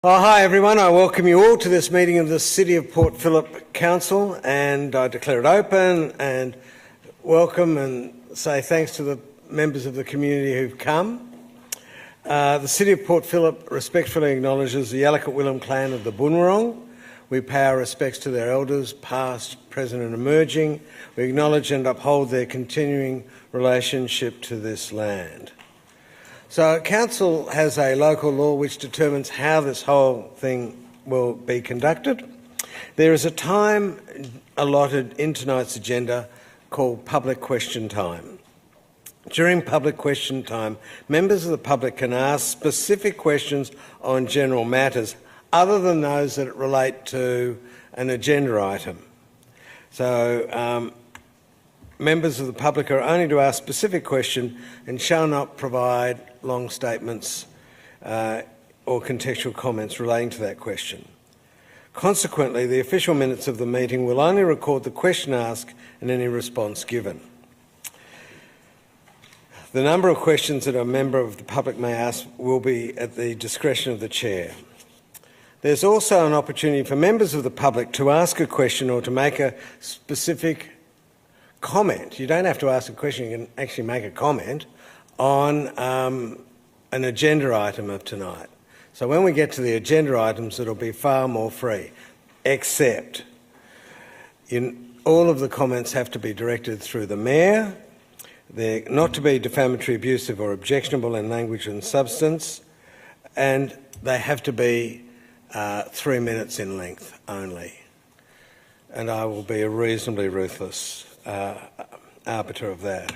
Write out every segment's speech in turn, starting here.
Oh, hi everyone, I welcome you all to this meeting of the City of Port Phillip Council, and I declare it open and welcome and say thanks to the members of the community who've come. The City of Port Phillip respectfully acknowledges the Yalukit Willam clan of the Boonwurrung. We pay our respects to their elders, past, present and emerging. We acknowledge and uphold their continuing relationship to this land. So Council has a local law which determines how this whole thing will be conducted. There is a time allotted in tonight's agenda called public question time. During public question time, members of the public can ask specific questions on general matters other than those that relate to an agenda item. So members of the public are only to ask specific questions and shall not provide long statements or contextual comments relating to that question. Consequently, the official minutes of the meeting will only record the question asked and any response given. The number of questions that a member of the public may ask will be at the discretion of the Chair. There's also an opportunity for members of the public to ask a question or to make a specific comment. You don't have to ask a question, you can actually make a comment on an agenda item of tonight. So when we get to the agenda items, it'll be far more free, except all of the comments have to be directed through the Mayor. They're not to be defamatory, abusive or objectionable in language and substance, and they have to be 3 minutes in length only. And I will be a reasonably ruthless arbiter of that.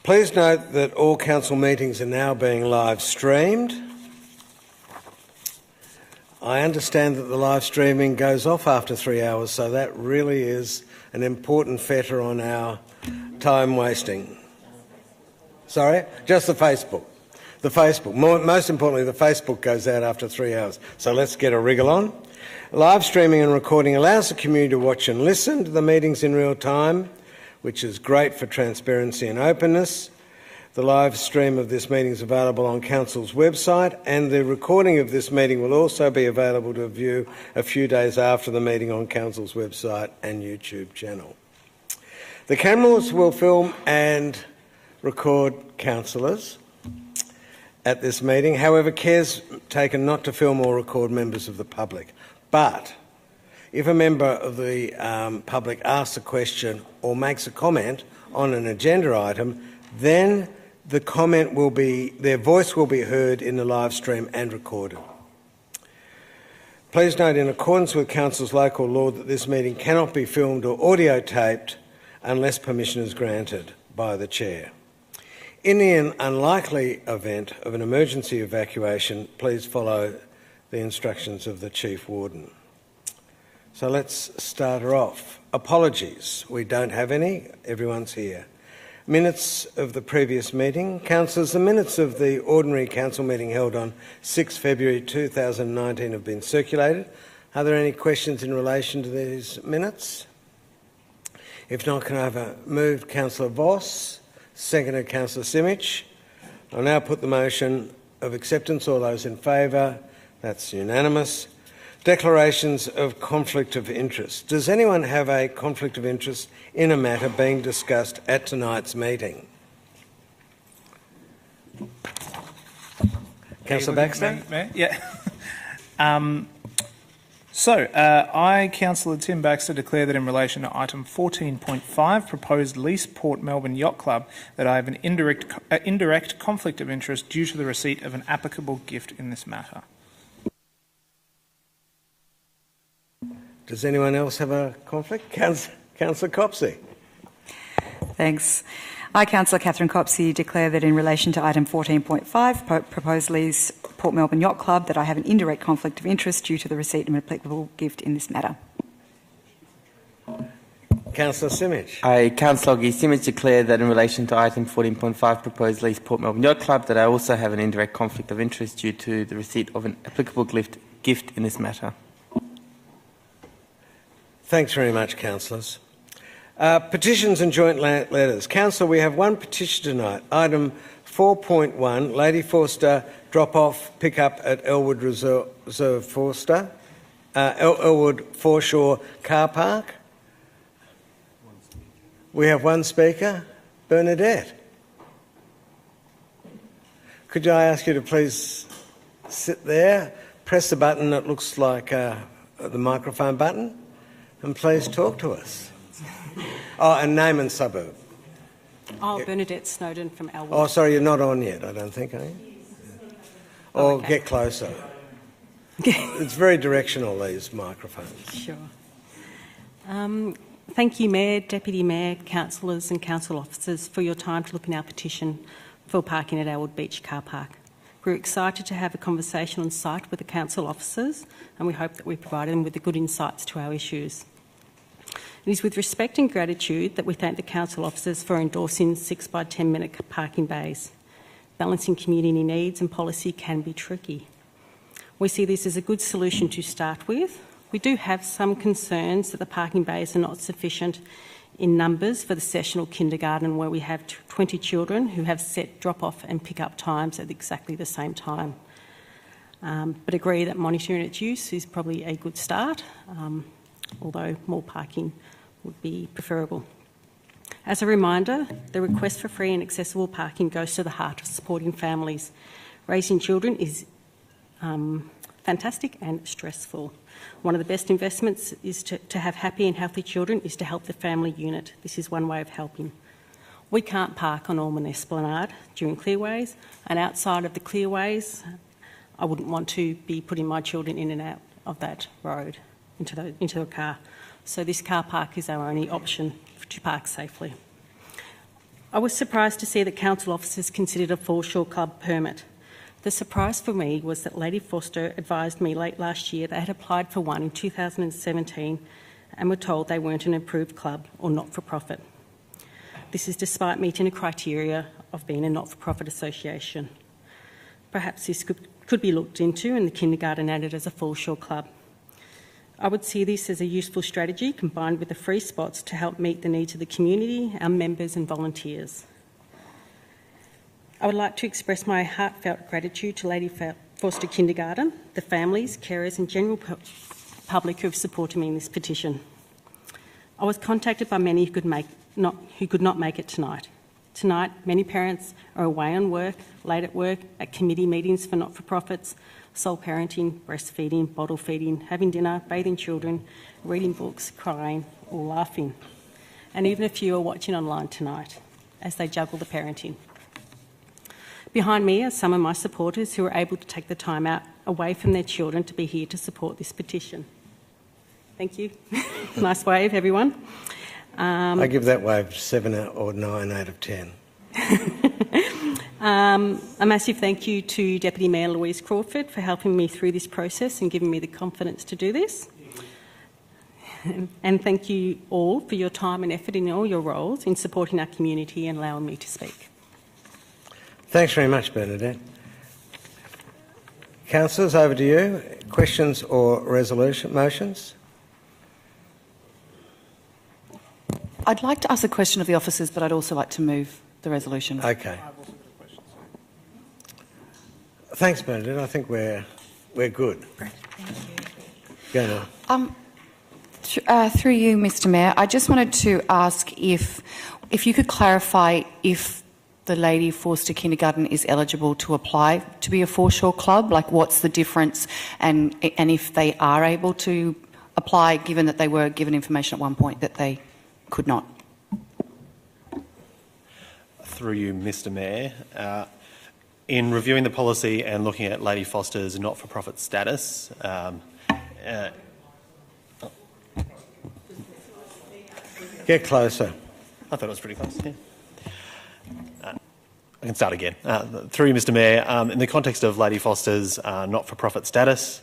Please note that all council meetings are now being live streamed. I understand that the live streaming goes off after 3 hours, so that really is an important fetter on our time wasting. Sorry? Just the Facebook. The Facebook. Most importantly, the Facebook goes out after 3 hours. So let's get a wriggle on. Live streaming and recording allows the community to watch and listen to the meetings in real time, which is great for transparency and openness. The live stream of this meeting is available on Council's website, and the recording of this meeting will also be available to view a few days after the meeting on Council's website and YouTube channel. The cameras will film and record councillors at this meeting. However, care's taken not to film or record members of the public. But if a member of the public asks a question or makes a comment on an agenda item, then the comment will be, their voice will be heard in the live stream and recorded. Please note, in accordance with Council's local law, that this meeting cannot be filmed or audio taped unless permission is granted by the Chair. In the unlikely event of an emergency evacuation, please follow the instructions of the Chief Warden. So let's start her off. Apologies, we don't have any, everyone's here. Minutes of the previous meeting. Councillors, the minutes of the ordinary council meeting held on 6 February 2019 have been circulated. Are there any questions in relation to these minutes? If not, can I have a moved Councillor Voss, seconded Councillor Simic? I'll now put the motion of acceptance. All those in favour? That's unanimous. Declarations of conflict of interest. Does anyone have a conflict of interest in a matter being discussed at tonight's meeting? Councillor Baxter? Yeah. I, Councillor Tim Baxter, declare that in relation to item 14.5, proposed lease Port Melbourne Yacht Club, that I have an indirect conflict of interest due to the receipt of an applicable gift in this matter. Does anyone else have a conflict? Councillor Copsey. Thanks. I, Councillor Catherine Copsey, declare that in relation to item 14.5, proposed lease Port Melbourne Yacht Club, that I have an indirect conflict of interest due to the receipt of an applicable gift in this matter. Councillor Simic. I, Councillor Simic, declare that in relation to item 14.5, proposed lease Port Melbourne Yacht Club, that I also have an indirect conflict of interest due to the receipt of an applicable gift in this matter. Thanks very much, councillors. Petitions and joint letters. Councillor, we have one petition tonight, item 4.1, Lady Forster drop-off pick-up at Elwood Elwood Foreshore Car Park. We have one speaker, Bernadette. Could I ask you to please sit there, press the button that looks like the microphone button, and please talk to us. Oh, and name and suburb. Oh, Bernadette Snowden from Elwood. Oh, sorry, you're not on yet, I don't think, are you? Oh, okay. Get closer. It's very directional, these microphones. Sure. Thank you, Mayor, Deputy Mayor, Councillors and Council Officers for your time to look in our petition for parking at Elwood Beach Car Park. We're excited to have a conversation on site with the Council Officers, and we hope that we provide them with the good insights to our issues. It is with respect and gratitude that we thank the Council Officers for endorsing 6 by 10 minute parking bays. Balancing community needs and policy can be tricky. We see this as a good solution to start with. We do have some concerns that the parking bays are not sufficient in numbers for the sessional kindergarten, where we have 20 children who have set drop-off and pick-up times at exactly the same time. But agree that monitoring its use is probably a good start, although more parking would be preferable. As a reminder, the request for free and accessible parking goes to the heart of supporting families. Raising children is fantastic and stressful. One of the best investments is to have happy and healthy children is to help the family unit. This is one way of helping. We can't park on Ormond Esplanade during clearways, and outside of the clearways, I wouldn't want to be putting my children in and out of that road into a car. So this car park is our only option to park safely. I was surprised to see that council officers considered a foreshore club permit. The surprise for me was that Lady Forster advised me late last year they had applied for one in 2017 and were told they weren't an approved club or not-for-profit. This is despite meeting the criteria of being a not-for-profit association. Perhaps this could be looked into and the kindergarten added as a foreshore club. I would see this as a useful strategy combined with the free spots to help meet the needs of the community, our members and volunteers. I would like to express my heartfelt gratitude to Lady Forster Kindergarten, the families, carers and general public who have supported me in this petition. I was contacted by many who could not make it tonight. Tonight, many parents are away on work, late at work, at committee meetings for not-for-profits, sole parenting, breastfeeding, bottle feeding, having dinner, bathing children, reading books, crying or laughing. And even a few are watching online tonight as they juggle the parenting. Behind me are some of my supporters who are able to take the time out away from their children to be here to support this petition. Thank you. Nice wave, everyone. I give that wave 7 or 9 out of 10. A massive thank you to Deputy Mayor Louise Crawford for helping me through this process and giving me the confidence to do this. And thank you all for your time and effort in all your roles in supporting our community and allowing me to speak. Thanks very much, Bernadette. Councillors, over to you. Questions or motions? I'd like to ask a question of the officers, but I'd also like to move the resolution. Okay. Thanks, Bernadette. I think we're good. Great, thank you. Go now. Through you, Mr. Mayor, I just wanted to ask if you could clarify if the Lady Forster Kindergarten is eligible to apply to be a foreshore club. Like, what's the difference, and if they are able to apply, given that they were given information at one point that they could not. Through you, Mr. Mayor, in reviewing the policy and looking at Lady Forster's not-for-profit status, Get closer. I thought it was pretty close. Yeah. I can start again. Through you, Mr. Mayor, in the context of Lady Forster's not-for-profit status,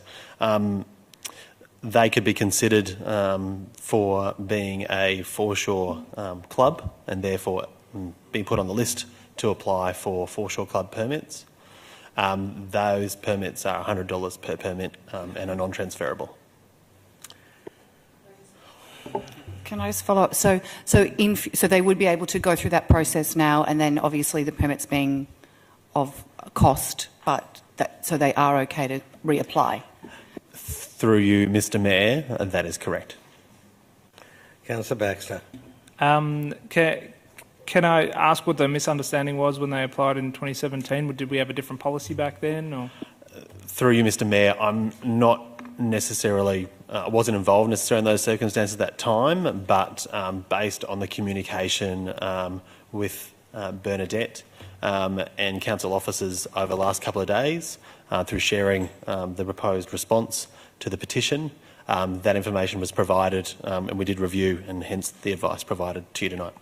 they could be considered for being a foreshore club and therefore being put on the list to apply for foreshore club permits. Those permits are $100 per permit and are non-transferable. Can I just follow up? So they would be able to go through that process now, and then obviously the permits being cost, but so they are okay to reapply. Through you, Mr Mayor, that is correct. Councillor Baxter. Can I ask what the misunderstanding was when they applied in 2017? Did we have a different policy back then? Or? Through you, Mr Mayor, I'm not necessarily, I wasn't involved necessarily in those circumstances at that time, but based on the communication with Bernadette and council officers over the last couple of days, through sharing the proposed response to the petition, that information was provided and we did review, and hence the advice provided to you tonight.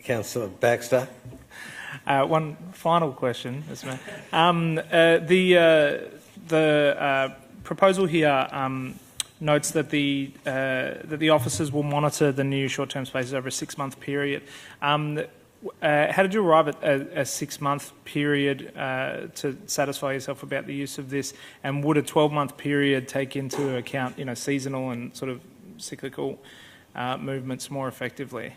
Councillor Baxter. One final question, Mr. Mayor. The proposal here notes that the officers will monitor the new short-term spaces over a 6-month period. How did you arrive at a 6-month period to satisfy yourself about the use of this? And would a 12-month period take into account, seasonal and sort of cyclical movements more effectively?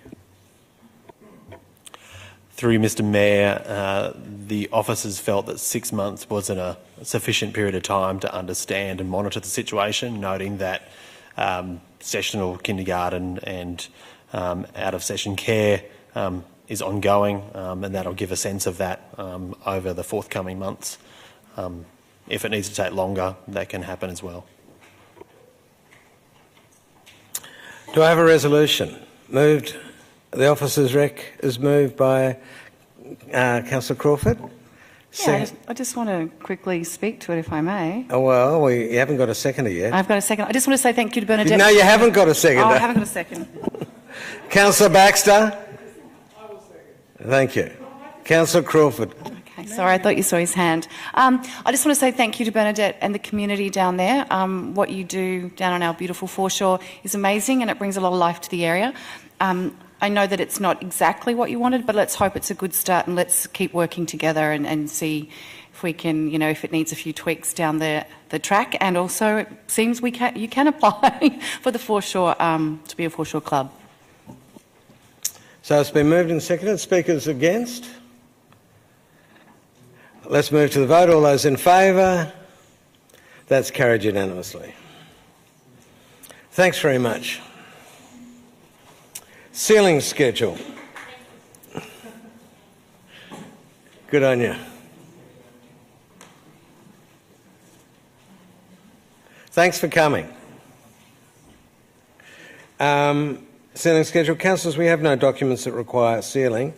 Through you, Mr Mayor, the officers felt that 6 months wasn't a sufficient period of time to understand and monitor the situation, noting that sessional kindergarten and out-of-session care is ongoing, and that'll give a sense of that over the forthcoming months. If it needs to take longer, that can happen as well. Do I have a resolution? Moved. The officers' rec is moved by Councillor Crawford. Yeah, I just want to quickly speak to it, if I may. Oh, well, you haven't got a seconder yet. I've got a second. I just want to say thank you to Bernadette. No, you haven't got a seconder. Oh, I haven't got a second. Councillor Baxter. I will second. Thank you. Councillor Crawford. Okay, sorry, I thought you saw his hand. I just want to say thank you to Bernadette and the community down there. What you do down on our beautiful foreshore is amazing, and it brings a lot of life to the area. I know that it's not exactly what you wanted, but let's hope it's a good start, and let's keep working together and see if we can, if it needs a few tweaks down the track. And also, it seems you can apply for the foreshore to be a foreshore club. So it's been moved and seconded. Speakers against? Let's move to the vote. All those in favour? That's carried unanimously. Thanks very much. Ceiling schedule. Good on you. Thanks for coming. Ceiling schedule. Councillors, we have no documents that require sealing.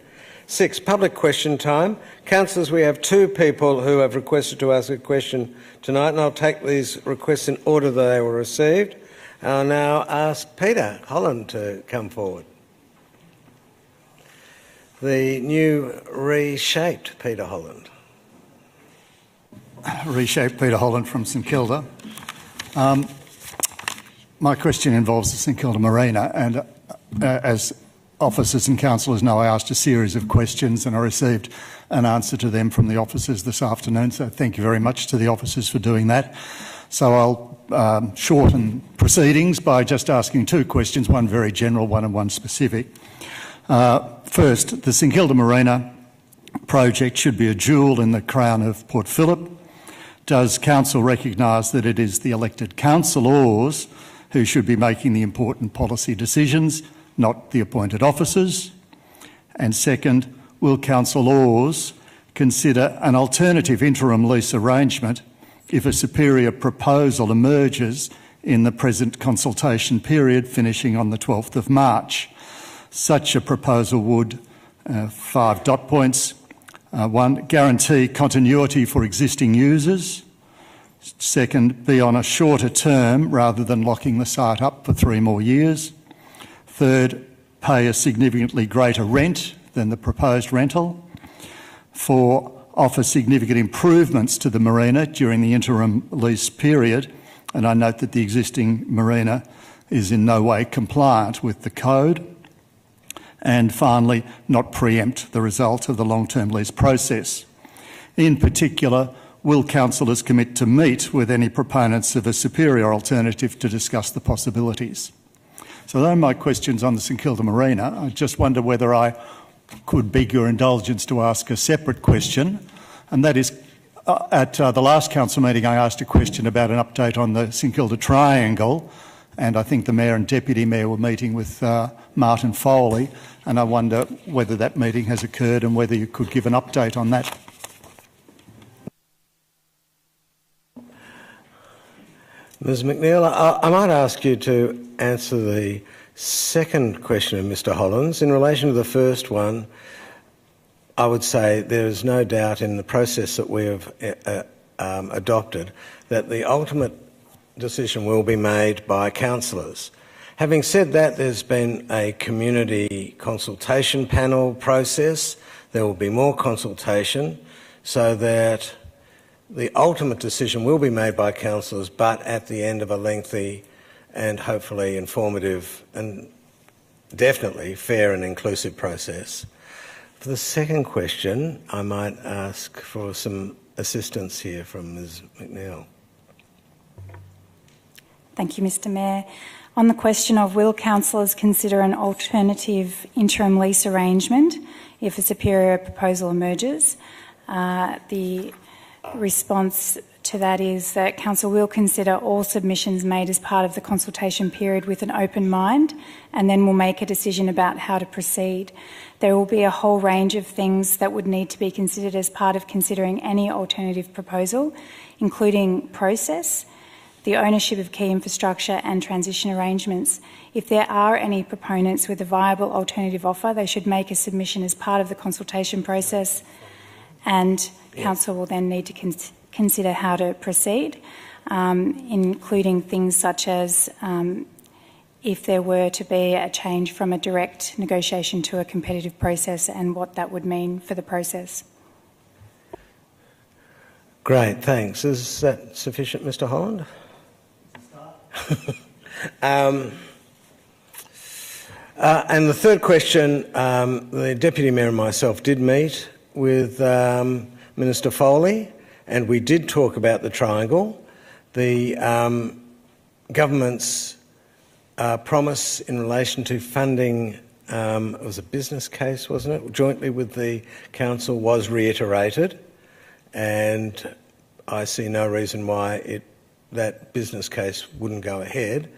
6, public question time. Councillors, we have 2 people who have requested to ask a question tonight, and I'll take these requests in order that they were received. I'll now ask Peter Holland to come forward. The new reshaped Peter Holland. Reshaped Peter Holland from St Kilda. My question involves the St Kilda Marina, and as officers and councillors know, I asked a series of questions and I received an answer to them from the officers this afternoon, so thank you very much to the officers for doing that. So I'll shorten proceedings by just asking 2 questions, one very general, one specific. First, the St Kilda Marina project should be a jewel in the crown of Port Phillip. Does Council recognise that it is the elected councillors who should be making the important policy decisions, not the appointed officers? And second, will councillors consider an alternative interim lease arrangement if a superior proposal emerges in the present consultation period finishing on the 12th of March? Such a proposal would, 5 dot points, 1, guarantee continuity for existing users. Second, be on a shorter term rather than locking the site up for 3 more years. Third, pay a significantly greater rent than the proposed rental. 4, offer significant improvements to the marina during the interim lease period, and I note that the existing marina is in no way compliant with the code. And finally, not preempt the result of the long-term lease process. In particular, will councillors commit to meet with any proponents of a superior alternative to discuss the possibilities? So those are my questions on the St Kilda Marina. I just wonder whether I could beg your indulgence to ask a separate question, and that is, at the last council meeting I asked a question about an update on the St Kilda Triangle, and I think the Mayor and Deputy Mayor were meeting with Martin Foley, and I wonder whether that meeting has occurred and whether you could give an update on that. Ms McNeil, I might ask you to answer the second question of Mr Hollands. In relation to the first one, I would say there is no doubt in the process that we have adopted that the ultimate decision will be made by councillors. Having said that, there's been a community consultation panel process. There will be more consultation so that the ultimate decision will be made by councillors, but at the end of a lengthy and hopefully informative and definitely fair and inclusive process. For the second question, I might ask for some assistance here from Ms McNeil. Thank you, Mr Mayor. On the question of will councillors consider an alternative interim lease arrangement if a superior proposal emerges, the response to that is that council will consider all submissions made as part of the consultation period with an open mind, and then will make a decision about how to proceed. There will be a whole range of things that would need to be considered as part of considering any alternative proposal, including process, the ownership of key infrastructure and transition arrangements. If there are any proponents with a viable alternative offer, they should make a submission as part of the consultation process, and council will then need to consider how to proceed, including things such as if there were to be a change from a direct negotiation to a competitive process and what that would mean for the process. Great, thanks. Is that sufficient, Mr Holland? And the third question, the Deputy Mayor and myself did meet with Minister Foley, and we did talk about the triangle. The government's promise in relation to funding, it was a business case, wasn't it, jointly with the council, was reiterated, and I see no reason why that business case wouldn't go ahead.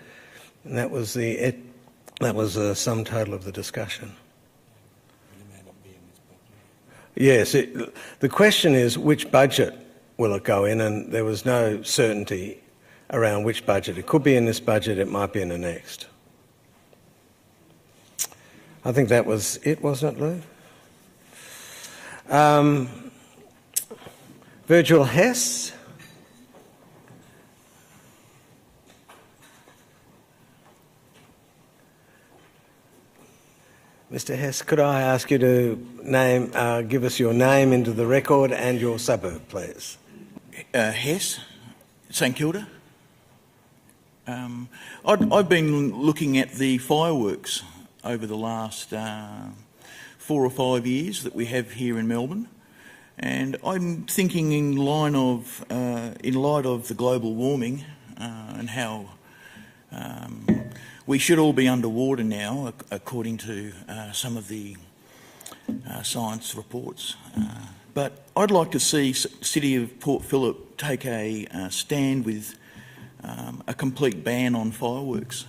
And that was the sum total of the discussion. Yes, the question is which budget will it go in, and there was no certainty around which budget. It could be in this budget, it might be in the next. I think that was it, wasn't it, Lou? Virgil Hess. Mr Hess, could I ask you to give us your name into the record and your suburb, please? Hess, St Kilda. I've been looking at the fireworks over the last 4 or 5 years that we have here in Melbourne, and I'm thinking in light of the global warming and how we should all be underwater now, according to some of the science reports. But I'd like to see City of Port Phillip take a stand with a complete ban on fireworks.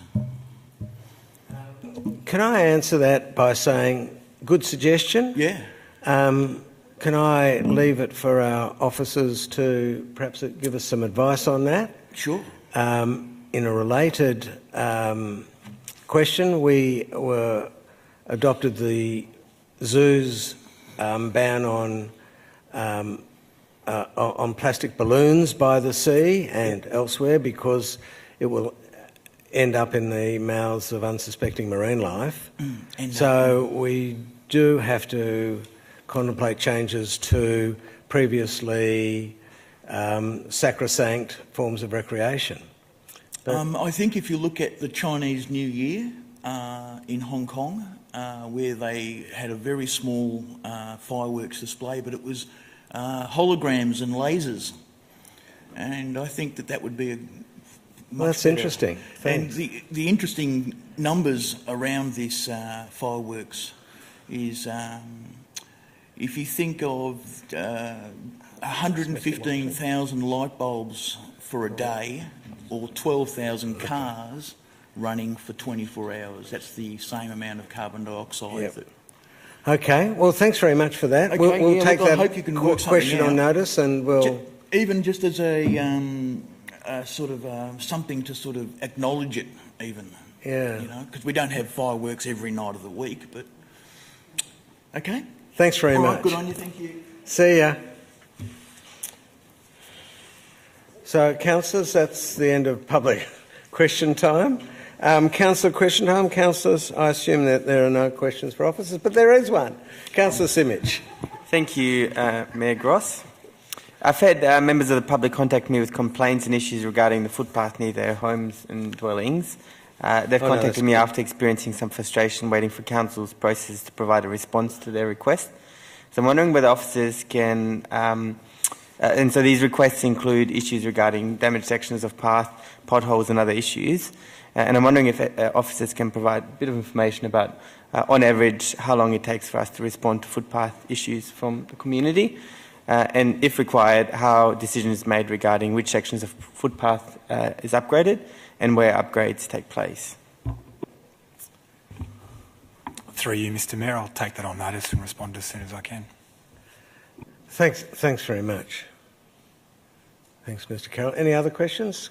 Can I answer that by saying, good suggestion? Yeah. Can I leave it for our officers to perhaps give us some advice on that? Sure. In a related question, we adopted the zoo's ban on plastic balloons by the sea and elsewhere, because it will end up in the mouths of unsuspecting marine life. So we do have to contemplate changes to previously sacrosanct forms of recreation. I think if you look at the Chinese New Year in Hong Kong, where they had a very small fireworks display, but it was holograms and lasers, and I think that would be well, that's better. Interesting. Thanks. And the interesting numbers around this fireworks is if you think of 115,000 light bulbs for a day or 12,000 cars running for 24 hours, that's the same amount of carbon dioxide. Yep. Okay, well, thanks very much for that. Okay, we'll take look, I that hope you can work question something on out. notice, and we'll... Even just as a sort of something to sort of acknowledge it, even. Yeah. You know, because we don't have fireworks every night of the week, but... Okay? Thanks very All much. right, good on you, thank you. See ya. So, councillors, that's the end of public question time. Councillor question time. Councillors, I assume that there are no questions for officers, but there is one. Councillor Simic. Thank you, Mayor Gross. I've had members of the public contact me with complaints and issues regarding the footpath near their homes and dwellings. They've contacted me after experiencing some frustration waiting for Council's process to provide a response to their request. So I'm wondering whether officers can... and so these requests include issues regarding damaged sections of path, potholes and other issues. And I'm wondering if officers can provide a bit of information about, on average, how long it takes for us to respond to footpath issues from the community, and if required, how decision is made regarding which sections of footpath is upgraded and where upgrades take place. Through you, Mr Mayor, I'll take that on notice and respond as soon as I can. Thanks very much. Thanks, Mr Carroll. Any other questions?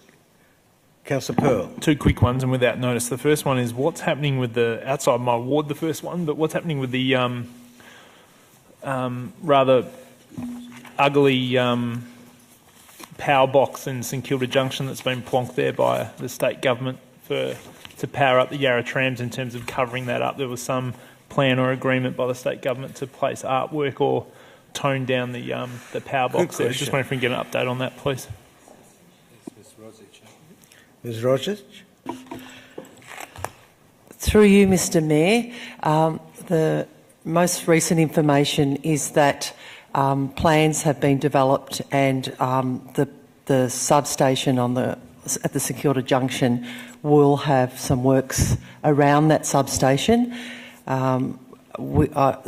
Councillor Pearl. Two quick ones and without notice. The first one is what's happening with the, outside my ward, the first one, but what's happening with the rather ugly power box in St Kilda Junction that's been plonked there by the state government to power up the Yarra trams in terms of covering that up. There was some plan or agreement by the state government to place artwork or tone down the power box there. Just wondering if we can get an update on that, please. Ms Rogers. Through you, Mr Mayor, the most recent information is that plans have been developed and the substation at the St Kilda Junction will have some works around that substation. I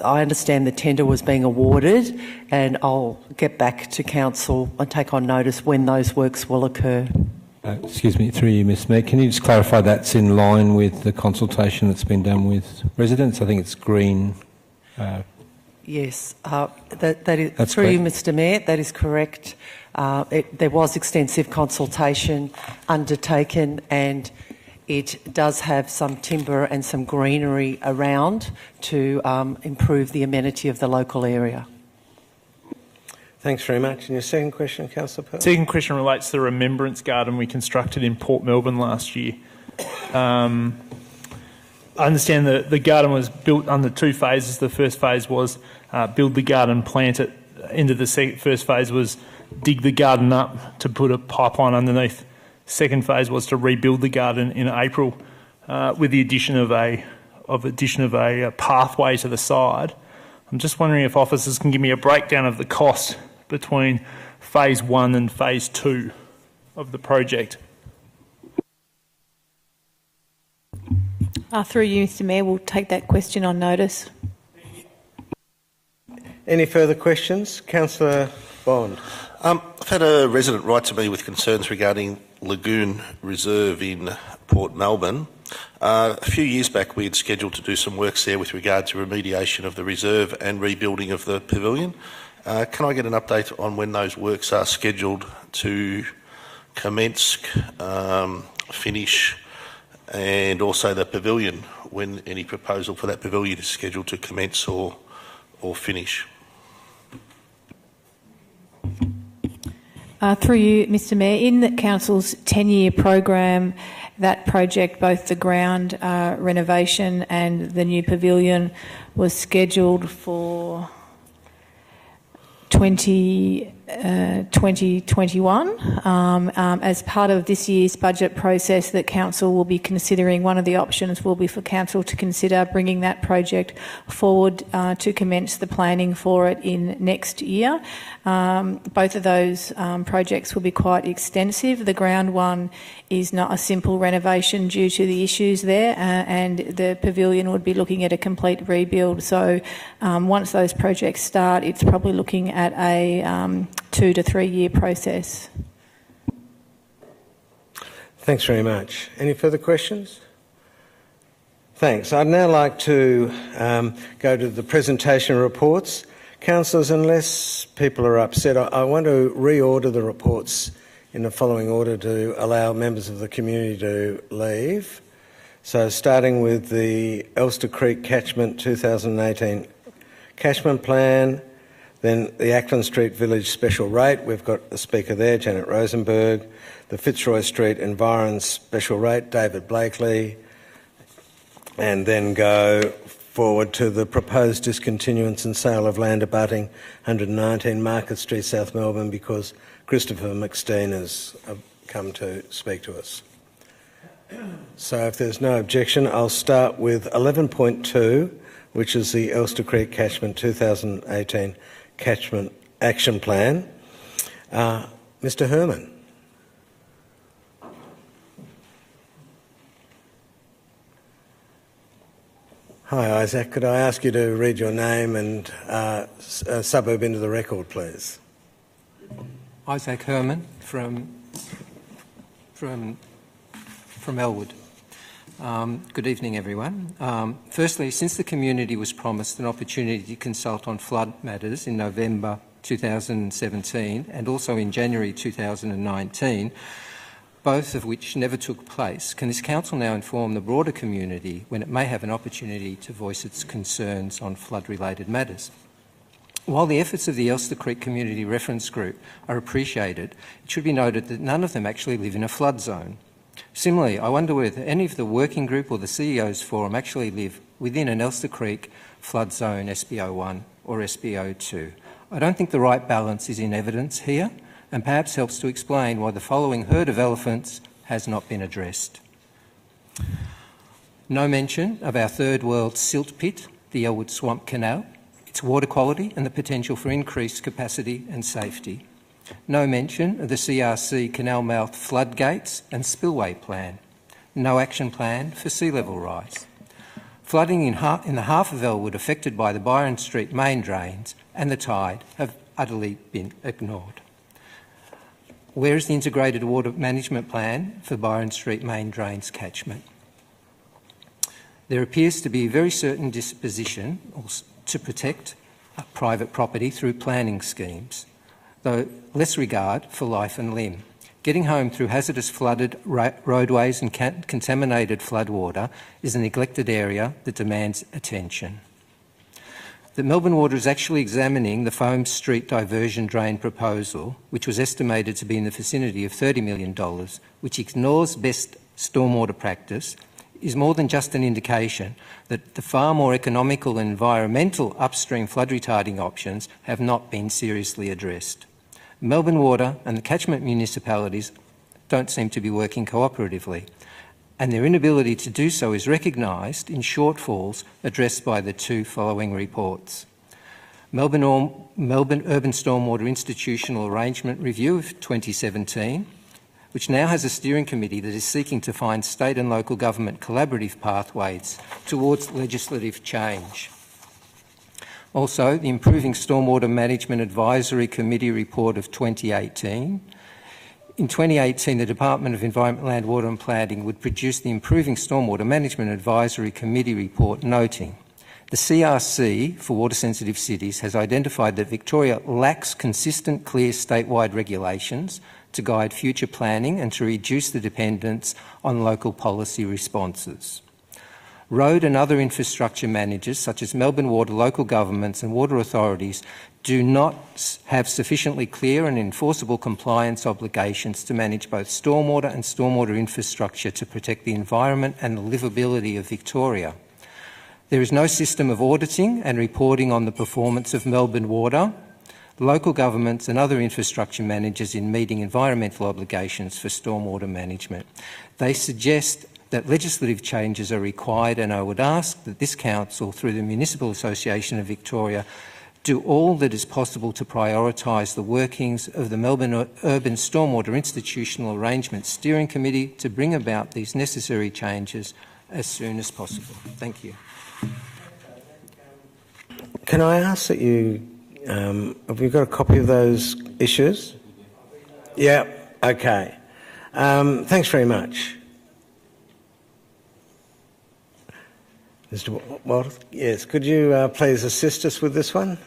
understand the tender was being awarded, and I'll get back to Council and take on notice when those works will occur. Excuse me, through you, Ms Mayor, can you just clarify that's in line with the consultation that's been done with residents? I think it's green. Yes, that is that's through you, correct. Mr Mayor, that is correct. There was extensive consultation undertaken, and it does have some timber and some greenery around to improve the amenity of the local area. Thanks very much. And your second question, Councillor Pearl? Second question relates to the Remembrance Garden we constructed in Port Melbourne last year. I understand that the garden was built under two phases. The first phase was build the garden, plant it. Into the first phase was dig the garden up to put a pipeline underneath. Second phase was to rebuild the garden in April with the addition of a pathway to the side. I'm just wondering if officers can give me a breakdown of the cost between phase 1 and phase 2 of the project. Through you, Mr Mayor, we'll take that question on notice. Any further questions? Councillor Bond. I've had a resident write to me with concerns regarding Lagoon Reserve in Port Melbourne. A few years back we had scheduled to do some works there with regard to remediation of the reserve and rebuilding of the pavilion. Can I get an update on when those works are scheduled to commence, finish, and also the pavilion, when any proposal for that pavilion is scheduled to commence or finish? Through you, Mr Mayor, in the Council's 10-year program, that project, both the ground renovation and the new pavilion, was scheduled for 2018 2021. As part of this year's budget process that Council will be considering, one of the options will be for Council to consider bringing that project forward to commence the planning for it in next year. Both of those projects will be quite extensive. The ground one is not a simple renovation due to the issues there, and the pavilion would be looking at a complete rebuild. So once those projects start, it's probably looking at a 2 to 3 year process. Thanks very much. Any further questions? Thanks. I'd now like to go to the presentation reports. Councillors, unless people are upset, I want to reorder the reports in the following order to allow members of the community to leave. So starting with the Elster Creek Catchment 2018 Catchment Plan, then the Acland Street Village Special Rate, we've got the Speaker there, Janet Rosenberg, the Fitzroy Street Environs Special Rate, David Blakely, and then go forward to the proposed discontinuance and sale of land abutting 119 Market Street, South Melbourne, because Christopher McSteen has come to speak to us. So if there's no objection, I'll start with 11.2, which is the Elster Creek Catchment 2018 Catchment Action Plan. Mr. Herman. Hi, Isaac. Could I ask you to read your name and suburb into the record, please? Isaac Herman from Elwood. Good evening, everyone. Firstly, since the community was promised an opportunity to consult on flood matters in November 2017 and also in January 2019, both of which never took place, can this council now inform the broader community when it may have an opportunity to voice its concerns on flood-related matters? While the efforts of the Elster Creek Community Reference Group are appreciated, it should be noted that none of them actually live in a flood zone. Similarly, I wonder whether any of the working group or the CEO's forum actually live within an Elster Creek flood zone SBO1 or SBO2. I don't think the right balance is in evidence here, and perhaps helps to explain why the following herd of elephants has not been addressed. No mention of our third world silt pit, the Elwood Swamp Canal, its water quality and the potential for increased capacity and safety. No mention of the CRC canal mouth floodgates and spillway plan. No action plan for sea level rise. Flooding in the half of Elwood affected by the Byron Street main drains and the tide have utterly been ignored. Where is the integrated water management plan for Byron Street main drains catchment? There appears to be a very certain disposition to protect private property through planning schemes, though less regard for life and limb. Getting home through hazardous flooded roadways and contaminated floodwater is a neglected area that demands attention. That Melbourne Water is actually examining the Foam Street diversion drain proposal, which was estimated to be in the vicinity of $30 million, which ignores best stormwater practice, is more than just an indication that the far more economical and environmental upstream flood retarding options have not been seriously addressed. Melbourne Water and the catchment municipalities don't seem to be working cooperatively, and their inability to do so is recognised in shortfalls addressed by the two following reports. Melbourne Urban Stormwater Institutional Arrangement Review of 2017, which now has a steering committee that is seeking to find state and local government collaborative pathways towards legislative change. Also, the Improving Stormwater Management Advisory Committee report of 2018. In 2018, the Department of Environment, Land, Water and Planning would produce the Improving Stormwater Management Advisory Committee report noting the CRC for water-sensitive cities has identified that Victoria lacks consistent, clear statewide regulations to guide future planning and to reduce the dependence on local policy responses. Road and other infrastructure managers, such as Melbourne Water, local governments and water authorities, do not have sufficiently clear and enforceable compliance obligations to manage both stormwater and stormwater infrastructure to protect the environment and the livability of Victoria. There is no system of auditing and reporting on the performance of Melbourne Water, local governments and other infrastructure managers in meeting environmental obligations for stormwater management. They suggest that legislative changes are required, and I would ask that this Council, through the Municipal Association of Victoria, do all that is possible to prioritise the workings of the Melbourne Urban Stormwater Institutional Arrangement Steering Committee to bring about these necessary changes as soon as possible. Thank you. Can I ask that you, have you got a copy of those issues? Yeah, okay. Thanks very much. Mr. Walters? Yes, could you please assist us with this one?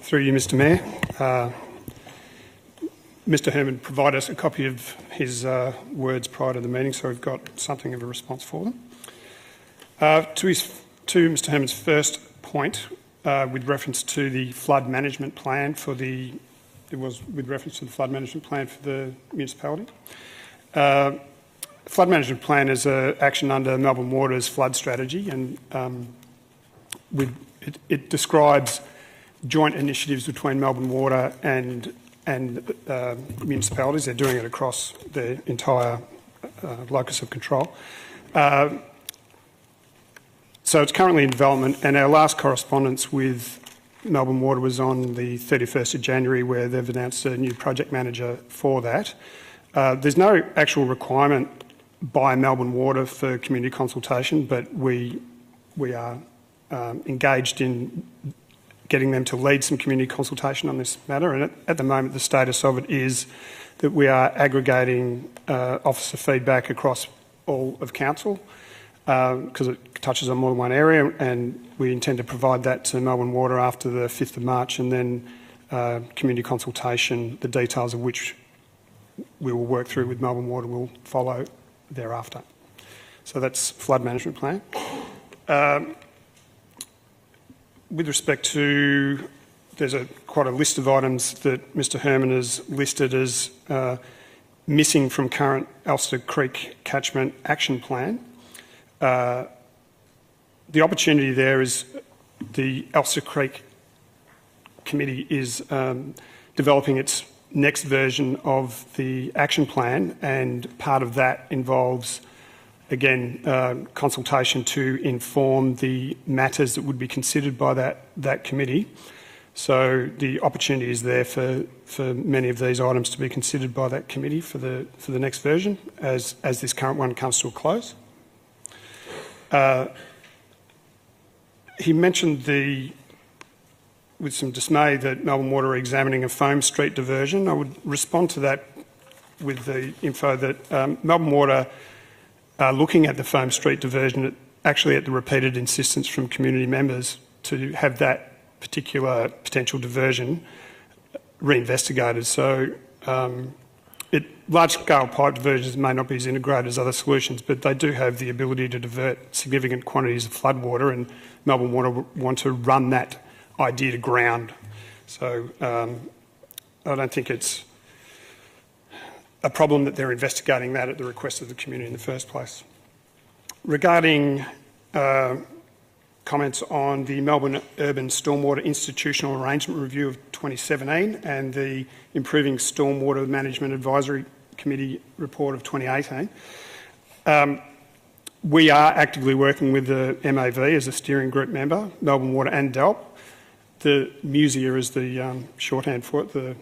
Through you, Mr. Mayor. Mr. Herman provided us a copy of his words prior to the meeting, so we've got something of a response for them. To Mr. Herman's first point, with reference to the flood management plan for the, flood management plan for the municipality. Flood management plan is an action under Melbourne Water's flood strategy, and it describes joint initiatives between Melbourne Water and municipalities. They're doing it across the entire locus of control. So it's currently in development, and our last correspondence with Melbourne Water was on the 31st of January, where they've announced a new project manager for that. There's no actual requirement by Melbourne Water for community consultation, but we are engaged in getting them to lead some community consultation on this matter, and at the moment the status of it is that we are aggregating officer feedback across all of council because it touches on more than one area, and we intend to provide that to Melbourne Water after the 5th of March, and then community consultation, the details of which we will work through with Melbourne Water, will follow thereafter. So that's flood management plan. With respect to, there's quite a list of items that Mr. Herman has listed as missing from current Elster Creek Catchment Action Plan. The opportunity there is the Elster Creek Committee is developing its next version of the action plan, and part of that involves, again, consultation to inform the matters that would be considered by that committee. So the opportunity is there for many of these items to be considered by that committee for the next version, as this current one comes to a close. He mentioned with some dismay that Melbourne Water are examining a Foam Street diversion. I would respond to that with the info that Melbourne Water are looking at the Foam Street diversion, actually at the repeated insistence from community members to have that particular potential diversion reinvestigated. So large-scale pipe diversions may not be as integrated as other solutions, but they do have the ability to divert significant quantities of floodwater, and Melbourne Water want to run that idea to ground. So I don't think it's a problem that they're investigating that at the request of the community in the first place. Regarding comments on the Melbourne Urban Stormwater Institutional Arrangement Review of 2017 and the Improving Stormwater Management Advisory Committee report of 2018, we are actively working with the MAV as a steering group member, Melbourne Water and DELP. The MUSIA is the shorthand for it.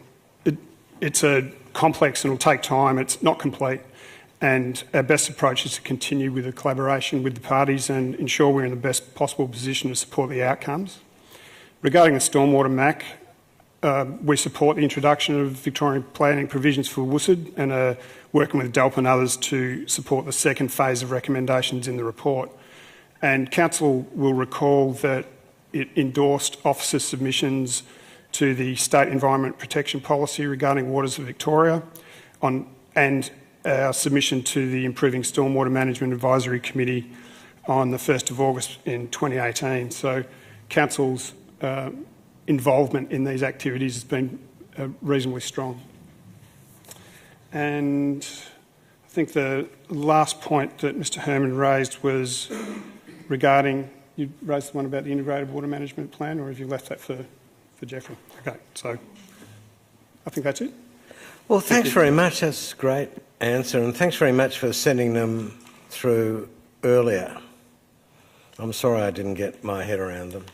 It's a complex and it'll take time. It's not complete. And our best approach is to continue with the collaboration with the parties and ensure we're in the best possible position to support the outcomes. Regarding the Stormwater MAC, we support the introduction of Victorian planning provisions for Woosod and are working with DELP and others to support the second phase of recommendations in the report. And Council will recall that it endorsed officer submissions to the State Environment Protection Policy regarding waters of Victoria and our submission to the Improving Stormwater Management Advisory Committee on the 1st of August in 2018. So Council's involvement in these activities has been reasonably strong. And I think the last point that Mr. Herman raised was regarding you raised the one about the integrated water management plan, or have you left that for Jeffrey? Okay, so I think that's it. Well, thanks very much. That's a great answer, and thanks very much for sending them through earlier. I'm sorry I didn't get my head around them.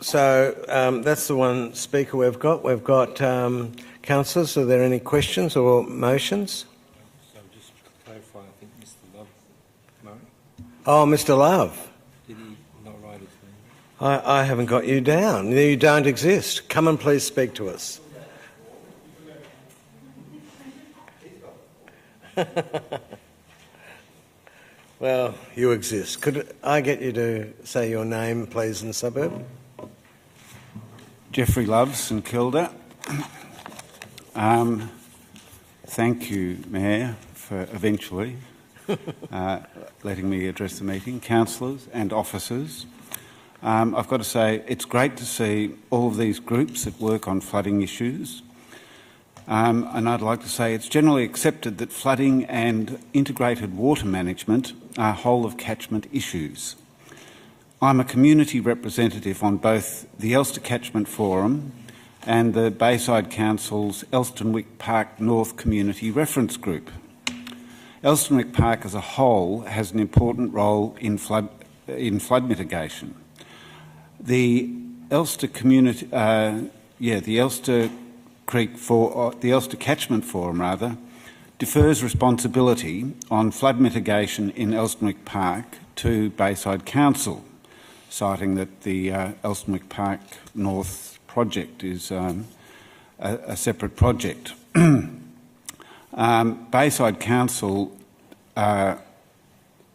So that's the one speaker we've got. We've got councillors. Are there any questions or motions? So just to clarify, I think Mr. Love, Murray? Oh, Mr. Love. Did he not write his name? I haven't got you down. You don't exist. Come and please speak to us. Well, you exist. Could I get you to say your name, please, and suburb? Jeffrey Love, St Kilda. Thank you, Mayor, for eventually letting me address the meeting, councillors and officers. I've got to say it's great to see all of these groups that work on flooding issues. And I'd like to say it's generally accepted that flooding and integrated water management are whole of catchment issues. I'm a community representative on both the Elster Catchment Forum and the Bayside Council's Elsternwick Park North Community Reference Group. Elsternwick Park as a whole has an important role in flood mitigation. The Elster community, the Elster the Elster Catchment Forum defers responsibility on flood mitigation in Elsternwick Park to Bayside Council, citing that the Elsternwick Park North project is a separate project. Bayside Council, the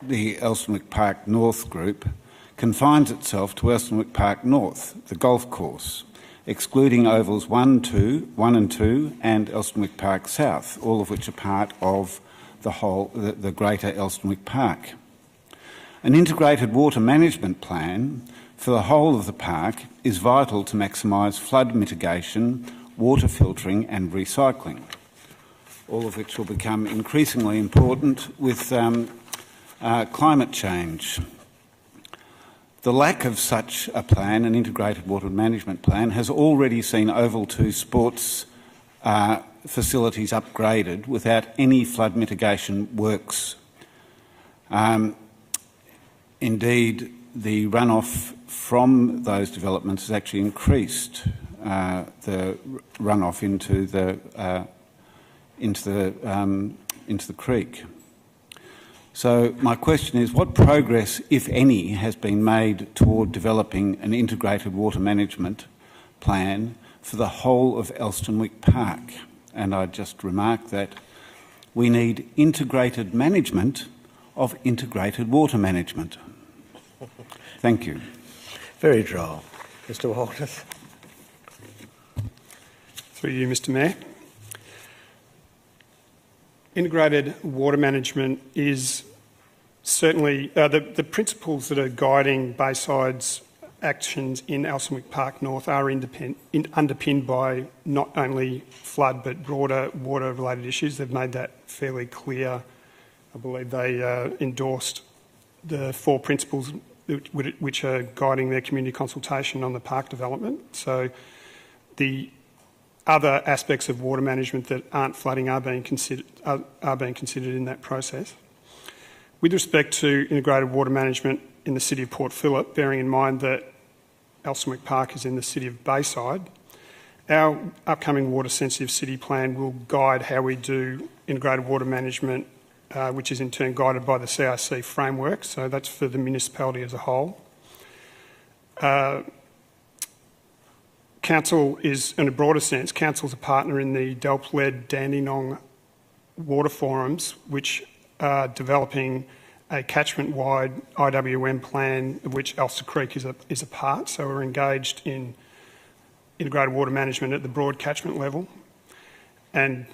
Elsternwick Park North group, confines itself to Elsternwick Park North, the golf course, excluding ovals 1 and 2 and Elsternwick Park South, all of which are part of the greater Elsternwick Park. An integrated water management plan for the whole of the park is vital to maximise flood mitigation, water filtering and recycling, all of which will become increasingly important with climate change. The lack of such a plan, an integrated water management plan, has already seen Oval 2 sports facilities upgraded without any flood mitigation works. Indeed, the runoff from those developments has actually increased the runoff into the creek. So my question is, what progress, if any, has been made toward developing an integrated water management plan for the whole of Elsternwick Park? And I just remark that we need integrated management of integrated water management. Thank you. Very droll. Mr. Walters. Through you, Mr. Mayor. Integrated water management is certainly the principles that are guiding Bayside's actions in Elsternwick Park North are underpinned by not only flood but broader water-related issues. They've made that fairly clear. I believe they endorsed the 4 principles which are guiding their community consultation on the park development. So the other aspects of water management that aren't flooding are being considered in that process. With respect to integrated water management in the City of Port Phillip, bearing in mind that Elsternwick Park is in the City of Bayside, our upcoming water sensitive city plan will guide how we do integrated water management, which is in turn guided by the CRC framework, so that's for the municipality as a whole. Council is, in a broader sense, Council's a partner in the DELP-led Dandenong Water Forums, which are developing a catchment-wide IWM plan, of which Elster Creek is a part. So we're engaged in integrated water management at the broad catchment level. And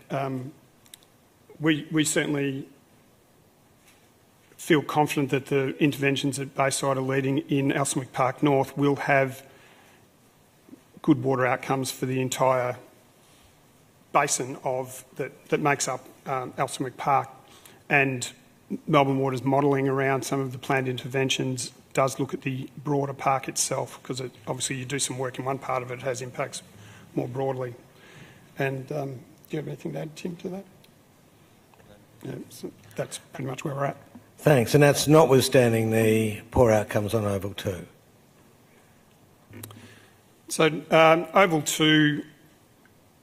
we certainly feel confident that the interventions that Bayside are leading in Elsternwick Park North will have good water outcomes for the entire basin that makes up Elsternwick Park. And Melbourne Water's modelling around some of the planned interventions does look at the broader park itself, because obviously you do some work in one part of it, it has impacts more broadly. And do you have anything to add, Tim, to that? Yeah, so that's pretty much where we're at. Thanks, and that's notwithstanding the poor outcomes on Oval 2. So Oval 2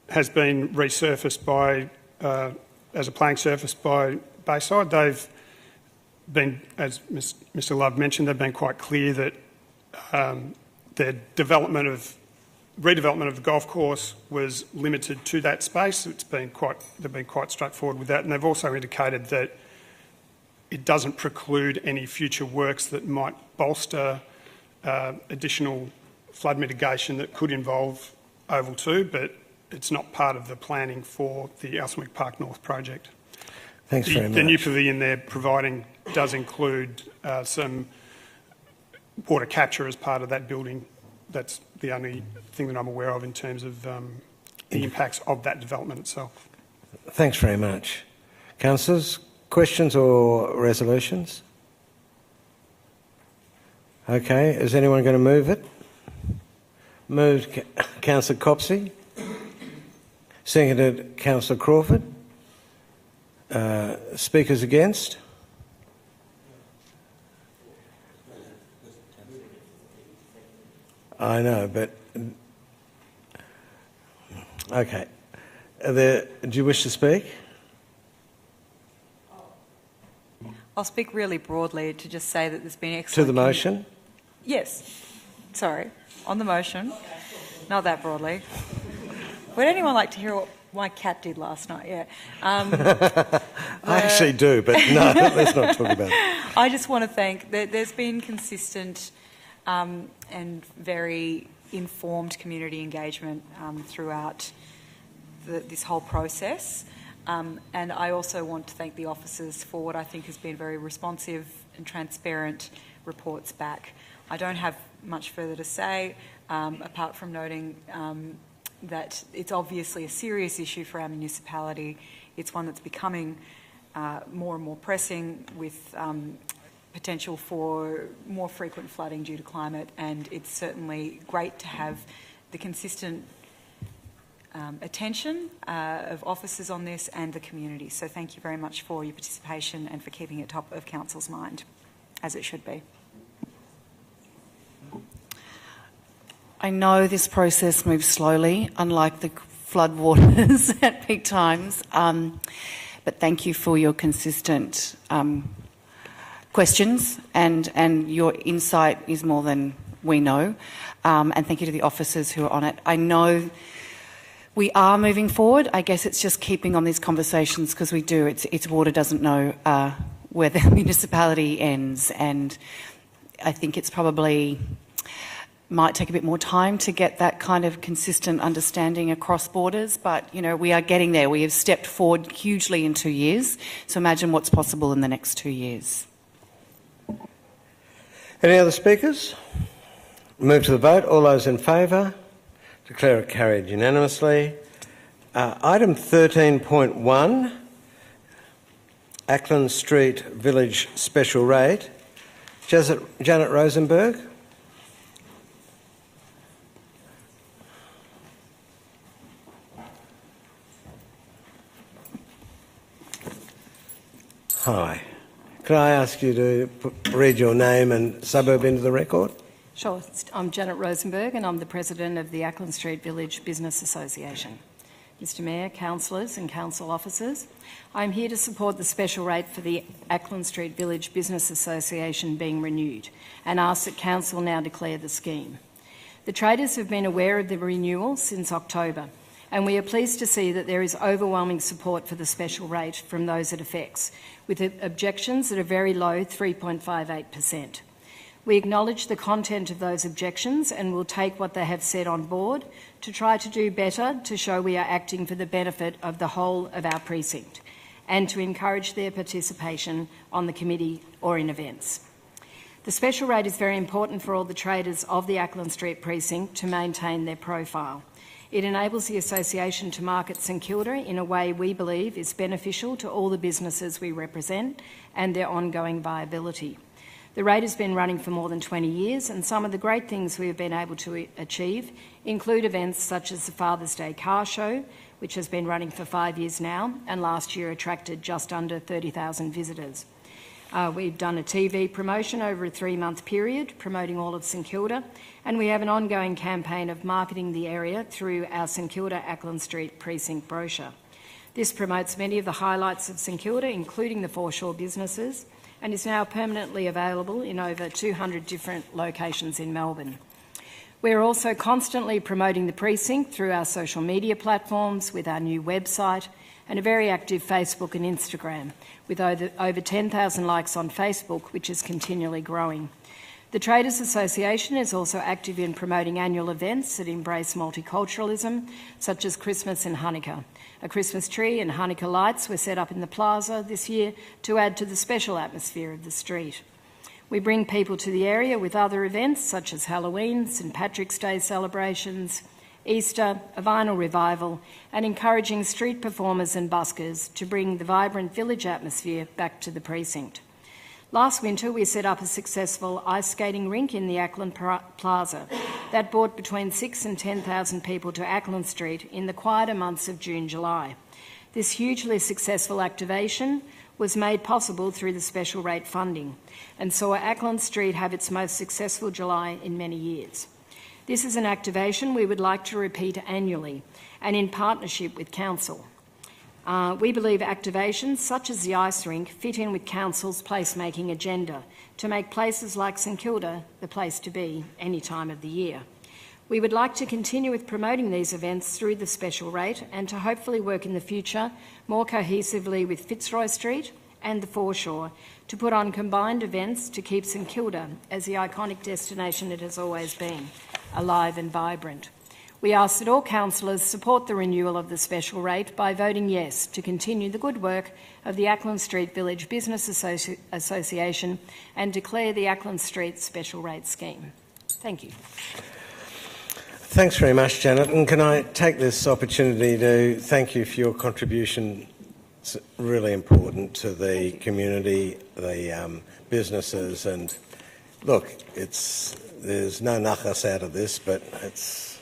has been resurfaced by, as a playing surface by Bayside. They've been, as Mr Love mentioned, they've been quite clear that their redevelopment of the golf course was limited to that space. They've been quite straightforward with that, and they've also indicated that it doesn't preclude any future works that might bolster additional flood mitigation that could involve Oval 2, but it's not part of the planning for the Elsternwick Park North project. Thanks very much. The new pavilion they're providing does include some water capture as part of that building. That's the only thing that I'm aware of in terms of the impacts of that development itself. Thanks very much. Councillors, questions or resolutions? Okay, is anyone going to move it? Moved Councillor Copsey. Seconded Councillor Crawford. Speakers against? I know, but... Okay. Do you wish to speak? I'll speak really broadly to just say that there's been excellent... To the motion? Yes. Sorry. On the motion. Not that broadly. Would anyone like to hear what my cat did last night? Yeah. I actually do, but no, let's not talk about it. I just want to thank... There's been consistent and very informed community engagement throughout this whole process. And I also want to thank the officers for what I think has been very responsive and transparent reports back. I don't have much further to say, apart from noting that it's obviously a serious issue for our municipality. It's one that's becoming more and more pressing, with potential for more frequent flooding due to climate, and it's certainly great to have the consistent attention of officers on this and the community. So thank you very much for your participation and for keeping it top of Council's mind, as it should be. I know this process moves slowly, unlike the flood waters at peak times, but thank you for your consistent questions, and your insight is more than we know, and thank you to the officers who are on it. I know we are moving forward. I guess it's just keeping on these conversations, because we do. It's water doesn't know where the municipality ends, and I think it's probably might take a bit more time to get that kind of consistent understanding across borders, but you know, we are getting there. We have stepped forward hugely in 2 years, so imagine what's possible in the next 2 years. Any other speakers? Move to the vote. All those in favour? Declare it carried unanimously. Item 13.1, Acland Street Village Special Rate. Janet Rosenberg. Hi. Could I ask you to read your name and suburb into the record? Sure. I'm Janet Rosenberg, and I'm the President of the Acland Street Village Business Association. Mr Mayor, councillors and council officers, I'm here to support the special rate for the Acland Street Village Business Association being renewed, and ask that council now declare the scheme. The traders have been aware of the renewal since October, and we are pleased to see that there is overwhelming support for the special rate from those it affects, with objections at a very low 3.58%. We acknowledge the content of those objections and will take what they have said on board to try to do better to show we are acting for the benefit of the whole of our precinct, and to encourage their participation on the committee or in events. The special rate is very important for all the traders of the Acland Street precinct to maintain their profile. It enables the association to market St Kilda in a way we believe is beneficial to all the businesses we represent and their ongoing viability. The rate has been running for more than 20 years, and some of the great things we have been able to achieve include events such as the Father's Day Car Show, which has been running for 5 years now, and last year attracted just under 30,000 visitors. We've done a TV promotion over a 3-month period, promoting all of St Kilda, and we have an ongoing campaign of marketing the area through our St Kilda Acland Street Precinct brochure. This promotes many of the highlights of St Kilda, including the foreshore businesses, and is now permanently available in over 200 different locations in Melbourne. We're also constantly promoting the precinct through our social media platforms, with our new website and a very active Facebook and Instagram, with over 10,000 likes on Facebook, which is continually growing. The Traders Association is also active in promoting annual events that embrace multiculturalism, such as Christmas and Hanukkah. A Christmas tree and Hanukkah lights were set up in the plaza this year to add to the special atmosphere of the street. We bring people to the area with other events such as Halloween, St Patrick's Day celebrations, Easter, a vinyl revival, and encouraging street performers and buskers to bring the vibrant village atmosphere back to the precinct. Last winter, we set up a successful ice skating rink in the Acland Plaza that brought between 6,000 and 10,000 people to Acland Street in the quieter months of June, July. This hugely successful activation was made possible through the special rate funding and saw Acland Street have its most successful July in many years. This is an activation we would like to repeat annually and in partnership with Council. We believe activations such as the ice rink fit in with Council's placemaking agenda to make places like St Kilda the place to be any time of the year. We would like to continue with promoting these events through the special rate and to hopefully work in the future more cohesively with Fitzroy Street and the foreshore to put on combined events to keep St Kilda as the iconic destination it has always been, alive and vibrant. We ask that all councillors support the renewal of the special rate by voting yes to continue the good work of the Acland Street Village Business Association and declare the Acland Street special rate scheme. Thank you. Thanks very much, Janet. And can I take this opportunity to thank you for your contribution. It's really important to the community, the businesses, and look, there's no nachas out of this, but it's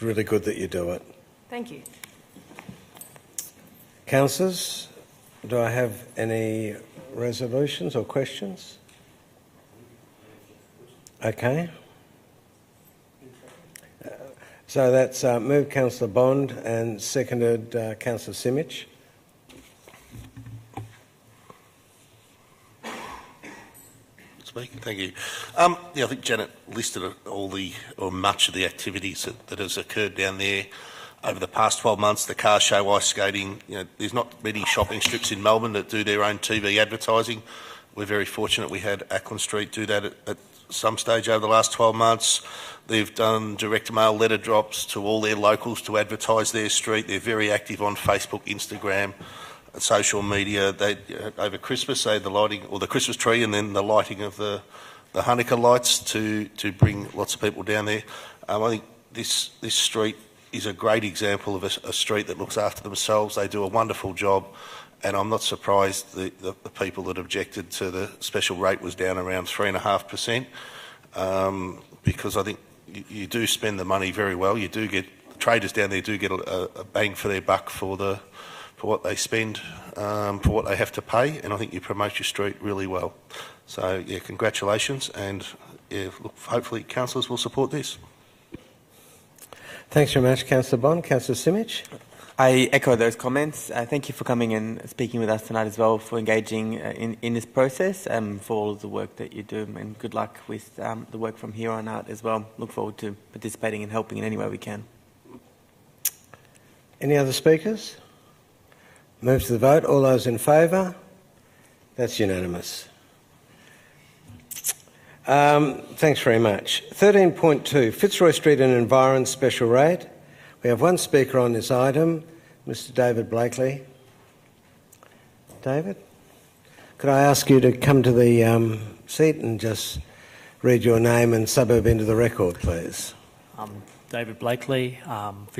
really good that you do it. Thank you. Councillors, do I have any resolutions or questions? Okay. So that's moved Councillor Bond and seconded Councillor Simic. Thank you. I think Janet listed much of the activities that has occurred down there over the past 12 months. The car show, ice skating. There's not many shopping strips in Melbourne that do their own TV advertising. We're very fortunate we had Acland Street do that at some stage over the last 12 months. They've done direct mail letter drops to all their locals to advertise their street. They're very active on Facebook, Instagram, social media. Over Christmas, they had the lighting, or the Christmas tree, and then the lighting of the Hanukkah lights to bring lots of people down there. I think this street is a great example of a street that looks after themselves. They do a wonderful job, and I'm not surprised the people that objected to the special rate was down around 3.5%, because I think you do spend the money very well. You do get, traders down there do get a bang for their buck for what they spend, for what they have to pay, and I think you promote your street really well. So, yeah, congratulations, and look, hopefully councillors will support this. Thanks very much, Councillor Bond. Councillor Simic? I echo those comments. Thank you for coming and speaking with us tonight as well, for engaging in this process, for all of the work that you do, and good luck with the work from here on out as well. Look forward to participating and helping in any way we can. Any other speakers? Move to the vote. All those in favour? That's unanimous. Thanks very much. 13.2, Fitzroy Street and Environs special rate. We have one speaker on this item, Mr David Blakely. David, could I ask you to come to the seat and just read your name and suburb into the record, please? David Blakely,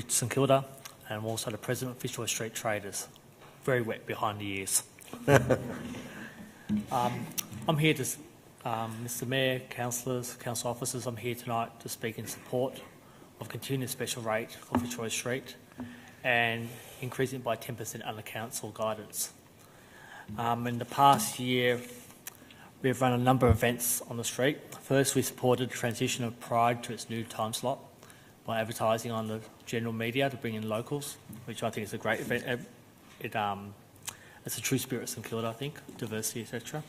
St Kilda, and I'm also the president of Fisherwood Street Traders. Very wet behind the ears. I'm here to, Mr Mayor, councillors, council officers, I'm here tonight to speak in support of continuing the special rate for Fitzroy Street and increasing it by 10% under council guidance. In the past year, we've run a number of events on the street. First, we supported the transition of Pride to its new time slot by advertising on the general media to bring in locals, which I think is a great event. It's a true spirit of St Kilda, I think, diversity, etc.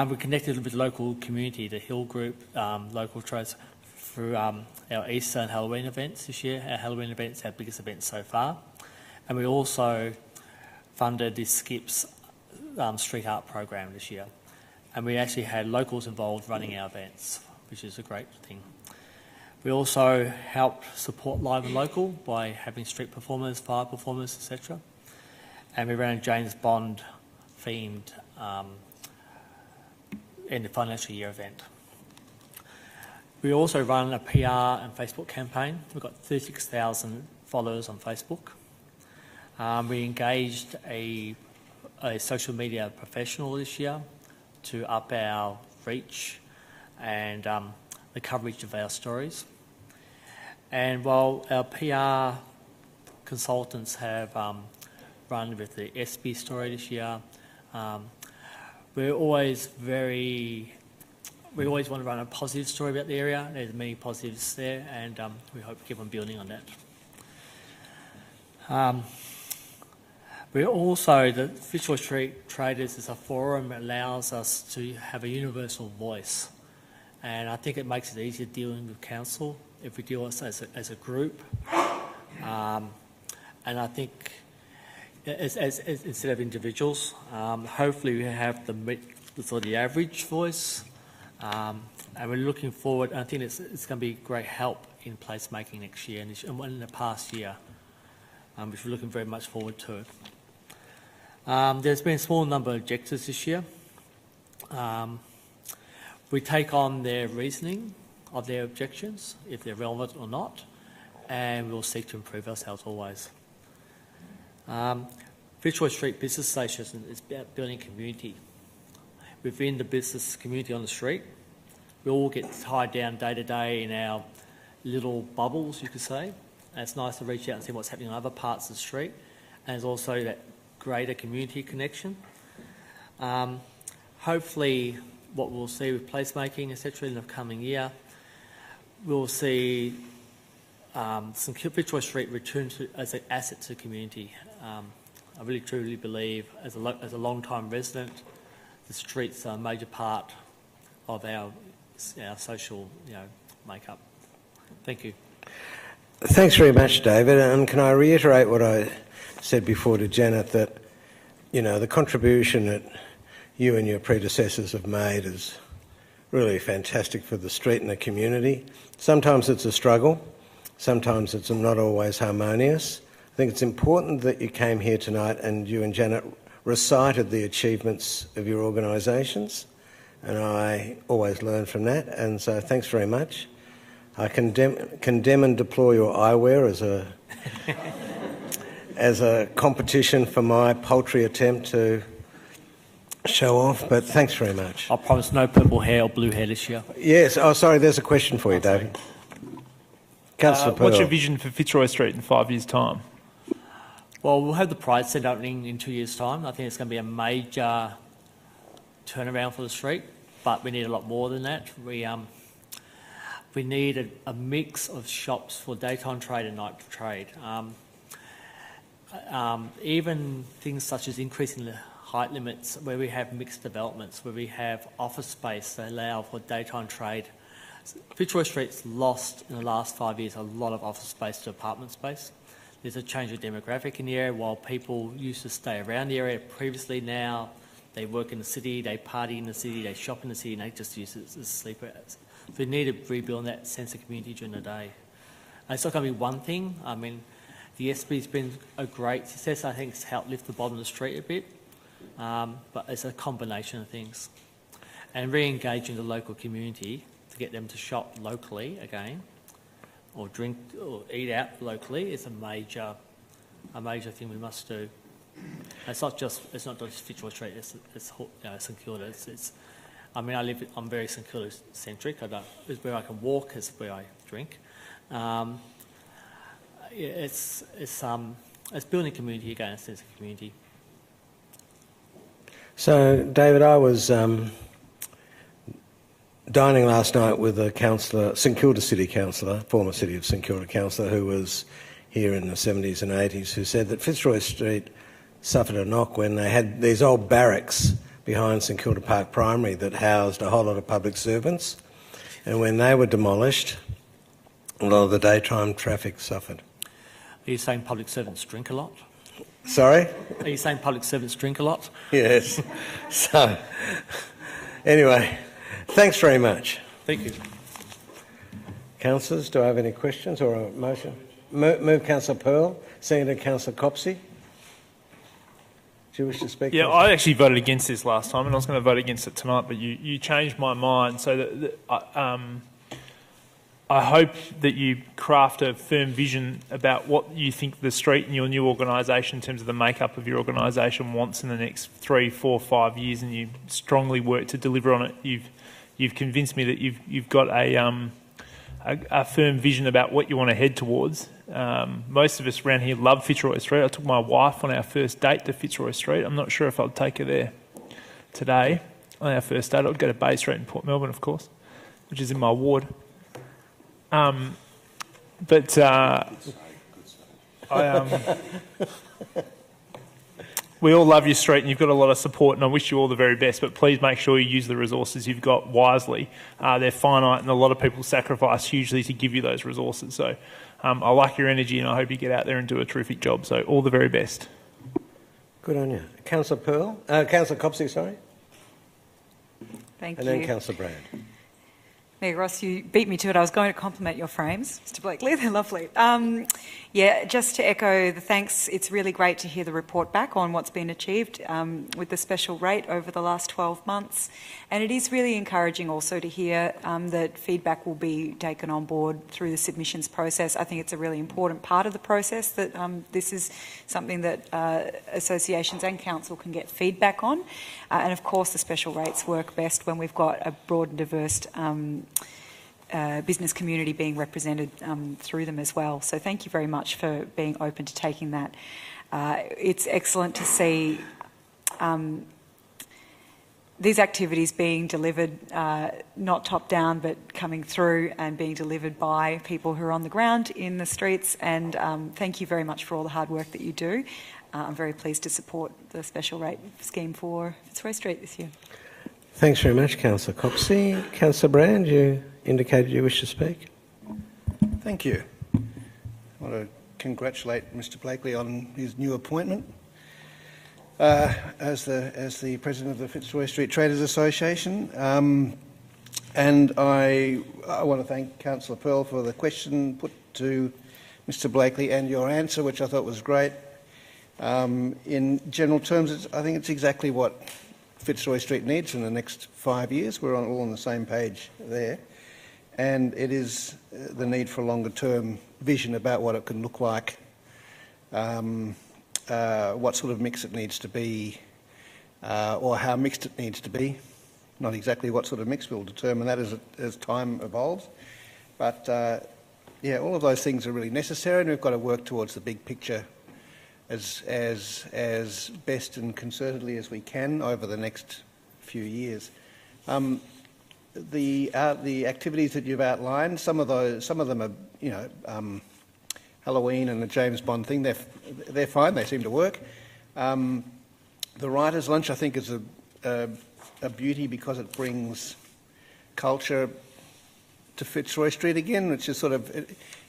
We connected with the local community, the Hill Group, local trades, through our Easter and Halloween events this year. Our Halloween events, our biggest events so far. And we also funded the Skips street art program this year. And we actually had locals involved running our events, which is a great thing. We also helped support live and local by having street performers, fire performers, etc. And we ran a James Bond themed end of financial year event. We also run a PR and Facebook campaign. We've got 36,000 followers on Facebook. We engaged a social media professional this year to up our reach and the coverage of our stories. And while our PR consultants have run with the SB story this year, we always want to run a positive story about the area. There's many positives there, and we hope to keep on building on that. We also, the Fisherwood Street Traders is a forum that allows us to have a universal voice, and I think it makes it easier dealing with council if we deal with it as a group. And I think instead of individuals, hopefully we have the average voice, and we're looking forward. I think it's going to be great help in placemaking next year and in the past year, which we're looking very much forward to it. There's been a small number of objectors this year. We take on their reasoning of their objections, if they're relevant or not, and we'll seek to improve ourselves always. Fitzroy Street Business Association is about building community. Within the business community on the street, we all get tied down day to day in our little bubbles, you could say. And it's nice to reach out and see what's happening on other parts of the street. And there's also that greater community connection. Hopefully, what we'll see with placemaking, etc., in the coming year, we'll see some Fitzroy Street return as an asset to the community. I really truly believe, as a long-time resident, the streets are a major part of our social, makeup. Thank you. Thanks very much, David. And can I reiterate what I said before to Janet, that the contribution that you and your predecessors have made is really fantastic for the street and the community. Sometimes it's a struggle. Sometimes it's not always harmonious. I think it's important that you came here tonight and you and Janet recited the achievements of your organisations, and I always learn from that, and so thanks very much. I condemn and deplore your eyewear as a competition for my paltry attempt to show off, but thanks very much. I promise no purple hair or blue hair this year. Yes, sorry, there's a question for you, David. Councillor Pearl. What's your vision for Fitzroy Street in 5 years' time? Well, we'll have the Pride Centre opening in 2 years' time. I think it's going to be a major turnaround for the street, but we need a lot more than that. We need a mix of shops for daytime trade and night trade. Even things such as increasing the height limits, where we have mixed developments, where we have office space that allow for daytime trade. Fitzroy Street's lost in the last 5 years a lot of office space to apartment space. There's a change of demographic in the area. While people used to stay around the area previously, now they work in the city, they party in the city, they shop in the city, and they just use it as sleeper. So we need to rebuild that sense of community during the day. And it's not going to be one thing. I mean, the SB's been a great success. I think it's helped lift the bottom of the street a bit, but it's a combination of things. And re-engaging the local community to get them to shop locally again or drink or eat out locally is a major thing we must do. And it's not just Fitzroy Street. It's St Kilda. I'm very St Kilda centric. It's where I can walk. It's where I drink. It's building community again, a sense of community. So, David, I was dining last night with a councillor, St Kilda City councillor, former City of St Kilda councillor, who was here in the 70s and 80s, who said that Fitzroy Street suffered a knock when they had these old barracks behind St Kilda Park Primary that housed a whole lot of public servants. And when they were demolished, a lot of the daytime traffic suffered. Are you saying public servants drink a lot? Sorry? Are you saying public servants drink a lot? Yes. So, anyway, thanks very much. Thank you. Councillors, do I have any questions or a motion? Move Councillor Pearl, seconded Councillor Copsey. Do you wish to speak? Yeah, I actually voted against this last time, and I was going to vote against it tonight, but you changed my mind. So I hope that you craft a firm vision about what you think the street and your new organisation, in terms of the makeup of your organisation, wants in the next 3, 4, 5 years, and you strongly work to deliver on it. You've convinced me that you've got a firm vision about what you want to head towards. Most of us around here love Fitzroy Street. I took my wife on our first date to Fitzroy Street. I'm not sure if I'd take her there today on our first date. I'd go to Bay Street in Port Melbourne, of course, which is in my ward. We all love your street and you've got a lot of support, and I wish you all the very best, but please make sure you use the resources you've got wisely. They're finite and a lot of people sacrifice hugely to give you those resources. So I like your energy and I hope you get out there and do a terrific job. So all the very best. Good on you. Councillor Pearl? Councillor Copsey, sorry. Thank you. And then Councillor Brand. Mayor Ross, you beat me to it. I was going to compliment your frames, Mr Blakely. They're lovely. Yeah, just to echo the thanks, it's really great to hear the report back on what's been achieved with the special rate over the last 12 months. And it is really encouraging also to hear that feedback will be taken on board through the submissions process. I think it's a really important part of the process that this is something that associations and council can get feedback on. And of course, the special rates work best when we've got a broad and diverse business community being represented through them as well. So thank you very much for being open to taking that. It's excellent to see these activities being delivered, not top down, but coming through and being delivered by people who are on the ground in the streets. And thank you very much for all the hard work that you do. I'm very pleased to support the special rate scheme for Fitzroy Street this year. Thanks very much, Councillor Copsey. Councillor Brand, you indicated you wish to speak. Thank you. I want to congratulate Mr Blakely on his new appointment as the President of the Fitzroy Street Traders Association. And I want to thank Councillor Pearl for the question put to Mr Blakely and your answer, which I thought was great. In general terms, I think it's exactly what Fitzroy Street needs in the next 5 years. We're all on the same page there. And it is the need for a longer-term vision about what it can look like, what sort of mix it needs to be, or how mixed it needs to be. Not exactly what sort of mix we'll determine that as time evolves. But, yeah, all of those things are really necessary, and we've got to work towards the big picture as best and concertedly as we can over the next few years. The activities that you've outlined, some of them are, Halloween and the James Bond thing. They're fine. They seem to work. The writers' lunch, I think, is a beauty because it brings culture to Fitzroy Street again, which is sort of,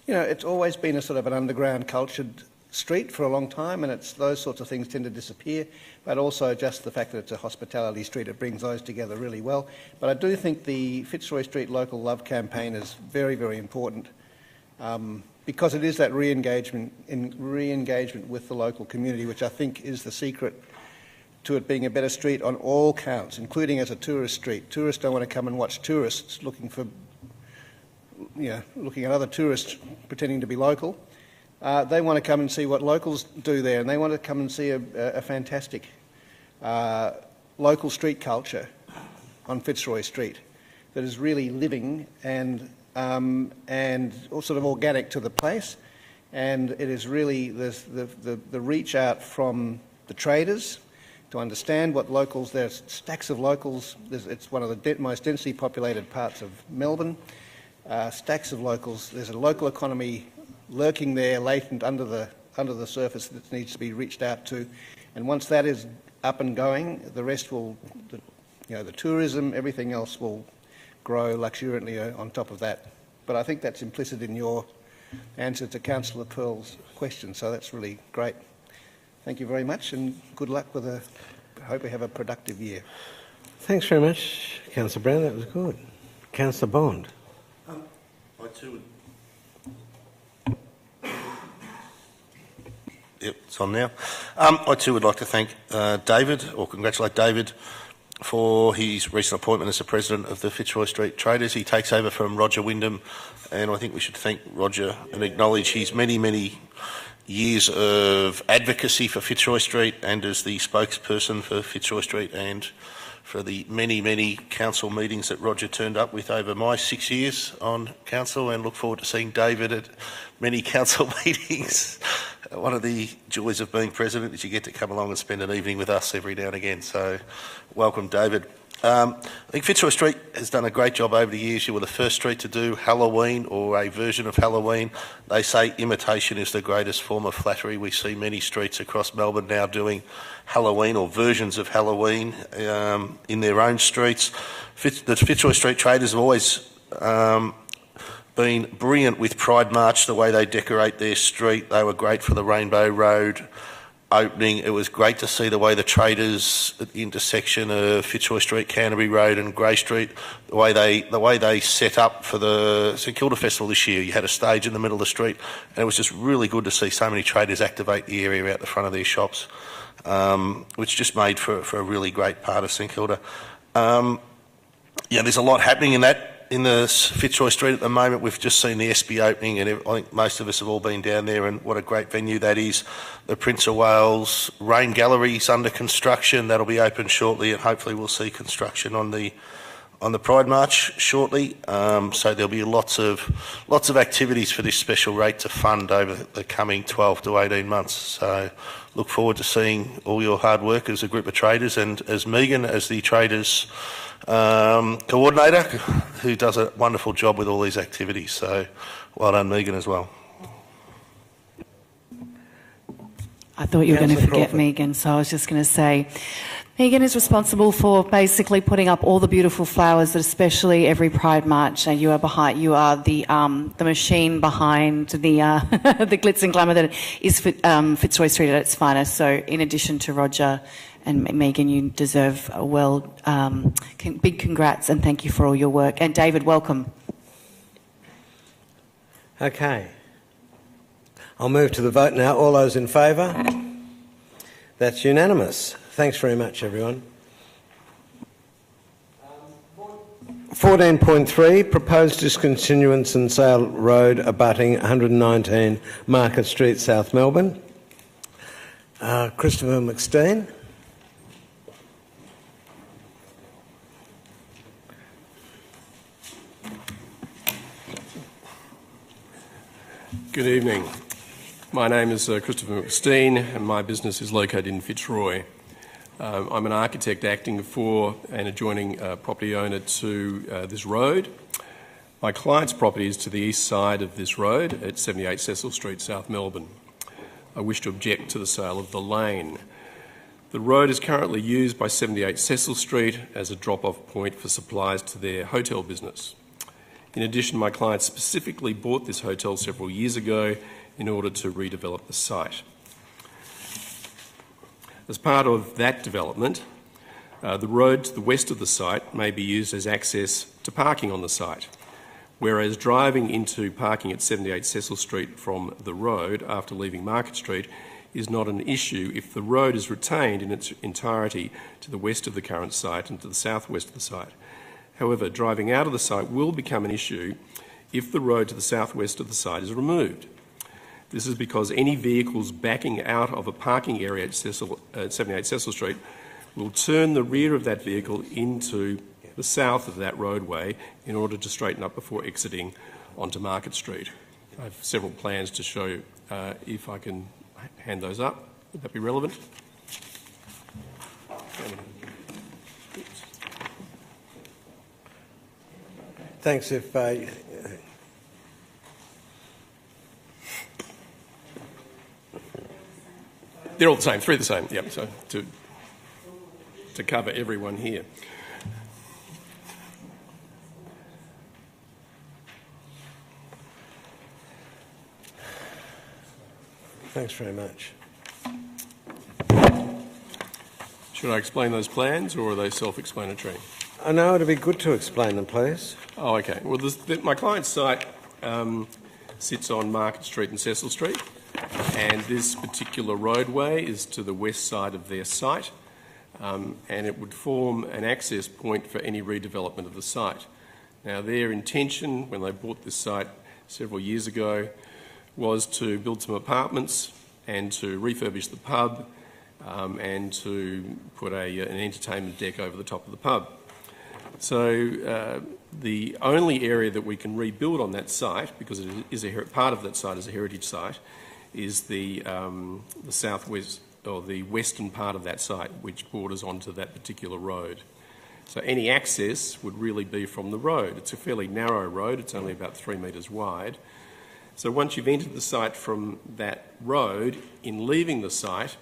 it's always been a sort of an underground cultured street for a long time, and those sorts of things tend to disappear, but also just the fact that it's a hospitality street, it brings those together really well. But I do think the Fitzroy Street Local Love campaign is very, very important because it is that re-engagement with the local community, which I think is the secret to it being a better street on all counts, including as a tourist street. Tourists don't want to come and watch tourists looking for looking at other tourists pretending to be local. They want to come and see what locals do there, and they want to come and see a fantastic local street culture on Fitzroy Street that is really living and sort of organic to the place. And it is really the reach out from the traders to understand what locals. There's stacks of locals. It's one of the most densely populated parts of Melbourne. Stacks of locals. There's a local economy lurking there, latent under the surface that needs to be reached out to. And once that is up and going, the rest will, the tourism, everything else will grow luxuriantly on top of that. But I think that's implicit in your answer to Councillor Pearl's question, so that's really great. Thank you very much, and good luck with I hope we have a productive year. Thanks very much, Councillor Brown. That was good. Councillor Bond. I too would... Yep, it's on now. I too would like to thank David, or congratulate David, for his recent appointment as the President of the Fitzroy Street Traders. He takes over from Roger Wyndham, and I think we should thank Roger and acknowledge his many, many years of advocacy for Fitzroy Street and as the spokesperson for Fitzroy Street, and for the many, many council meetings that Roger turned up with over my 6 years on council, and look forward to seeing David at many council meetings. One of the joys of being President is you get to come along and spend an evening with us every now and again, so welcome, David. I think Fitzroy Street has done a great job over the years. You were the first street to do Halloween, or a version of Halloween. They say imitation is the greatest form of flattery. We see many streets across Melbourne now doing Halloween or versions of Halloween in their own streets. The Fitzroy Street Traders have always been brilliant with Pride March, the way they decorate their street. They were great for the Rainbow Road opening. It was great to see the way the traders at the intersection of Fitzroy Street, Canterbury Road and Grey Street, the way they set up for the St Kilda Festival this year. You had a stage in the middle of the street, and it was just really good to see so many traders activate the area out the front of their shops, which just made for a really great part of St Kilda. There's a lot happening in the Fitzroy Street at the moment. We've just seen the SB opening, and I think most of us have all been down there, and what a great venue that is. The Prince of Wales Rain Gallery is under construction. That'll be open shortly, and hopefully we'll see construction on the Pride March shortly. So there'll be lots of activities for this special rate to fund over the coming 12 to 18 months. So look forward to seeing all your hard work as a group of traders, and as Megan, as the traders coordinator, who does a wonderful job with all these activities. So well done, Megan, as well. I thought you were going to forget Megan, so I was just going to say, Megan is responsible for basically putting up all the beautiful flowers that, especially every Pride March, you are the machine behind the the glitz and glamour that is Fitzroy Street at its finest. So in addition to Roger and Megan, you deserve a big congrats and thank you for all your work. And David, welcome. Okay. I'll move to the vote now. All those in favour? That's unanimous. Thanks very much, everyone. 14.3, proposed discontinuance and sale road abutting 119 Market Street, South Melbourne. Christopher McSteen. Good evening. My name is Christopher McSteen, and my business is located in Fitzroy. I'm an architect acting for and adjoining property owner to this road. My client's property is to the east side of this road at 78 Cecil Street, South Melbourne. I wish to object to the sale of the lane. The road is currently used by 78 Cecil Street as a drop-off point for supplies to their hotel business. In addition, my client specifically bought this hotel several years ago in order to redevelop the site. As part of that development, the road to the west of the site may be used as access to parking on the site, whereas driving into parking at 78 Cecil Street from the road after leaving Market Street is not an issue if the road is retained in its entirety to the west of the current site and to the southwest of the site. However, driving out of the site will become an issue if the road to the southwest of the site is removed. This is because any vehicles backing out of a parking area at 78 Cecil Street will turn the rear of that vehicle into the south of that roadway in order to straighten up before exiting onto Market Street. I have several plans to show you if I can hand those up. Would that be relevant? Thanks. If they're all the same, three the same. Yep. So to cover everyone here. Thanks very much. Should I explain those plans, or are they self-explanatory? I know it'd be good to explain them, please. Oh, okay. Well, my client's site sits on Market Street and Cecil Street, and this particular roadway is to the west side of their site, and it would form an access point for any redevelopment of the site. Now, their intention when they bought this site several years ago was to build some apartments and to refurbish the pub and to put an entertainment deck over the top of the pub. So the only area that we can rebuild on that site, because it is part of that site is a heritage site, is the southwest or the western part of that site, which borders onto that particular road. So any access would really be from the road. It's a fairly narrow road. It's only about 3 metres wide. So once you've entered the site from that road, in leaving the site,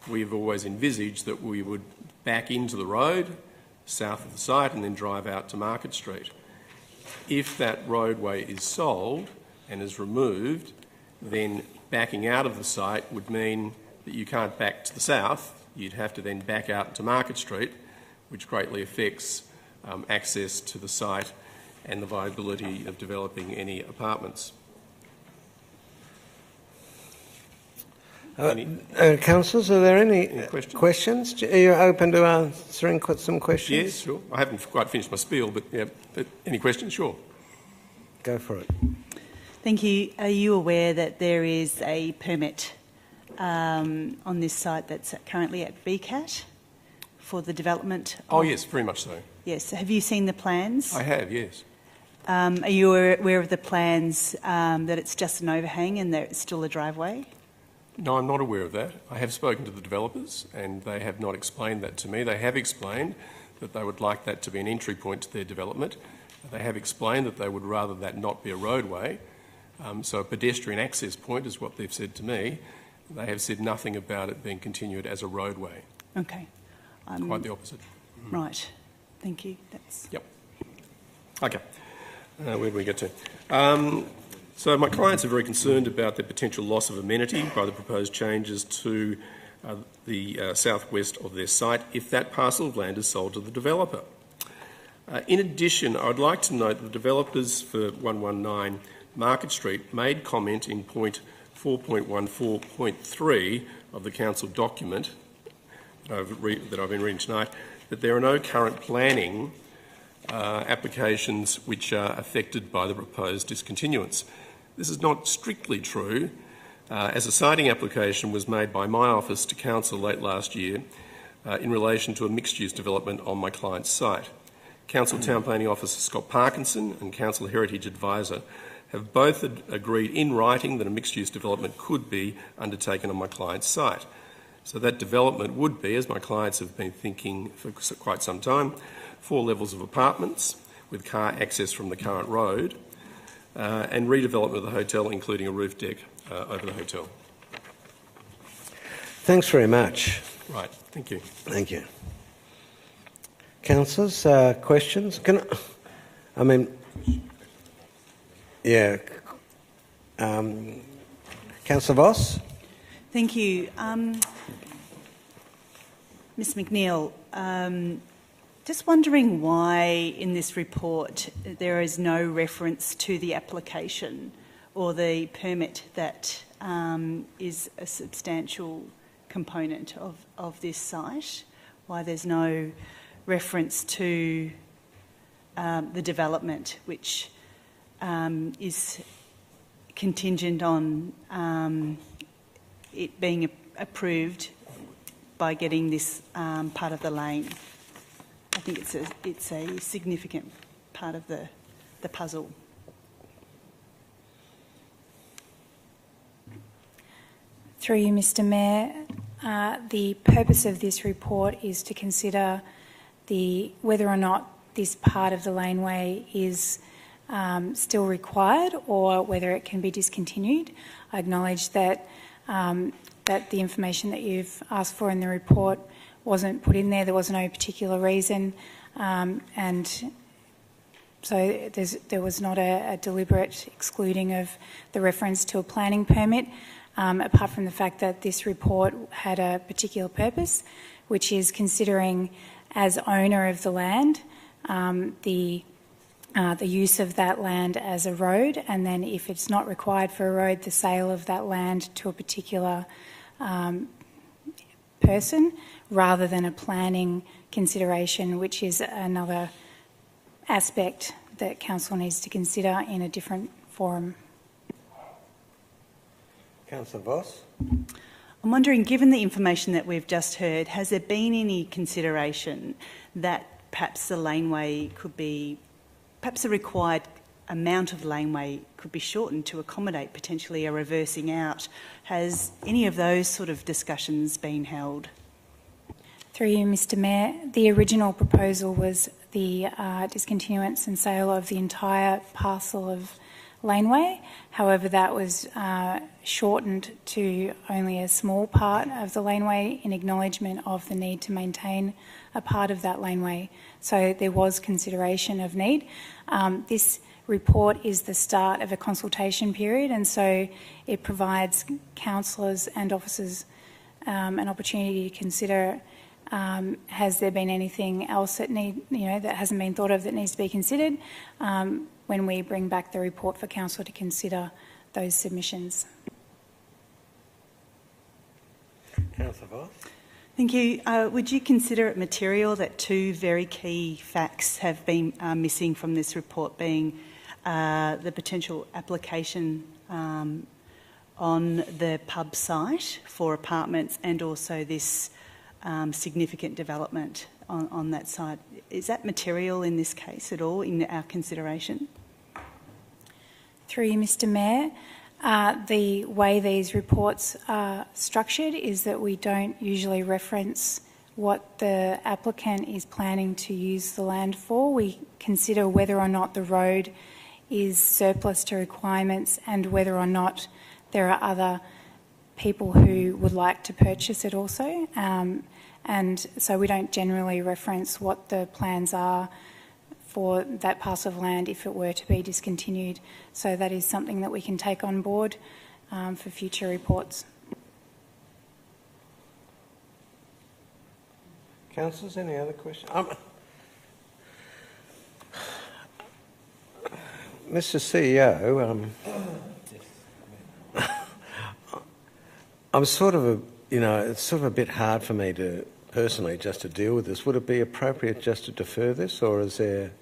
we've always envisaged that we would back into the road, south of the site, and then drive out to Market Street. If that roadway is sold and is removed, then backing out of the site would mean that you can't back to the south. You'd have to then back out to Market Street, which greatly affects access to the site and the viability of developing any apartments. Councillors, are there any questions? Are you open to answering some questions? Yes, sure. I haven't quite finished my spiel, but yeah, any questions? Sure. Go for it. Thank you. Are you aware that there is a permit on this site that's currently at BCAT for the development? Oh, yes, very much so. Yes. Have you seen the plans? I have, yes. Are you aware of the plans that it's just an overhang and that it's still a driveway? No, I'm not aware of that. I have spoken to the developers and they have not explained that to me. They have explained that they would like that to be an entry point to their development. They have explained that they would rather that not be a roadway. So a pedestrian access point is what they've said to me. They have said nothing about it being continued as a roadway. Okay. Quite the opposite. Right. Thank you. That's... Yep. Okay. Where do we get to? So my clients are very concerned about the potential loss of amenity by the proposed changes to the southwest of their site if that parcel of land is sold to the developer. In addition, I'd like to note that the developers for 119 Market Street made comment in point 4.14.3 of the council document that I've been reading tonight, that there are no current planning applications which are affected by the proposed discontinuance. This is not strictly true, as a siting application was made by my office to council late last year in relation to a mixed-use development on my client's site. Council Town Planning Officer Scott Parkinson and Council Heritage Advisor have both agreed in writing that a mixed-use development could be undertaken on my client's site. So that development would be, as my clients have been thinking for quite some time, 4 levels of apartments with car access from the current road, and redevelopment of the hotel, including a roof deck over the hotel. Thanks very much. Right, thank you. Thank you. Councillors, questions? Councillor Voss? Thank you. Ms McNeil, just wondering why in this report there is no reference to the application or the permit that is a substantial component of this site, why there's no reference to the development which is contingent on it being approved by getting this part of the lane. I think it's a significant part of the puzzle. Through you, Mr Mayor, the purpose of this report is to consider whether or not this part of the laneway is still required or whether it can be discontinued. I acknowledge that that the information that you've asked for in the report wasn't put in there. There was no particular reason, and so there was not a deliberate excluding of the reference to a planning permit, apart from the fact that this report had a particular purpose, which is considering, as owner of the land, the use of that land as a road, and then if it's not required for a road, the sale of that land to a particular person, rather than a planning consideration, which is another aspect that Council needs to consider in a different forum. Councillor Voss. I'm wondering, given the information that we've just heard, has there been any consideration that perhaps the laneway could be, perhaps the required amount of laneway could be shortened to accommodate potentially a reversing out? Has any of those sort of discussions been held? Through you, Mr Mayor, the original proposal was the discontinuance and sale of the entire parcel of laneway. However, that was shortened to only a small part of the laneway in acknowledgement of the need to maintain a part of that laneway. So there was consideration of need. This report is the start of a consultation period, and so it provides councillors and officers an opportunity to consider has there been anything else that that hasn't been thought of that needs to be considered when we bring back the report for council to consider those submissions. Councillor Voss. Thank you. Would you consider it material that two very key facts have been missing from this report, being the potential application on the pub site for apartments and also this significant development on that side? Is that material in this case at all in our consideration? Through you, Mr Mayor, the way these reports are structured is that we don't usually reference what the applicant is planning to use the land for. We consider whether or not the road is surplus to requirements and whether or not there are other people who would like to purchase it also. And so we don't generally reference what the plans are for that parcel of land if it were to be discontinued. So that is something that we can take on board for future reports. Councillors, any other questions? Mr CEO, I'm sort of it's sort of a bit hard for me to personally just to deal with this. Would it be appropriate just to defer this, or is there?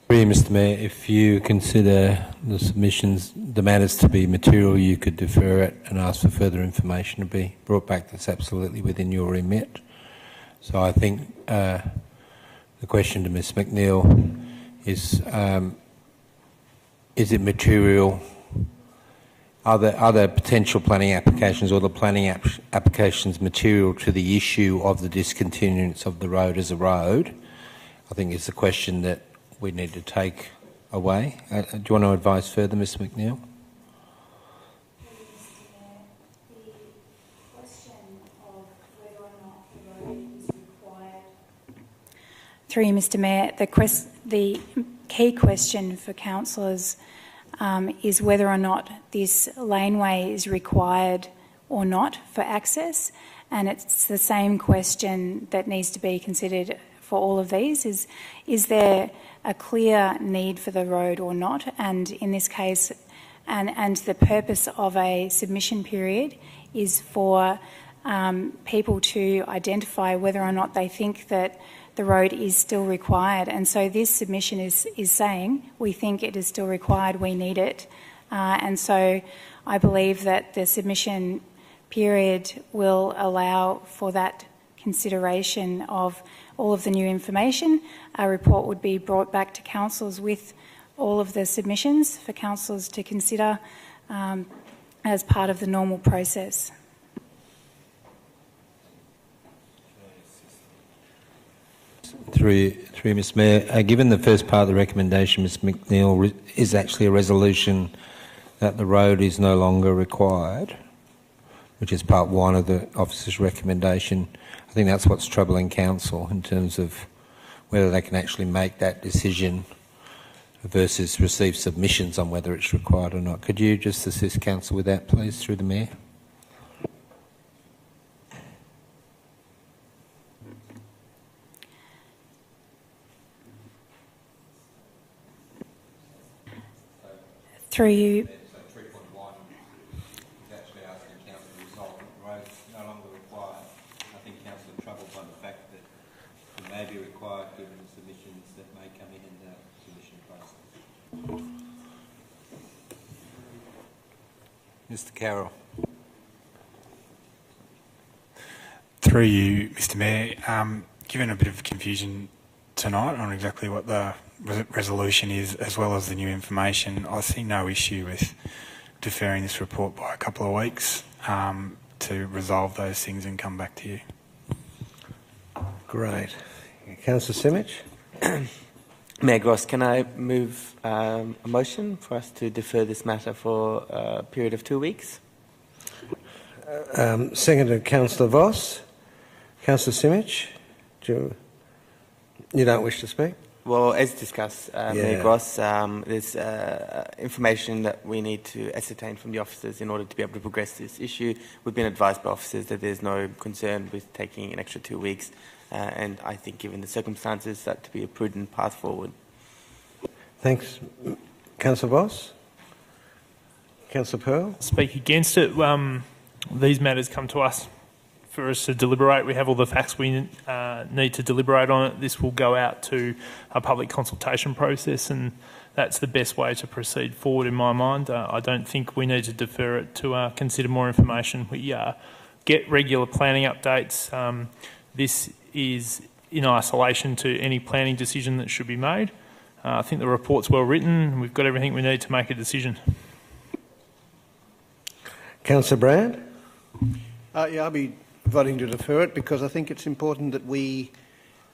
Mr Mayor, if you consider the submissions, the matters to be material, you could defer it and ask for further information to be brought back. That's absolutely within your remit. So I think the question to Ms McNeil is it material? Are there potential planning applications or the planning applications material to the issue of the discontinuance of the road as a road? I think it's a question that we need to take away. Do you want to advise further, Ms McNeil? Through you, Mr Mayor, the key question for councillors is whether or not this laneway is required or not for access, and it's the same question that needs to be considered for all of these. Is there a clear need for the road or not? And in this case, and the purpose of a submission period is for people to identify whether or not they think that the road is still required. And so this submission is saying we think it is still required, we need it. And so I believe that the submission period will allow for that consideration of all of the new information. A report would be brought back to councillors with all of the submissions for councillors to consider as part of the normal process. Through Mr Mayor, given the first part of the recommendation, Ms McNeil, is actually a resolution that the road is no longer required, which is part one of the officer's recommendation. I think that's what's troubling council in terms of whether they can actually make that decision versus receive submissions on whether it's required or not. Could you just assist council with that, please, through the Mayor? Through you. Mr Carroll. Through you, Mr Mayor, given a bit of confusion tonight on exactly what the resolution is, as well as the new information, I see no issue with deferring this report by a couple of weeks to resolve those things and come back to you. Great. Councillor Simic? Mayor Gross, can I move a motion for us to defer this matter for a period of 2 weeks? Seconded Councillor Voss. Councillor Simic, you don't wish to speak? Well, as discussed, Mayor Gross, there's information that we need to ascertain from the officers in order to be able to progress this issue. We've been advised by officers that there's no concern with taking an extra 2 weeks. And I think, given the circumstances, that to be a prudent path forward. Thanks. Councillor Voss? Councillor Pearl? Speak against it. These matters come to us for us to deliberate. We have all the facts we need to deliberate on it. This will go out to a public consultation process, and that's the best way to proceed forward in my mind. I don't think we need to defer it to consider more information. We get regular planning updates. This is in isolation to any planning decision that should be made. I think the report's well written and we've got everything we need to make a decision. Councillor Brand? Yeah, I'll be voting to defer it because I think it's important that we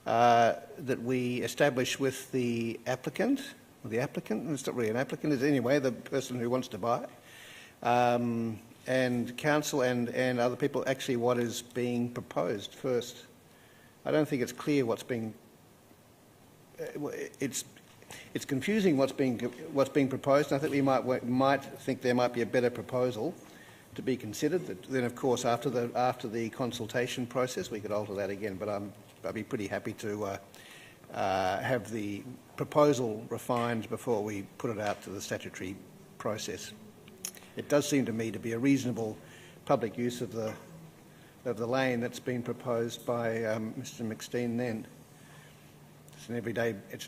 establish with the applicant, it's not really an applicant, it's anyway the person who wants to buy, and council and other people actually what is being proposed first. I don't think it's clear what's being. It's confusing what's being proposed. And I think we might think there might be a better proposal to be considered. Then, of course, after the consultation process, we could alter that again. But I'd be pretty happy to have the proposal refined before we put it out to the statutory process. It does seem to me to be a reasonable public use of the lane that's been proposed by Mr McSteen. Then it's an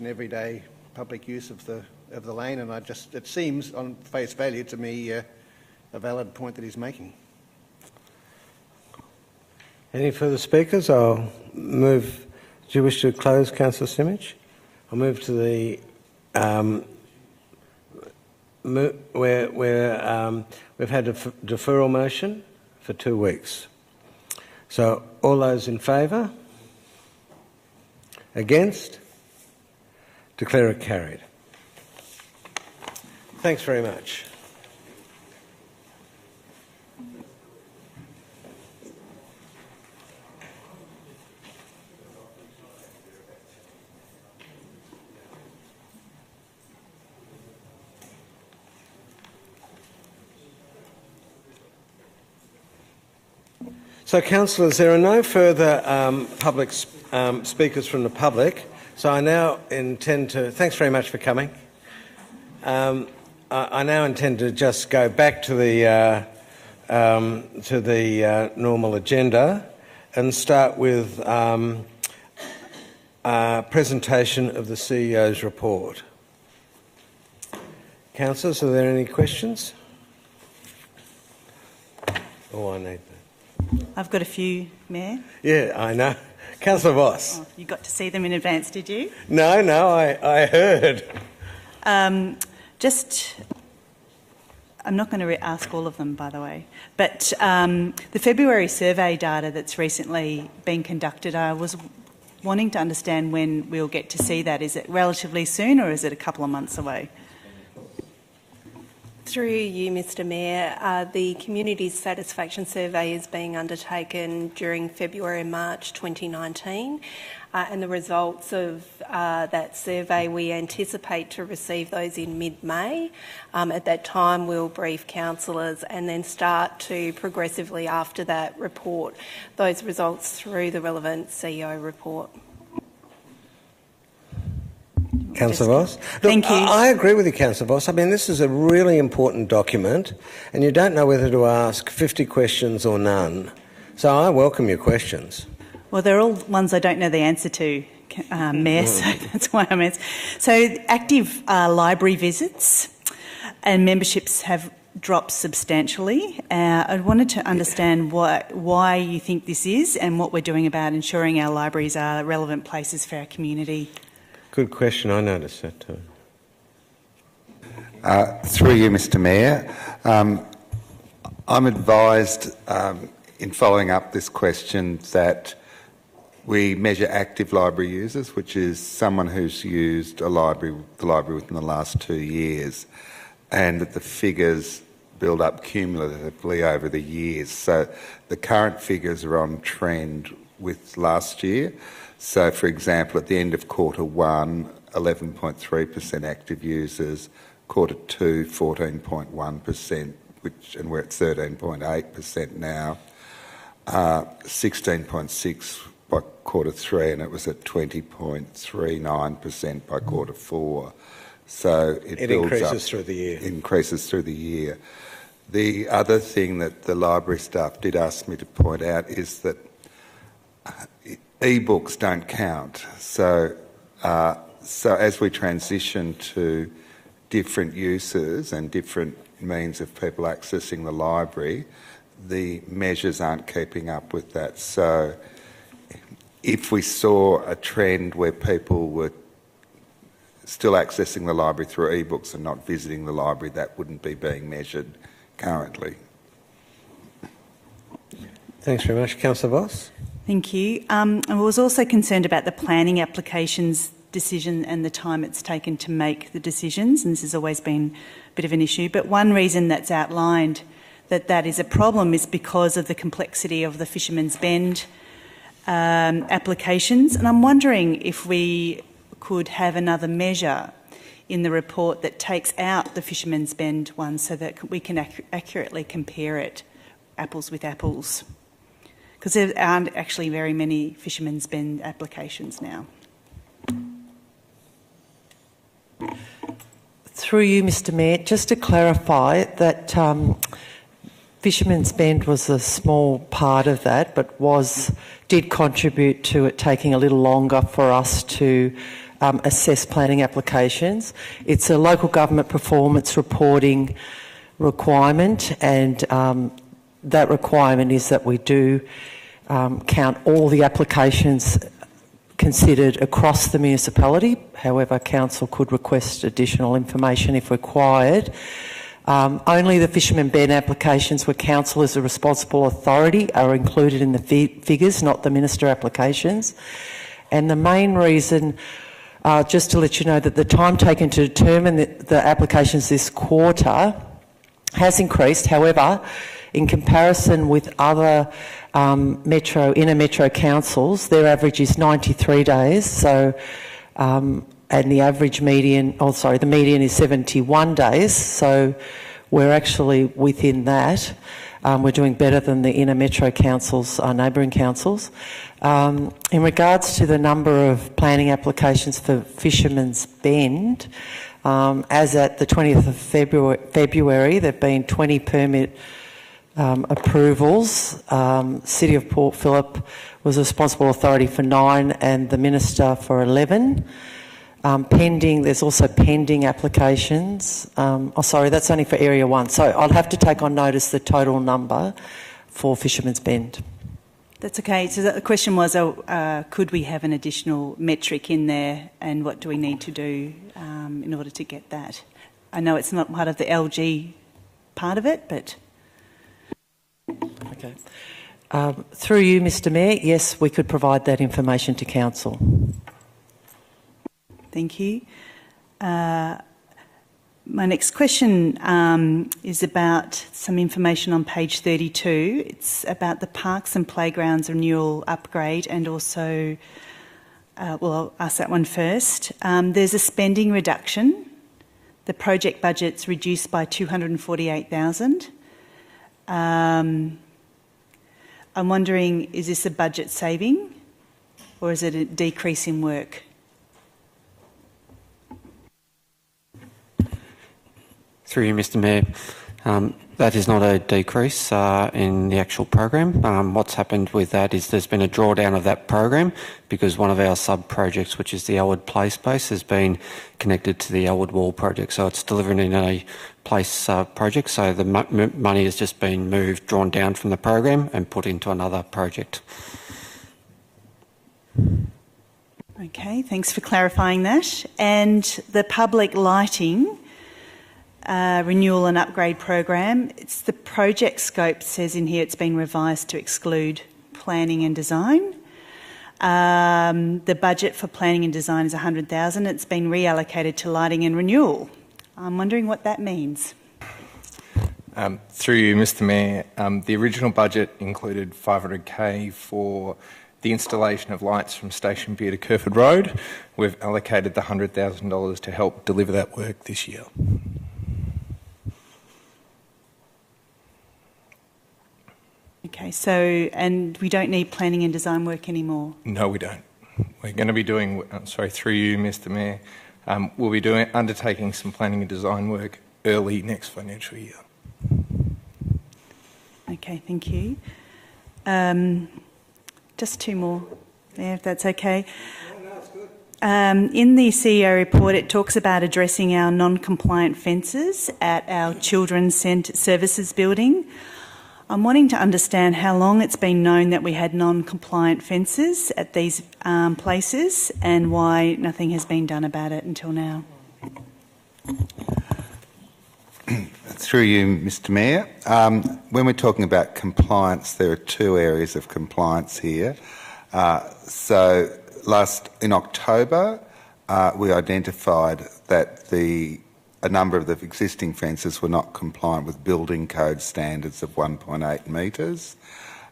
everyday public use of the lane, and it seems on face value to me a valid point that he's making. Any further speakers? I'll move. Do you wish to close, Councillor Simic? I'll move to the where we've had a deferral motion for 2 weeks. So all those in favour? Against? Declare it carried. Thanks very much. So, councillors, there are no further public speakers from the public. So I now intend to. Thanks very much for coming. I now intend to just go back to the normal agenda and start with presentation of the CEO's report. Councillors, are there any questions? Oh, I need that. I've got a few, Mayor. Yeah, I know. Councillor Voss. Oh, you got to see them in advance, did you? No, I heard. I'm not going to ask all of them, by the way, but the February survey data that's recently been conducted, I was wanting to understand when we'll get to see that. Is it relatively soon or is it a couple of months away? Through you, Mr Mayor, the Community Satisfaction Survey is being undertaken during February and March 2019, and the results of that survey, we anticipate to receive those in mid-May. At that time, we'll brief councillors and then start to progressively, after that, report those results through the relevant CEO report. Councillor Voss? Thank you. I agree with you, Councillor Voss. I mean, this is a really important document and you don't know whether to ask 50 questions or none. So I welcome your questions. Well, they're all ones I don't know the answer to, Mayor, so that's why I'm asking. So active library visits and memberships have dropped substantially. I wanted to understand why you think this is and what we're doing about ensuring our libraries are relevant places for our community. Good question. I noticed that too. Through you, Mr Mayor, I'm advised in following up this question that we measure active library users, which is someone who's used the library within the last 2 years, and that the figures build up cumulatively over the years. So the current figures are on trend with last year. So, for example, at the end of Q1, 11.3% active users, Q2, 14.1%, and we're at 13.8% now, 16.6% by Q3, and it was at 20.39% by Q4. So it builds increases up, through the year. Increases through the year. The other thing that the library staff did ask me to point out is that e-books don't count. So as we transition to different uses and different means of people accessing the library, the measures aren't keeping up with that. So if we saw a trend where people were still accessing the library through e-books and not visiting the library, that wouldn't be being measured currently. Thanks very much. Councillor Voss? Thank you. I was also concerned about the planning applications decision and the time it's taken to make the decisions, and this has always been a bit of an issue. But one reason that's outlined that is a problem is because of the complexity of the Fisherman's Bend applications. And I'm wondering if we could have another measure in the report that takes out the Fisherman's Bend one so that we can accurately compare it, apples with apples. Because there aren't actually very many Fisherman's Bend applications now. Through you, Mr Mayor, just to clarify that Fisherman's Bend was a small part of that, but did contribute to it taking a little longer for us to assess planning applications. It's a local government performance reporting requirement, and that requirement is that we do count all the applications considered across the municipality. However, council could request additional information if required. Only the Fisherman Bend applications where council is a responsible authority are included in the figures, not the minister applications. And the main reason, just to let you know, that the time taken to determine the applications this quarter has increased. However, in comparison with other inner metro councils, their average is 93 days. So, and the average median, the median is 71 days. So we're actually within that. We're doing better than the inner metro councils, our neighbouring councils. In regards to the number of planning applications for Fisherman's Bend, as at the 20th of February, there have been 20 permit approvals. City of Port Phillip was responsible authority for 9 and the Minister for 11. There's also pending applications. Sorry, that's only for Area 1. So I'll have to take on notice the total number for Fisherman's Bend. That's okay. So the question was, could we have an additional metric in there, and what do we need to do in order to get that? I know it's not part of the LG part of it, but... Okay. Through you, Mr Mayor, yes, we could provide that information to Council. Thank you. My next question is about some information on page 32. It's about the Parks and Playgrounds renewal upgrade, and also, I'll ask that one first. There's a spending reduction. The project budget's reduced by $248,000. I'm wondering, is this a budget saving or is it a decrease in work? Through you, Mr Mayor. That is not a decrease in the actual program. What's happened with that is there's been a drawdown of that program because one of our sub-projects, which is the Elwood Play Space, has been connected to the Elwood Wall project. So it's delivering in a place project. So the money has just been drawn down from the program and put into another project. Okay, thanks for clarifying that. And the public lighting renewal and upgrade program, it's the project scope says in here it's been revised to exclude planning and design. The budget for planning and design is $100,000. It's been reallocated to lighting and renewal. I'm wondering what that means. Through you, Mr Mayor, the original budget included $500K for the installation of lights from Station View to Kerford Road. We've allocated the $100,000 to help deliver that work this year. Okay, so, and we don't need planning and design work anymore? No, we don't. We're going to be doing, through you, Mr Mayor, we'll be undertaking some planning and design work early next financial year. Okay, thank you. Just two more, Mayor, if that's okay. In the CEO report, it talks about addressing our non-compliant fences at our Children's Services building. I'm wanting to understand how long it's been known that we had non-compliant fences at these places and why nothing has been done about it until now. Through you, Mr Mayor. When we're talking about compliance, there are two areas of compliance here. In October, we identified that a number of the existing fences were not compliant with building code standards of 1.8 metres.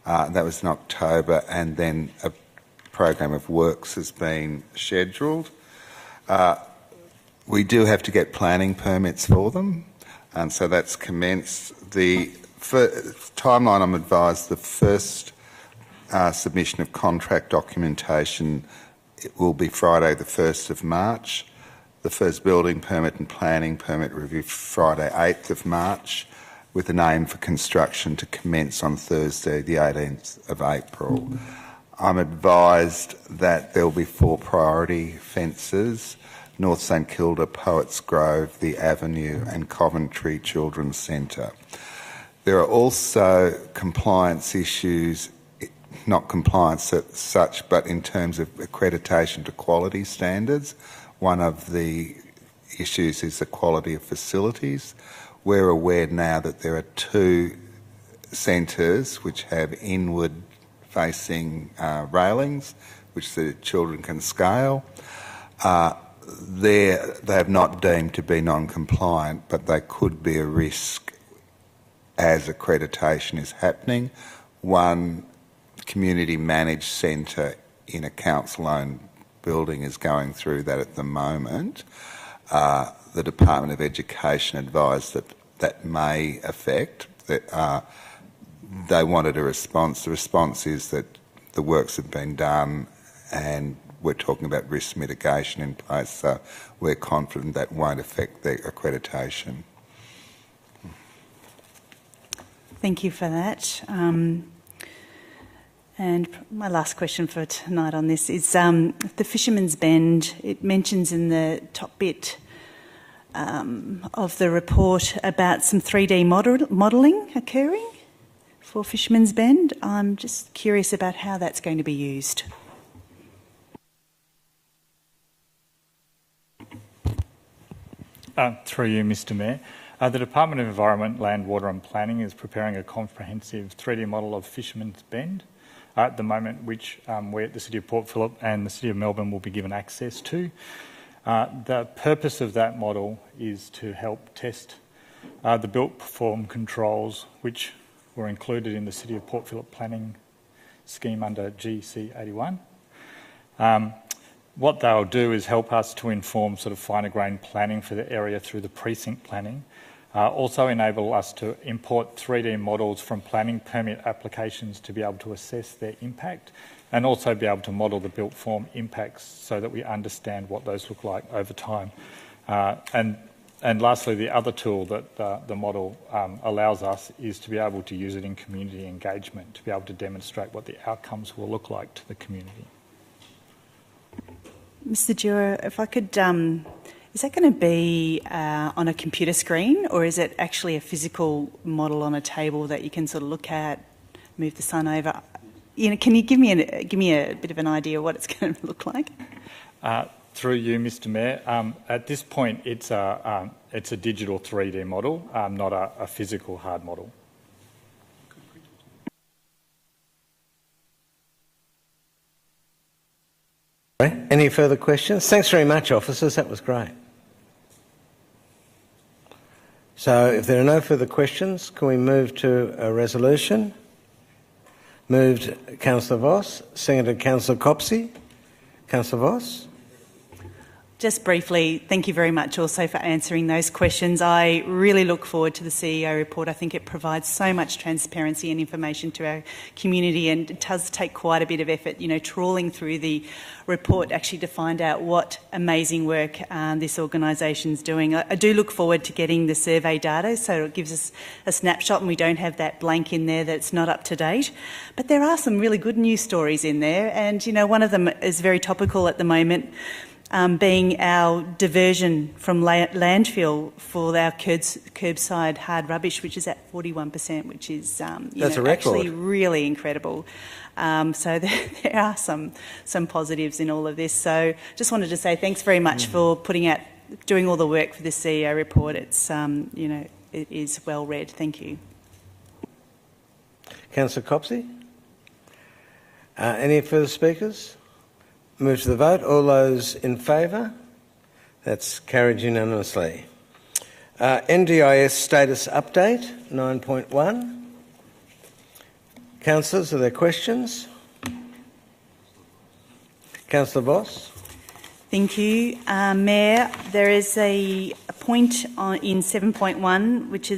That was in October, and then a program of works has been scheduled. We do have to get planning permits for them, and so that's commenced. The timeline, I'm advised, the first submission of contract documentation, it will be Friday the 1st of March. The first building permit and planning permit review Friday 8th of March, with an aim for construction to commence on Thursday the 18th of April. I'm advised that there will be 4 priority fences: North St Kilda, Poets Grove, the Avenue and Coventry Children's Centre. There are also compliance issues, not compliance as such, but in terms of accreditation to quality standards. One of the issues is the quality of facilities. We're aware now that there are 2 centres which have inward-facing railings, which the children can scale. They have not deemed to be non-compliant, but they could be a risk as accreditation is happening. One community-managed centre in a council-owned building is going through that at the moment. The Department of Education advised that may affect. They wanted a response. The response is that the works have been done and we're talking about risk mitigation in place, so we're confident that won't affect the accreditation. Thank you for that. And my last question for tonight on this is the Fisherman's Bend. It mentions in the top bit of the report about some 3D modelling occurring for Fisherman's Bend. I'm just curious about how that's going to be used. Through you, Mr Mayor. The Department of Environment, Land, Water and Planning is preparing a comprehensive 3D model of Fisherman's Bend at the moment, which we at the City of Port Phillip and the City of Melbourne will be given access to. The purpose of that model is to help test the built perform controls which were included in the City of Port Phillip planning scheme under GC 81. What they'll do is help us to inform sort of finer grain planning for the area through the precinct planning. Also enable us to import 3D models from planning permit applications to be able to assess their impact, and also be able to model the built form impacts so that we understand what those look like over time. And lastly, the other tool that the model allows us is to be able to use it in community engagement, to be able to demonstrate what the outcomes will look like to the community. Mr Dewar, if I could, is that going to be on a computer screen, or is it actually a physical model on a table that you can sort of look at, move the sun over? You know, can you give me a bit of an idea of what it's going to look like? Through you, Mr Mayor, at this point it's a digital 3D model, not a physical hard model. Any further questions? Thanks very much, officers. That was great. So if there are no further questions, can we move to a resolution? Moved Councillor Voss, seconded Councillor Copsey. Councillor Voss. Just briefly, thank you very much also for answering those questions. I really look forward to the CEO report. I think it provides so much transparency and information to our community, and it does take quite a bit of effort, you know, trawling through the report actually to find out what amazing work this organisation's doing. I do look forward to getting the survey data, so it gives us a snapshot and we don't have that blank in there that's not up to date. But there are some really good news stories in there, and, you know, one of them is very topical at the moment, being our diversion from landfill for our curbside hard rubbish, which is at 41%, which is actually really incredible. So there are some positives in all of this. So just wanted to say thanks very much for doing all the work for this CEO report. It's it is well read. Thank you. Councillor Copsey. Any further speakers? Move to the vote. All those in favour? That's carried unanimously. NDIS status update, 9.1. Councillors, are there questions? Councillor Voss. Thank you. Mayor, there is a point in 7.1 which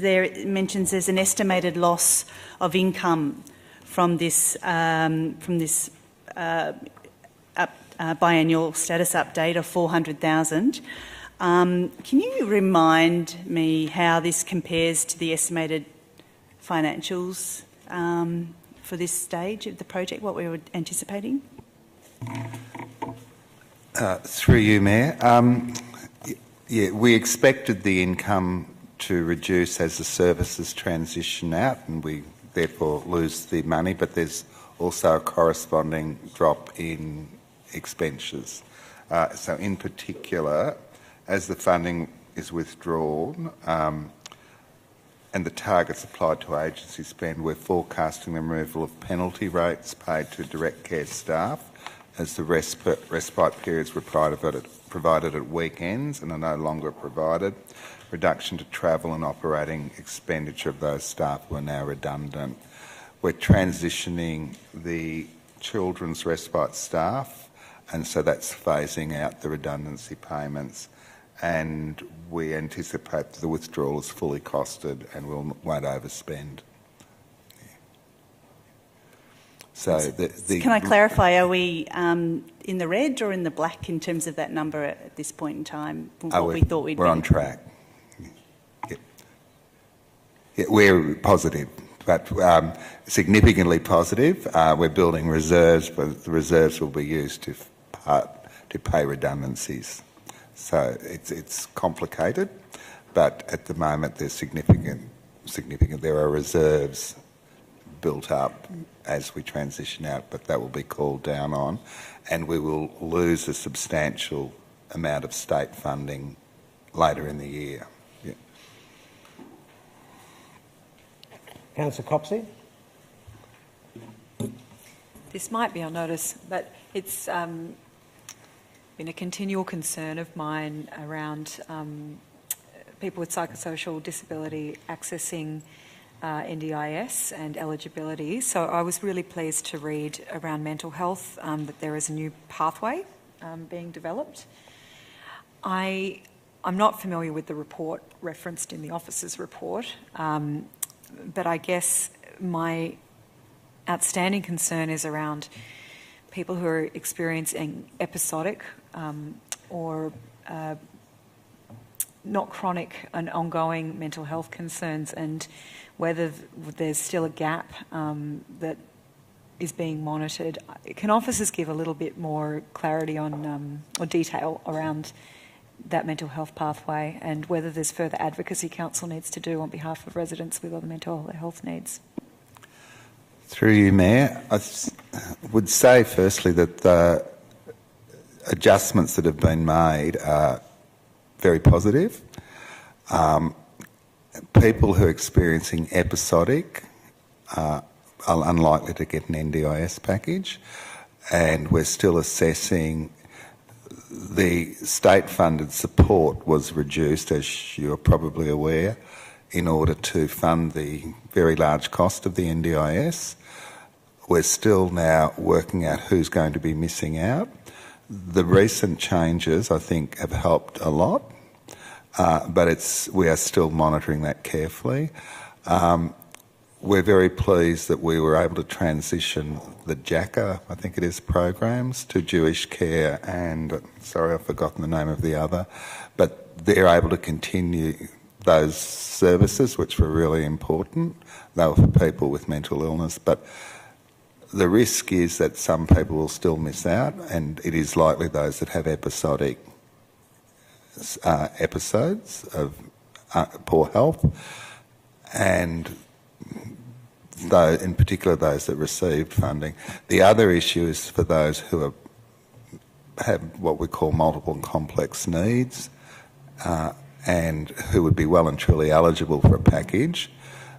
mentions there's an estimated loss of income from this biannual status update of 400,000. Can you remind me how this compares to the estimated financials for this stage of the project, what we were anticipating? Through you, Mayor. Yeah, we expected the income to reduce as the services transition out and we therefore lose the money, but there's also a corresponding drop in expenditures. So in particular, as the funding is withdrawn and the targets applied to agency spend, we're forecasting the removal of penalty rates paid to direct care staff as the respite periods were provided at weekends and are no longer provided. Reduction to travel and operating expenditure of those staff were now redundant. We're transitioning the children's respite staff, and so that's phasing out the redundancy payments, and we anticipate that the withdrawal is fully costed and won't overspend. So can I clarify, are we in the red or in the black in terms of that number at this point in time? We're on track. Yeah, we're positive but significantly positive. We're building reserves, but the reserves will be used to pay redundancies. So it's complicated, but at the moment there's significant. There are reserves built up as we transition out, but that will be called down on, and we will lose a substantial amount of state funding later in the year. Yeah. Councillor Copsey. This might be on notice, but it's been a continual concern of mine around people with psychosocial disability accessing NDIS and eligibility. So I was really pleased to read around mental health that there is a new pathway being developed. I'm not familiar with the report referenced in the officer's report, but I guess my outstanding concern is around people who are experiencing episodic or not chronic and ongoing mental health concerns, and whether there's still a gap that is being monitored. Can officers give a little bit more clarity on or detail around that mental health pathway, and whether there's further advocacy council needs to do on behalf of residents with other mental health needs? Through you, Mayor, I would say firstly that the adjustments that have been made are very positive. People who are experiencing episodic are unlikely to get an NDIS package, and we're still assessing. The state-funded support was reduced, as you're probably aware, in order to fund the very large cost of the NDIS. We're still now working out who's going to be missing out. The recent changes, I think, have helped a lot, but we are still monitoring that carefully. We're very pleased that we were able to transition the JACA, I think it is, programs to Jewish Care and, sorry, I've forgotten the name of the other, but they're able to continue those services, which were really important. They were for people with mental illness, but the risk is that some people will still miss out, and it is likely those that have episodic episodes of poor health, and though in particular those that received funding. The other issue is for those who have what we call multiple and complex needs, and who would be well and truly eligible for a package,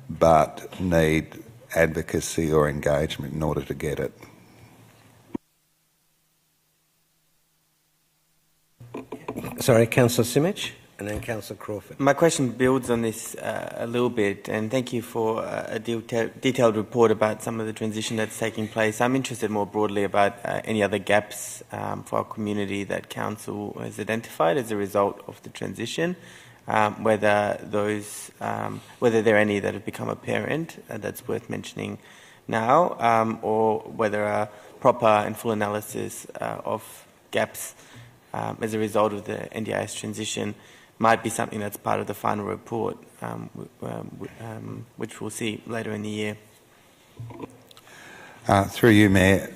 but need advocacy or engagement in order to get it. Sorry, Councillor Simic, and then Councillor Crawford. My question builds on this a little bit, and thank you for a detailed report about some of the transition that's taking place. I'm interested more broadly about any other gaps for our community that Council has identified as a result of the transition, whether there are any that have become apparent that's worth mentioning now, or whether a proper and full analysis of gaps as a result of the NDIS transition might be something that's part of the final report, which we'll see later in the year. Through you, Mayor,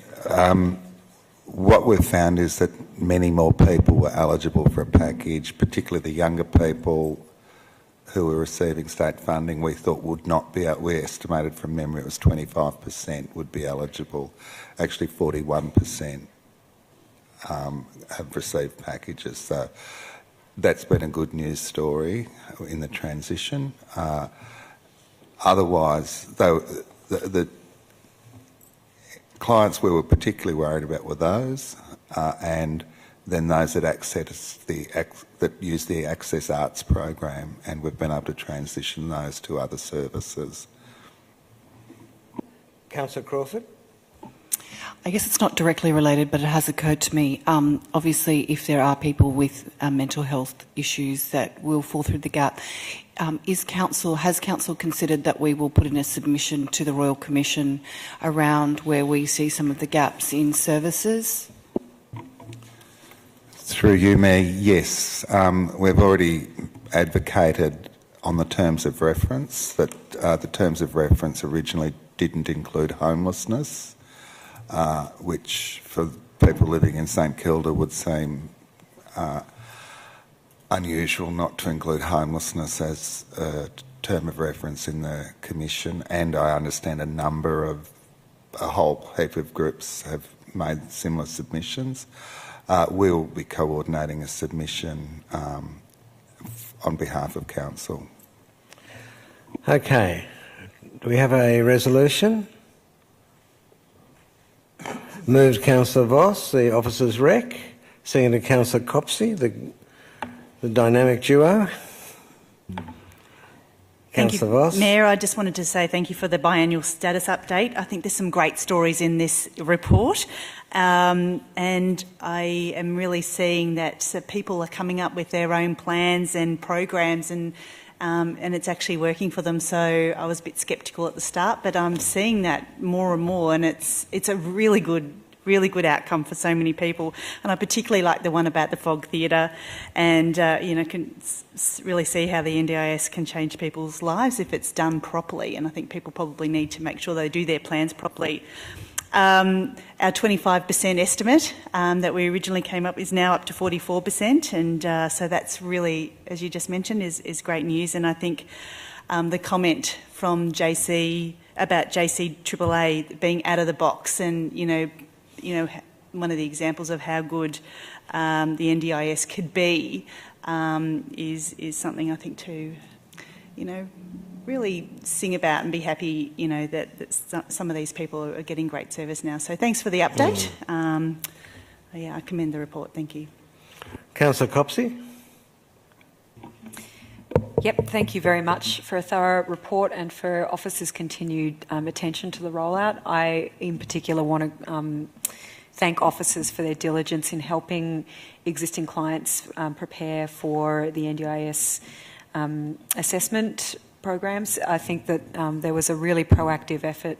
what we've found is that many more people were eligible for a package, particularly the younger people who were receiving state funding. We thought would not be, we estimated from memory it was 25% would be eligible. Actually 41% have received packages. So that's been a good news story in the transition. Otherwise, though, the clients we were particularly worried about were those, and then those that use the Access Arts program, and we've been able to transition those to other services. Councillor Crawford. I guess it's not directly related, but it has occurred to me. Obviously, if there are people with mental health issues that will fall through the gap, has Council considered that we will put in a submission to the Royal Commission around where we see some of the gaps in services? Through you, Mayor, yes. We've already advocated on the terms of reference, that the terms of reference originally didn't include homelessness, which for people living in St Kilda would seem unusual not to include homelessness as a term of reference in the Commission, and I understand a whole heap of groups have made similar submissions. We'll be coordinating a submission on behalf of Council. Okay. Do we have a resolution? Moved Councillor Voss, the officers' rec. Seconded Councillor Copsey, the dynamic duo. Thank you, Councillor Voss. Mayor. I just wanted to say thank you for the biannual status update. I think there's some great stories in this report, and I am really seeing that people are coming up with their own plans and programs, and it's actually working for them. So I was a bit sceptical at the start, but I'm seeing that more and more, and it's a really good outcome for so many people. And I particularly like the one about the fog theatre, and can really see how the NDIS can change people's lives if it's done properly. And I think people probably need to make sure they do their plans properly. Our 25% estimate that we originally came up is now up to 44%, and so that's really, as you just mentioned, is great news. And I think the comment from JC about JCAAA being out of the box, and one of the examples of how good the NDIS could be is something I think to, really sing about and be happy, that some of these people are getting great service now. So thanks for the update. I commend the report. Thank you. Councillor Copsey. Yep, thank you very much for a thorough report and for officers' continued attention to the rollout. I, in particular, want to thank officers for their diligence in helping existing clients prepare for the NDIS assessment programs. I think that there was a really proactive effort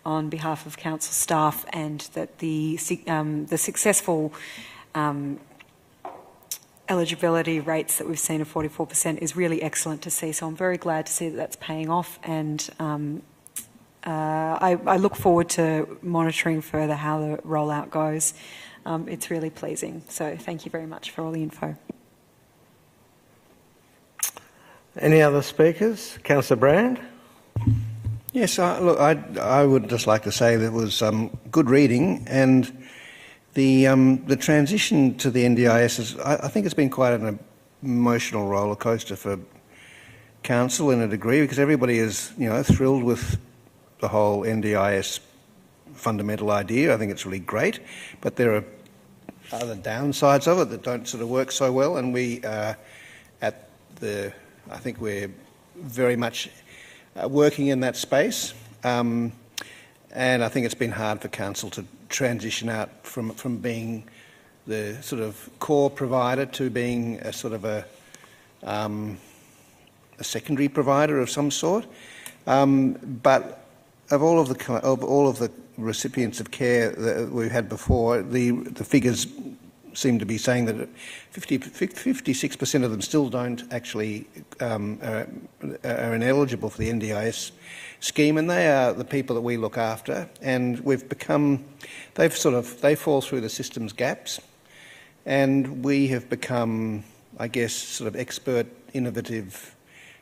on behalf of council staff, and that the successful eligibility rates that we've seen of 44% is really excellent to see. So I'm very glad to see that that's paying off, and I look forward to monitoring further how the rollout goes. It's really pleasing. So thank you very much for all the info. Any other speakers? Councillor Brand? Yes, look, I would just like to say that it was good reading, and the transition to the NDIS I think it's been quite an emotional roller coaster for council in a degree, because everybody is thrilled with the whole NDIS fundamental idea. I think it's really great, but there are other downsides of it that don't sort of work so well, and I think we're very much working in that space, and I think it's been hard for council to transition out from being the sort of core provider to being a sort of a secondary provider of some sort. But of all of the recipients of care that we've had before, the figures seem to be saying that 56% of them still don't actually are ineligible for the NDIS scheme, and they are the people that we look after. And they fall through the system's gaps, and we have become, I guess, sort of expert, innovative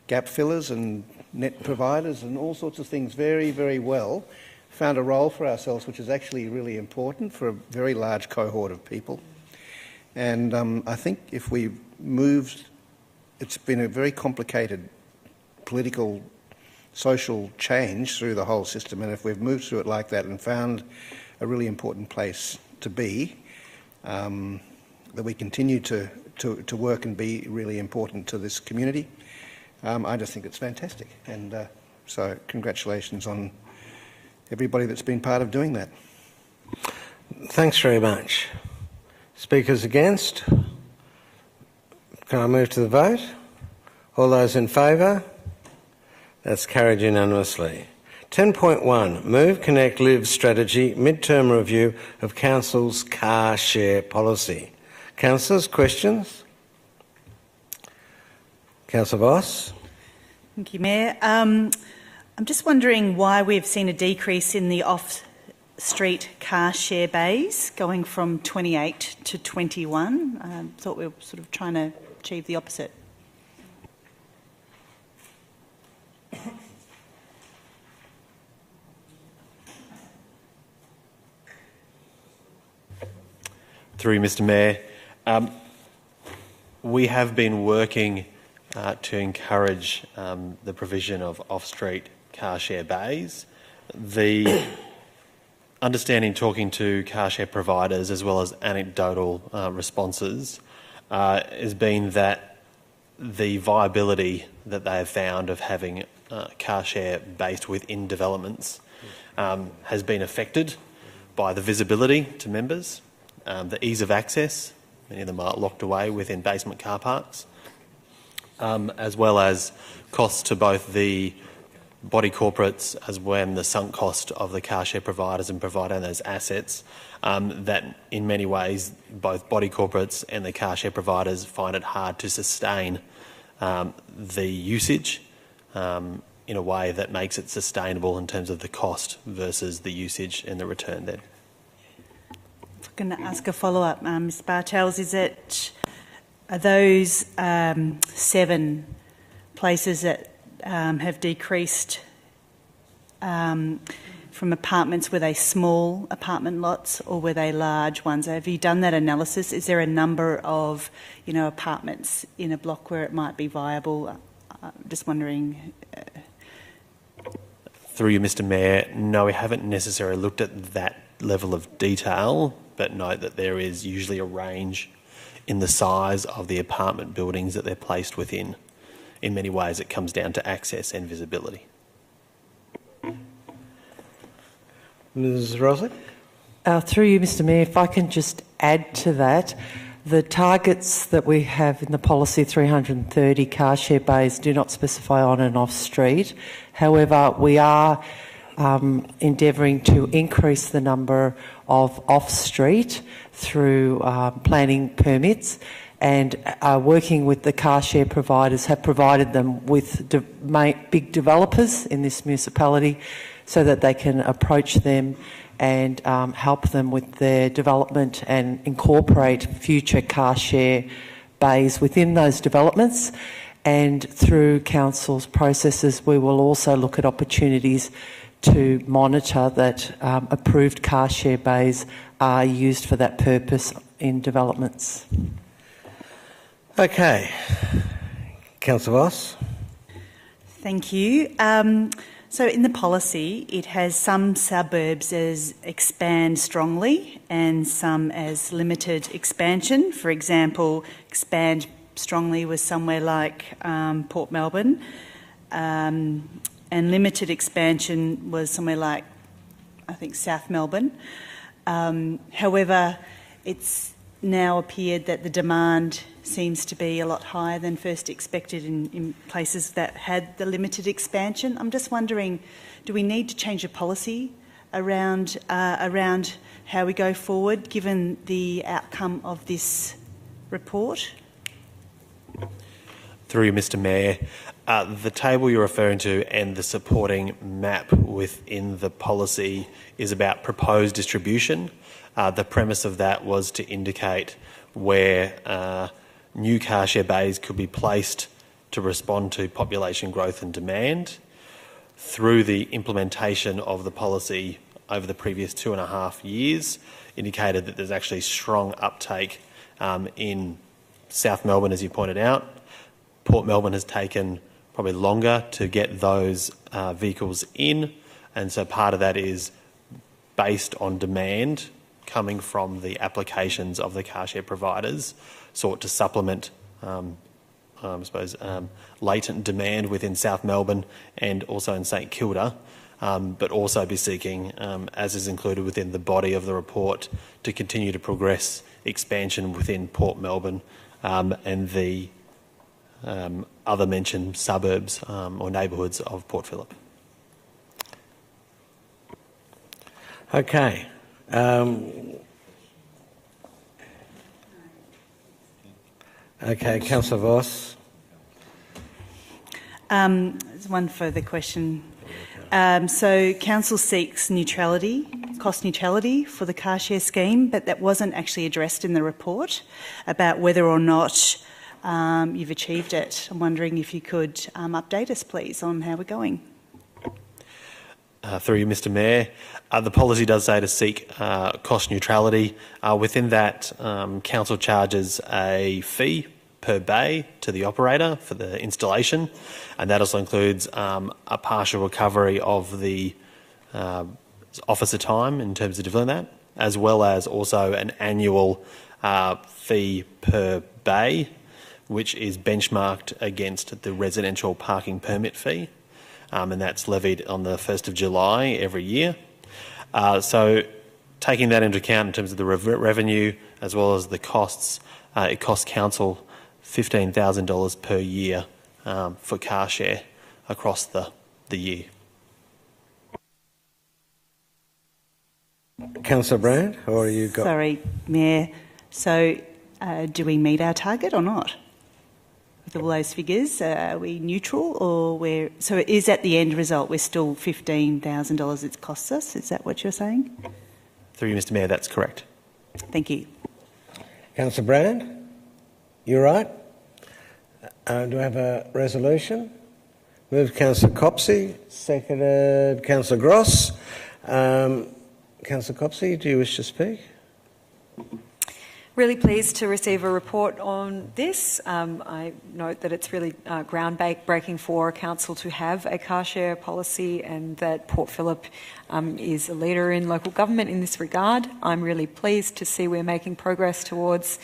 gap fillers and net providers and all sorts of things very, very well. Found a role for ourselves which is actually really important for a very large cohort of people. And I think if we moved, it's been a very complicated political, social change through the whole system, and if we've moved through it like that and found a really important place to be, that we continue to work and be really important to this community, I just think it's fantastic. And so congratulations on everybody that's been part of doing that. Thanks very much. Speakers against? Can I move to the vote? All those in favour? That's carried unanimously. 10.1, Move, Connect, Live strategy, mid-term review of Council's car share policy. Councillors, questions? Councillor Voss? Thank you, Mayor. I'm just wondering why we've seen a decrease in the off-street car share bays going from 28 to 21. I thought we were sort of trying to achieve the opposite. Through you, Mr. Mayor. We have been working to encourage the provision of off-street car share bays. The understanding, talking to car share providers as well as anecdotal responses, has been that the viability that they have found of having car share based within developments has been affected by the visibility to members, the ease of access. Many of them are locked away within basement car parks, as well as costs to both the body corporates as well as the sunk cost of the car share providers and providing those assets, that in many ways both body corporates and the car share providers find it hard to sustain the usage in a way that makes it sustainable in terms of the cost versus the usage and the return then. I'm going to ask a follow-up, Ms Bartels. Are those 7 places that have decreased from apartments, were they small apartment lots or were they large ones? Have you done that analysis? Is there a number of, apartments in a block where it might be viable? I'm just wondering. Through you, Mr. Mayor, no, we haven't necessarily looked at that level of detail, but note that there is usually a range in the size of the apartment buildings that they're placed within. In many ways, it comes down to access and visibility. Ms Roslick? Through you, Mr Mayor, if I can just add to that, the targets that we have in the policy, 330 car share bays, do not specify on and off street. However, we are endeavouring to increase the number of off-street through planning permits, and working with the car share providers have provided them with big developers in this municipality so that they can approach them and help them with their development and incorporate future car share bays within those developments. And through council's processes, we will also look at opportunities to monitor that approved car share bays are used for that purpose in developments. Okay. Councillor Voss? Thank you. So in the policy, it has some suburbs as expand strongly and some as limited expansion. For example, expand strongly was somewhere like Port Melbourne, and limited expansion was somewhere like, I think, South Melbourne. However, it's now appeared that the demand seems to be a lot higher than first expected in places that had the limited expansion. I'm just wondering, do we need to change the policy around how we go forward, given the outcome of this report? Through you, Mr. Mayor, the table you're referring to and the supporting map within the policy is about proposed distribution. The premise of that was to indicate where new car share bays could be placed to respond to population growth and demand. Through the implementation of the policy over the previous 2.5 years, indicated that there's actually strong uptake in South Melbourne, as you pointed out. Port Melbourne has taken probably longer to get those vehicles in, and so part of that is based on demand coming from the applications of the car share providers, sought to supplement, latent demand within South Melbourne and also in St Kilda, but also be seeking, as is included within the body of the report, to continue to progress expansion within Port Melbourne and the other mentioned suburbs or neighbourhoods of Port Phillip. Okay. Okay, Councillor Voss. There's one further question. So council seeks neutrality, cost neutrality for the car share scheme, but that wasn't actually addressed in the report about whether or not you've achieved it. I'm wondering if you could update us, please, on how we're going. Through you, Mr Mayor. The policy does say to seek cost neutrality. Within that, council charges a fee per bay to the operator for the installation, and that also includes a partial recovery of the officer time in terms of delivering that, as well as also an annual fee per bay, which is benchmarked against the residential parking permit fee, and that's levied on the 1st of July every year. So taking that into account in terms of the revenue as well as the costs, it costs council $15,000 per year for car share across the year. Councillor Brand, or you got? Sorry, Mayor. So do we meet our target or not? With all those figures, are we neutral or we're... So is at the end result we're still $15,000 it costs us? Is that what you're saying? Through you, Mr Mayor, that's correct. Thank you. Councillor Brand, you're right. Do I have a resolution? Moved Councillor Copsey, seconded Councillor Gross. Councillor Copsey, do you wish to speak? Really pleased to receive a report on this. I note that it's really groundbreaking for council to have a car share policy, and that Port Phillip is a leader in local government in this regard. I'm really pleased to see we're making progress towards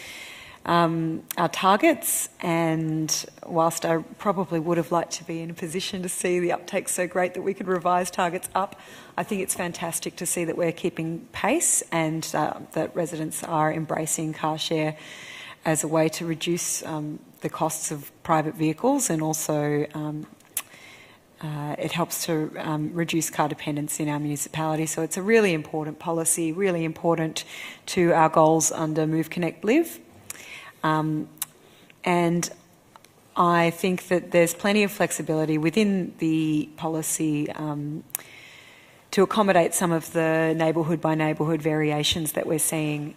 our targets, and whilst I probably would have liked to be in a position to see the uptake so great that we could revise targets up, I think it's fantastic to see that we're keeping pace and that residents are embracing car share as a way to reduce the costs of private vehicles, and also it helps to reduce car dependence in our municipality. So it's a really important policy, really important to our goals under Move, Connect, Live. And I think that there's plenty of flexibility within the policy to accommodate some of the neighbourhood by neighbourhood variations that we're seeing,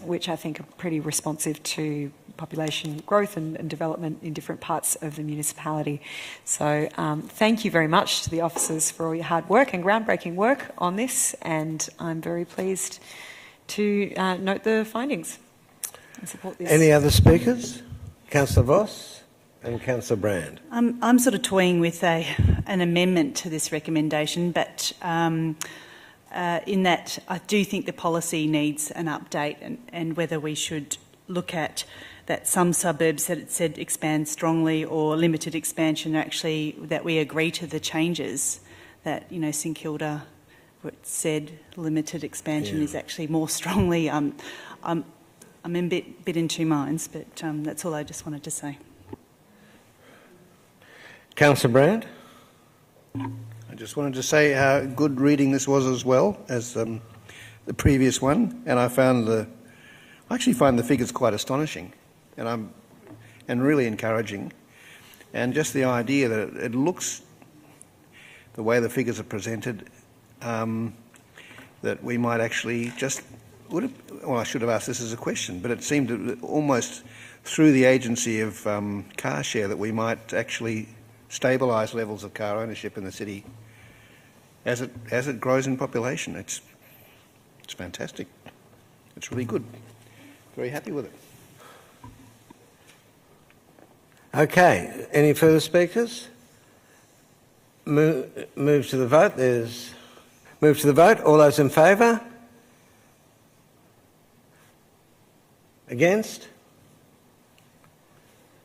which I think are pretty responsive to population growth and development in different parts of the municipality. So thank you very much to the officers for all your hard work and groundbreaking work on this, and I'm very pleased to note the findings. Support this. Any other speakers? Councillor Voss and Councillor Brand. I'm sort of toying with an amendment to this recommendation, but in that I do think the policy needs an update, and whether we should look at that some suburbs that it said expand strongly or limited expansion, actually that we agree to the changes that, you know, St Kilda said limited expansion is actually more strongly. I'm in a bit in two minds, but that's all I just wanted to say. Councillor Brand? I just wanted to say how good reading this was as well as the previous one, and I actually find the figures quite astonishing, and really encouraging, and just the idea that it looks, the way the figures are presented, that we might actually just... Well, I should have asked this as a question, but it seemed to, almost through the agency of car share, that we might actually stabilise levels of car ownership in the city as it grows in population. It's fantastic. It's really good. Very happy with it. Okay. Any further speakers? Move to the vote. Move to the vote. All those in favour? Against?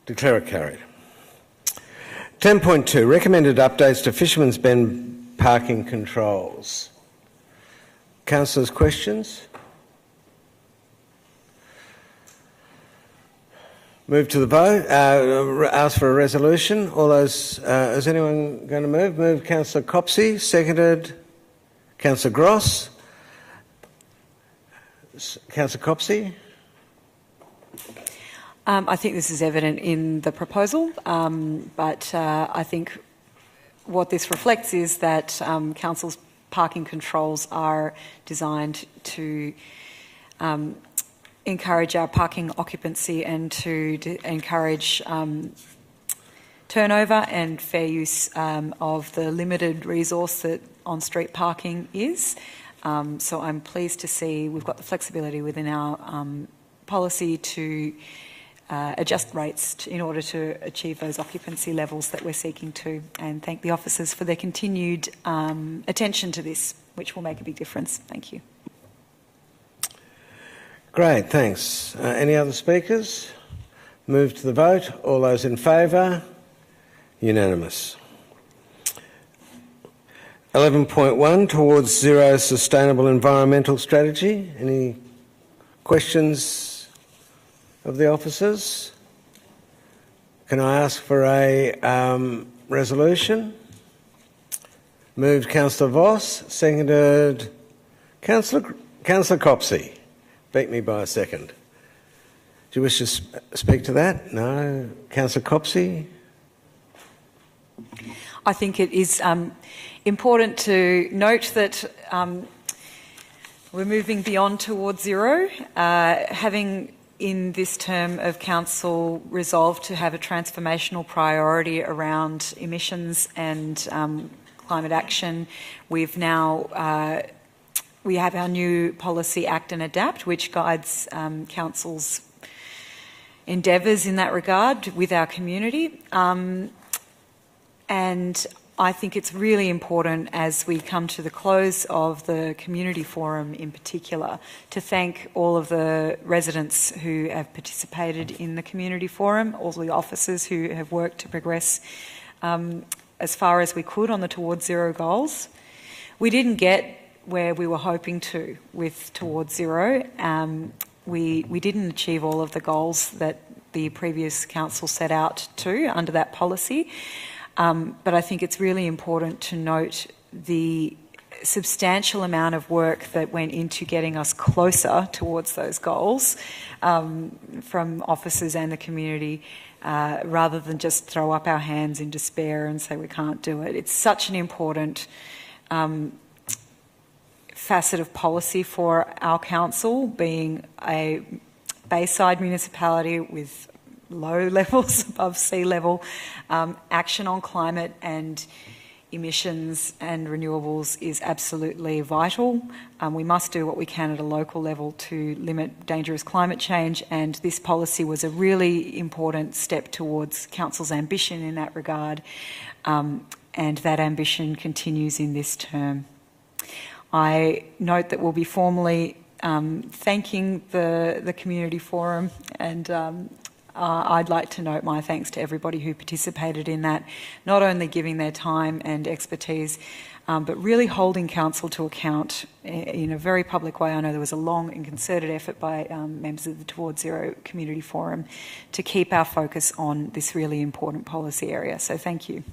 Declare it carried. 10.2, recommended updates to Fishermans Bend parking controls. Councillors, questions? Move to the vote. Ask for a resolution. All those, is anyone going to move? Move Councillor Copsey, seconded Councillor Gross. Councillor Copsey? I think this is evident in the proposal, but I think what this reflects is that council's parking controls are designed to encourage our parking occupancy and to encourage turnover and fair use of the limited resource that on-street parking is. So I'm pleased to see we've got the flexibility within our policy to adjust rates in order to achieve those occupancy levels that we're seeking to, and thank the officers for their continued attention to this, which will make a big difference. Thank you. Great, thanks. Any other speakers? Move to the vote. All those in favour? Unanimous. 11.1, towards zero sustainable environmental strategy. Any questions of the officers? Can I ask for a resolution? Moved Councillor Voss, seconded Councillor Copsey. Beat me by a second. Do you wish to speak to that? No. Councillor Copsey? I think it is important to note that we're moving beyond towards zero, having in this term of council resolved to have a transformational priority around emissions and climate action. We've now we have our new policy Act and Adapt, which guides council's endeavours in that regard with our community. And I think it's really important as we come to the close of the community forum in particular to thank all of the residents who have participated in the community forum, all the officers who have worked to progress as far as we could on the Towards Zero goals. We didn't get where we were hoping to with Towards Zero. We didn't achieve all of the goals that the previous council set out to under that policy. But I think it's really important to note the substantial amount of work that went into getting us closer towards those goals from officers and the community, rather than just throw up our hands in despair and say we can't do it. It's such an important facet of policy for our council, being a bayside municipality with low levels above sea level. Action on climate and emissions and renewables is absolutely vital. We must do what we can at a local level to limit dangerous climate change, and this policy was a really important step towards council's ambition in that regard, and that ambition continues in this term. I note that we'll be formally thanking the community forum, and I'd like to note my thanks to everybody who participated in that, not only giving their time and expertise, but really holding council to account in a very public way. I know there was a long and concerted effort by members of the Towards Zero Community Forum to keep our focus on this really important policy area. So thank you.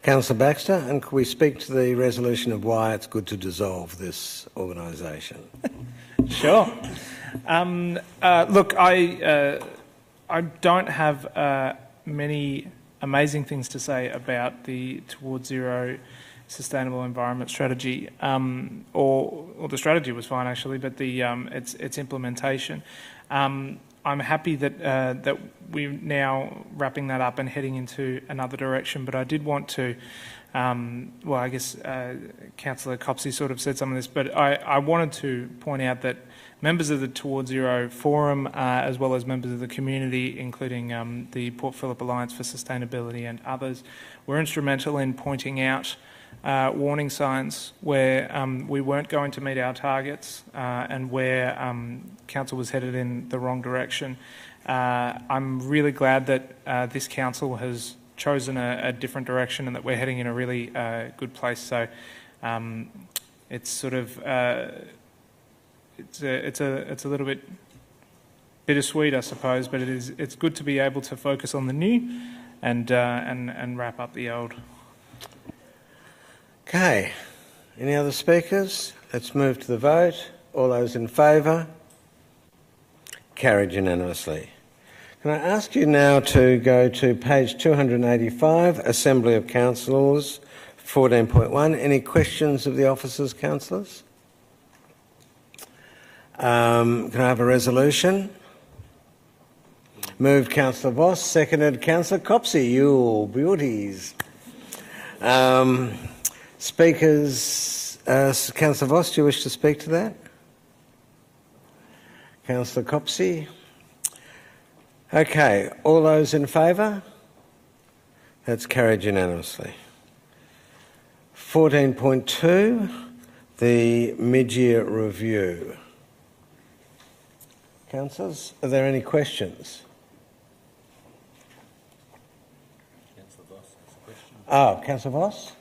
Councillor Baxter, and could we speak to the resolution of why it's good to dissolve this organisation? Sure. Look, I don't have many amazing things to say about the Towards Zero Sustainable Environment Strategy, or the strategy was fine actually, but the its implementation. I'm happy that we're now wrapping that up and heading into another direction, but I did want to, well, I guess Councillor Copsey sort of said some of this, but I wanted to point out that members of the Towards Zero Forum, as well as members of the community, including the Port Phillip Alliance for Sustainability and others, were instrumental in pointing out warning signs where we weren't going to meet our targets and where council was headed in the wrong direction. I'm really glad that this council has chosen a different direction and that we're heading in a really good place. So it's sort of it's a little bit bittersweet, I suppose, but it's good to be able to focus on the new and wrap up the old. Okay. Any other speakers? Let's move to the vote. All those in favour? Carried unanimously. Can I ask you now to go to page 285, Assembly of Councillors, 14.1. Any questions of the officers, councillors? Can I have a resolution? Moved Councillor Voss, seconded Councillor Copsey. You beauties. Speakers, Councillor Voss, do you wish to speak to that? Councillor Copsey? Okay, all those in favour? That's carried unanimously. 14.2, the mid-year review. Councillors, are there any questions? Oh, Councillor Voss?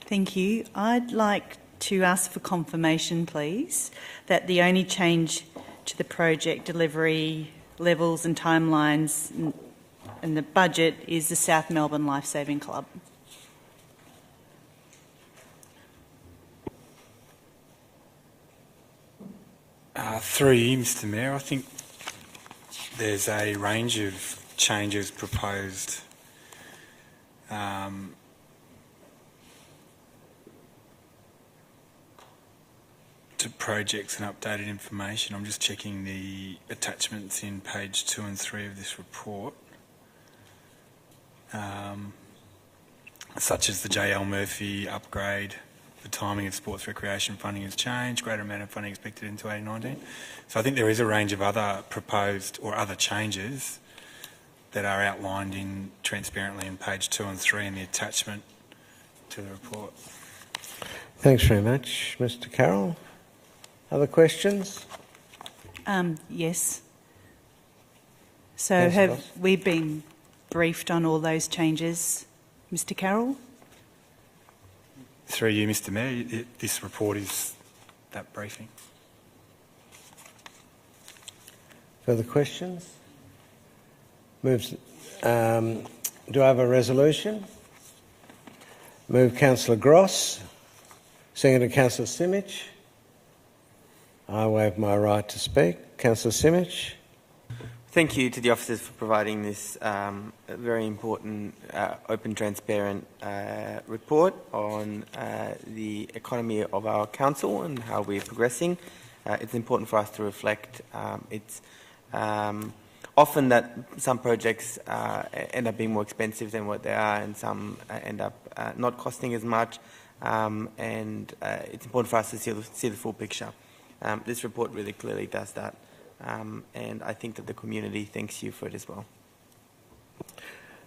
Thank you. I'd like to ask for confirmation, please, that the only change to the project delivery levels and timelines and the budget is the South Melbourne Lifesaving Club. Through you, Mr. Mayor, I think there's a range of changes proposed to projects and updated information. I'm just checking the attachments in page 2 and 3 of this report, such as the J.L. Murphy upgrade. The timing of sports recreation funding has changed, greater amount of funding expected in 2019. So I think there is a range of other proposed or other changes that are outlined in transparently in page 2 and 3 in the attachment to the report. Thanks very much. Mr. Carroll, other questions? Yes. So have we been briefed on all those changes, Mr. Carroll? Through you, Mr. Mayor, this report is that briefing. Further questions? Moves. Do I have a resolution? Move Councillor Gross, seconded Councillor Simic. I waive my right to speak. Councillor Simic. Thank you to the officers for providing this very important, open, transparent report on the economy of our council and how we're progressing. It's important for us to reflect. It's often that some projects end up being more expensive than what they are, and some end up not costing as much. And it's important for us to see the full picture. This report really clearly does that. And I think that the community thanks you for it as well.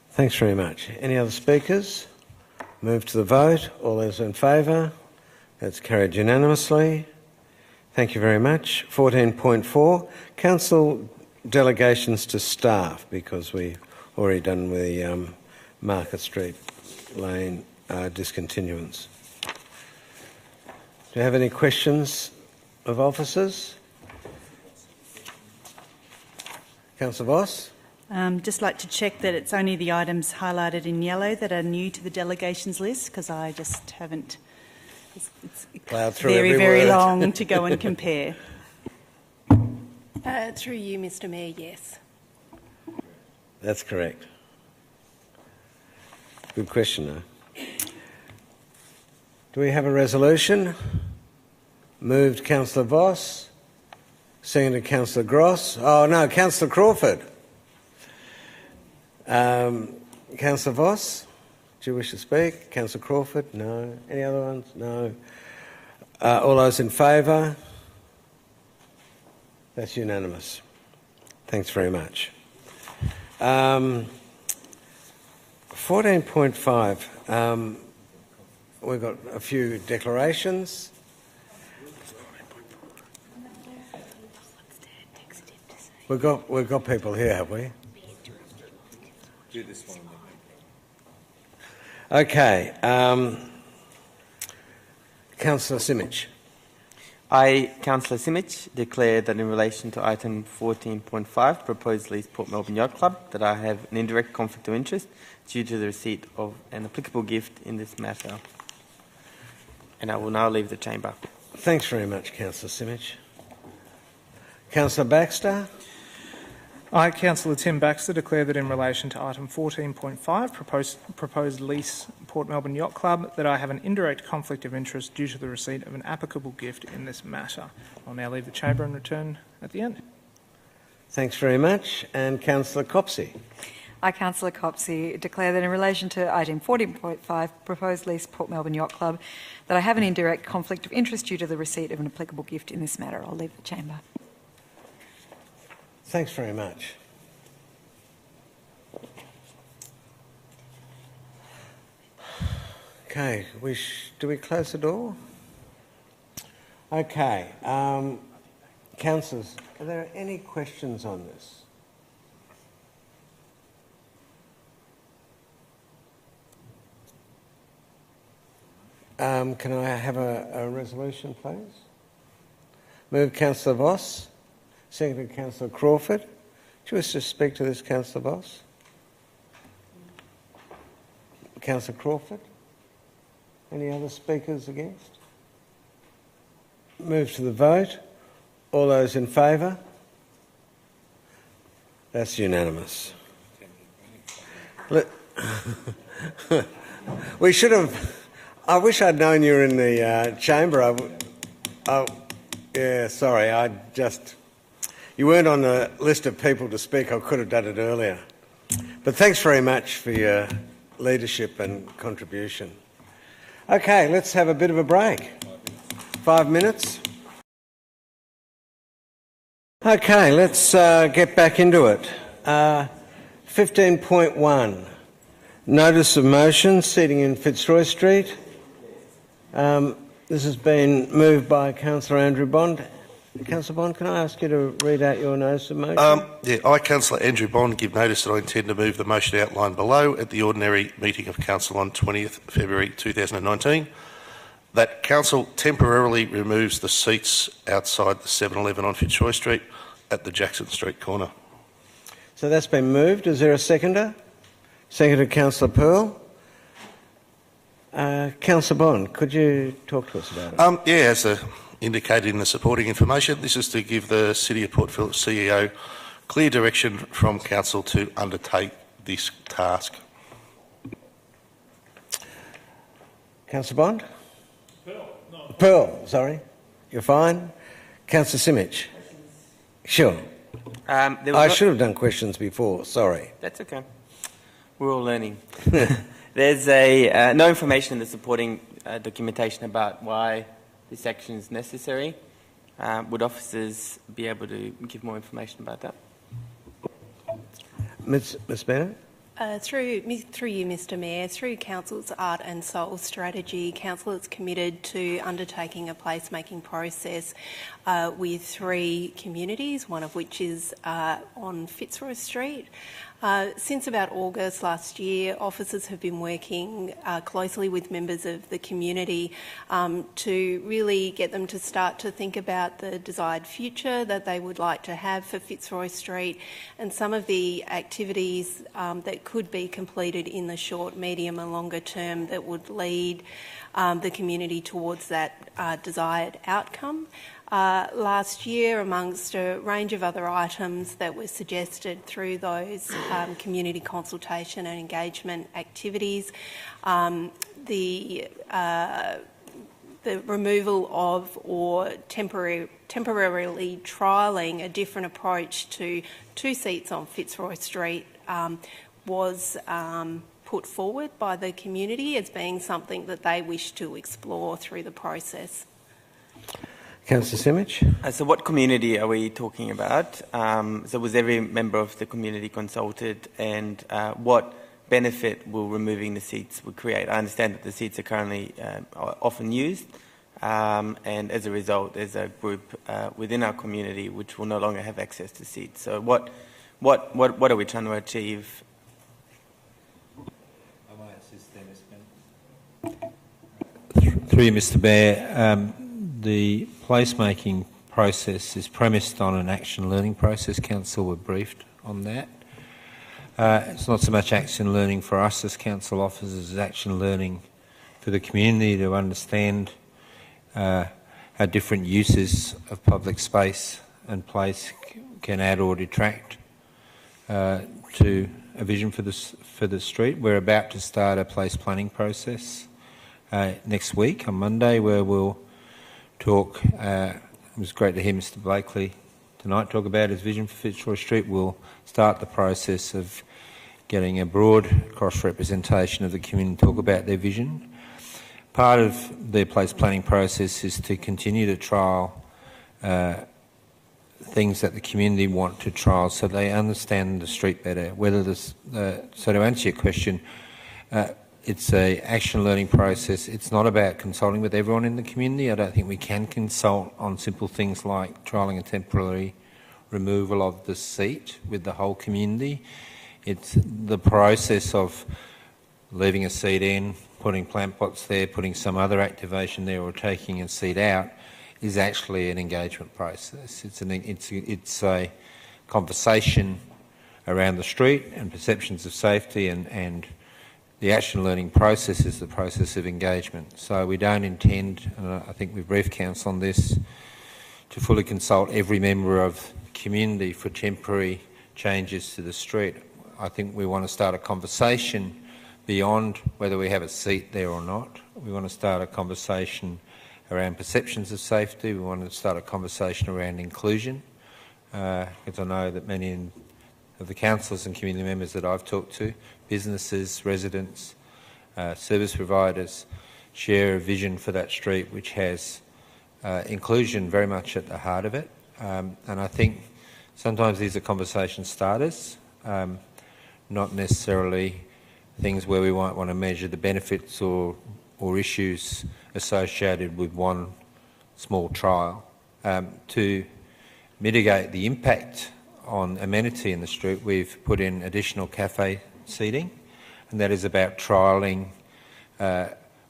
Thanks very much. Any other speakers? Move to the vote. All those in favour? That's carried unanimously. Thank you very much. 14.4, council delegations to staff, because we've already done the Market Street Lane discontinuance. Do you have any questions of officers? Councillor Voss? Just like to check that it's only the items highlighted in yellow that are new to the delegations list, because I just haven't. It's very, very long to go and compare. Through you, Mr. Mayor, yes. That's correct. Good question, though. Do we have a resolution? Moved Councillor Voss. Seconded Councillor Gross. Oh, no, Councillor Crawford. Councillor Voss, do you wish to speak? Councillor Crawford? No. Any other ones? No. All those in favour? That's unanimous. Thanks very much. 14.5, we've got a few declarations. We've got people here, have we? Do this one. Okay. Councillor Simic. I, Councillor Simic, declare that in relation to item 14.5, proposed lease Port Melbourne Yacht Club, that I have an indirect conflict of interest due to the receipt of an applicable gift in this matter. And I will now leave the chamber. Thanks very much, Councillor Simic. Councillor Baxter. I, Councillor Tim Baxter, declare that in relation to item 14.5, proposed lease Port Melbourne Yacht Club, that I have an indirect conflict of interest due to the receipt of an applicable gift in this matter. I'll now leave the chamber and return at the end. Thanks very much. And Councillor Copsey. I, Councillor Copsey, declare that in relation to item 14.5, proposed lease Port Melbourne Yacht Club, that I have an indirect conflict of interest due to the receipt of an applicable gift in this matter. I'll leave the chamber. Thanks very much. Okay, do we close the door? Okay, councillors, are there any questions on this? Can I have a resolution, please? Move Councillor Voss. Seconded Councillor Crawford. Do you wish to speak to this, Councillor Voss? Councillor Crawford? Any other speakers against? Move to the vote. All those in favour? That's unanimous. We should have... I wish I'd known you were in the chamber. Yeah, sorry, you weren't on the list of people to speak. I could have done it earlier. But thanks very much for your leadership and contribution. Okay, let's have a bit of a break. 5 minutes. Okay, let's get back into it. 15.1, notice of motion, seating in Fitzroy Street. This has been moved by Councillor Andrew Bond. Councillor Bond, can I ask you to read out your notice of motion? I, Councillor Andrew Bond, give notice that I intend to move the motion outlined below at the ordinary meeting of Council on 20th February 2019, that Council temporarily removes the seats outside the 7-Eleven on Fitzroy Street at the Jackson Street corner. So that's been moved. Is there a seconder? Seconded Councillor Pearl. Councillor Bond, could you talk to us about it? As indicated in the supporting information, this is to give the City of Port Phillip CEO clear direction from Council to undertake this task. Councillor Bond? Pearl, sorry. You're fine. Councillor Simic? Sure. I should have done questions before, sorry. That's okay. We're all learning. There's no information in the supporting documentation about why this action is necessary. Would officers be able to give more information about that? Ms Bennett? Through you, Mr Mayor, through Council's Art and Soul strategy, Council is committed to undertaking a placemaking process with 3 communities, one of which is on Fitzroy Street. Since about August last year, officers have been working closely with members of the community to really get them to start to think about the desired future that they would like to have for Fitzroy Street and some of the activities that could be completed in the short, medium and longer term that would lead the community towards that desired outcome. Last year, amongst a range of other items that were suggested through those community consultation and engagement activities, the removal of or temporarily trialling a different approach to 2 seats on Fitzroy Street was put forward by the community as being something that they wish to explore through the process. Councillor Simic? So what community are we talking about? So was every member of the community consulted, and what benefit will removing the seats would create? I understand that the seats are currently often used, and as a result there's a group within our community which will no longer have access to seats. So what are we trying to achieve? Through you, Mr Mayor, the placemaking process is premised on an action learning process. Council were briefed on that. It's not so much action learning for us as council officers, as action learning for the community to understand how different uses of public space and place can add or detract to a vision for the street. We're about to start a place planning process next week on Monday, where we'll talk. It was great to hear Mr. Blakely tonight talk about his vision for Fitzroy Street. We'll start the process of getting a broad cross-representation of the community to talk about their vision. Part of their place planning process is to continue to trial things that the community want to trial, so they understand the street better. So to answer your question, it's an action learning process. It's not about consulting with everyone in the community. I don't think we can consult on simple things like trialling a temporary removal of the seat with the whole community. It's the process of leaving a seat in, putting plant pots there, putting some other activation there, or taking a seat out is actually an engagement process. It's a conversation around the street and perceptions of safety, and the action learning process is the process of engagement. So we don't intend, and I think we've briefed council on this, to fully consult every member of the community for temporary changes to the street. I think we want to start a conversation beyond whether we have a seat there or not. We want to start a conversation around perceptions of safety. We want to start a conversation around inclusion, because I know that many of the councillors and community members that I've talked to, businesses, residents, service providers, share a vision for that street which has inclusion very much at the heart of it. And I think sometimes these are conversation starters, not necessarily things where we might want to measure the benefits or issues associated with one small trial. To mitigate the impact on amenity in the street, we've put in additional cafe seating, and that is about trialling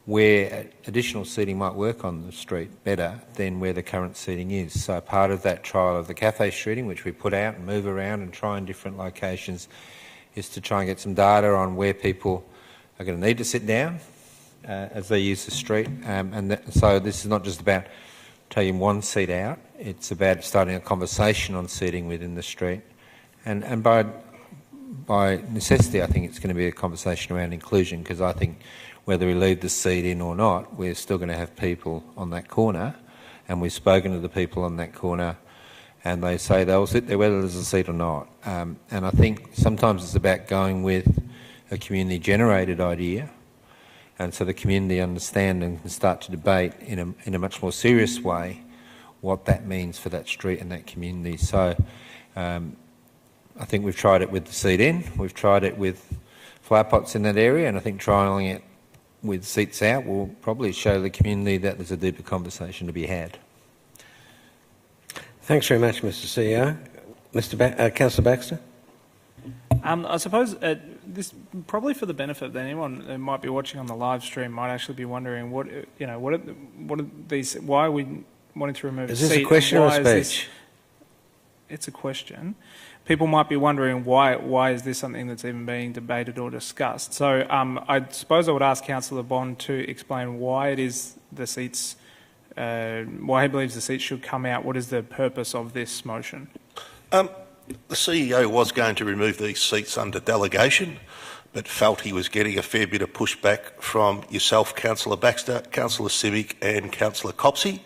where additional seating might work on the street better than where the current seating is. So part of that trial of the cafe seating, which we put out and move around and try in different locations, is to try and get some data on where people are going to need to sit down as they use the street. So this is not just about taking one seat out, it's about starting a conversation on seating within the street. And by necessity, I think it's going to be a conversation around inclusion, because I think whether we leave the seat in or not, we're still going to have people on that corner, and we've spoken to the people on that corner and they say they'll sit there whether there's a seat or not. And I think sometimes it's about going with a community-generated idea, and so the community understand and can start to debate in a much more serious way what that means for that street and that community. So I think we've tried it with the seat in, we've tried it with flower pots in that area, and I think trialling it with seats out will probably show the community that there's a deeper conversation to be had. Thanks very much, Mr. CEO. Councillor Baxter. I suppose this probably for the benefit of anyone who might be watching on the live stream might actually be wondering what are these? Why are we wanting to remove? Is this a question or a speech? It's a question. People might be wondering why is this something that's even being debated or discussed. So I suppose I would ask Councillor Bond to explain why it is the seats. Why he believes the seats should come out. What is the purpose of this motion? The CEO was going to remove these seats under delegation, but felt he was getting a fair bit of pushback from yourself, Councillor Baxter, Councillor Simic and Councillor Copsey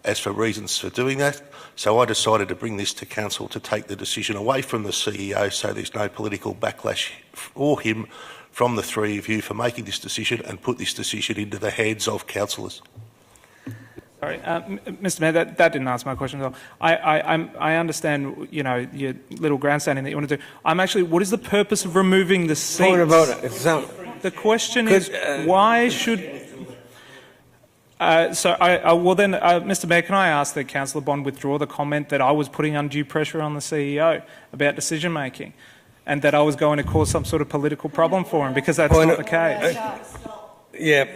as for reasons for doing that. So I decided to bring this to Council to take the decision away from the CEO, so there's no political backlash for him from the three of you for making this decision, and put this decision into the hands of councillors. Sorry, Mr. Mayor, that didn't answer my question at all. I understand, your little grandstanding that you want to do. I'm actually, what is the purpose of removing the seats? Point of order. The question is, why should... Mr. Mayor, can I ask that Councillor Bond withdraw the comment that I was putting undue pressure on the CEO about decision making, and that I was going to cause some sort of political problem for him, because that's not the case. Yeah.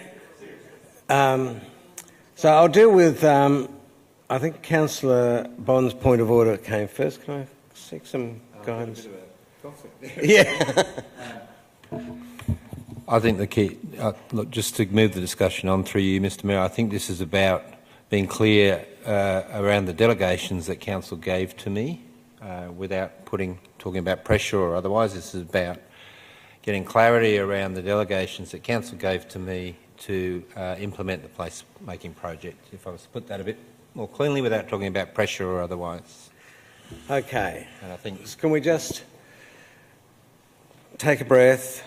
So I'll deal with, I think Councillor Bond's point of order came first. Can I seek some guidance? Yeah. I think the key, look, just to move the discussion on through you, Mr. Mayor, I think this is about being clear around the delegations that Council gave to me, without talking about pressure or otherwise. This is about getting clarity around the delegations that Council gave to me to implement the place-making project, if I was to put that a bit more cleanly without talking about pressure or otherwise. Okay. And I think... Can we just take a breath?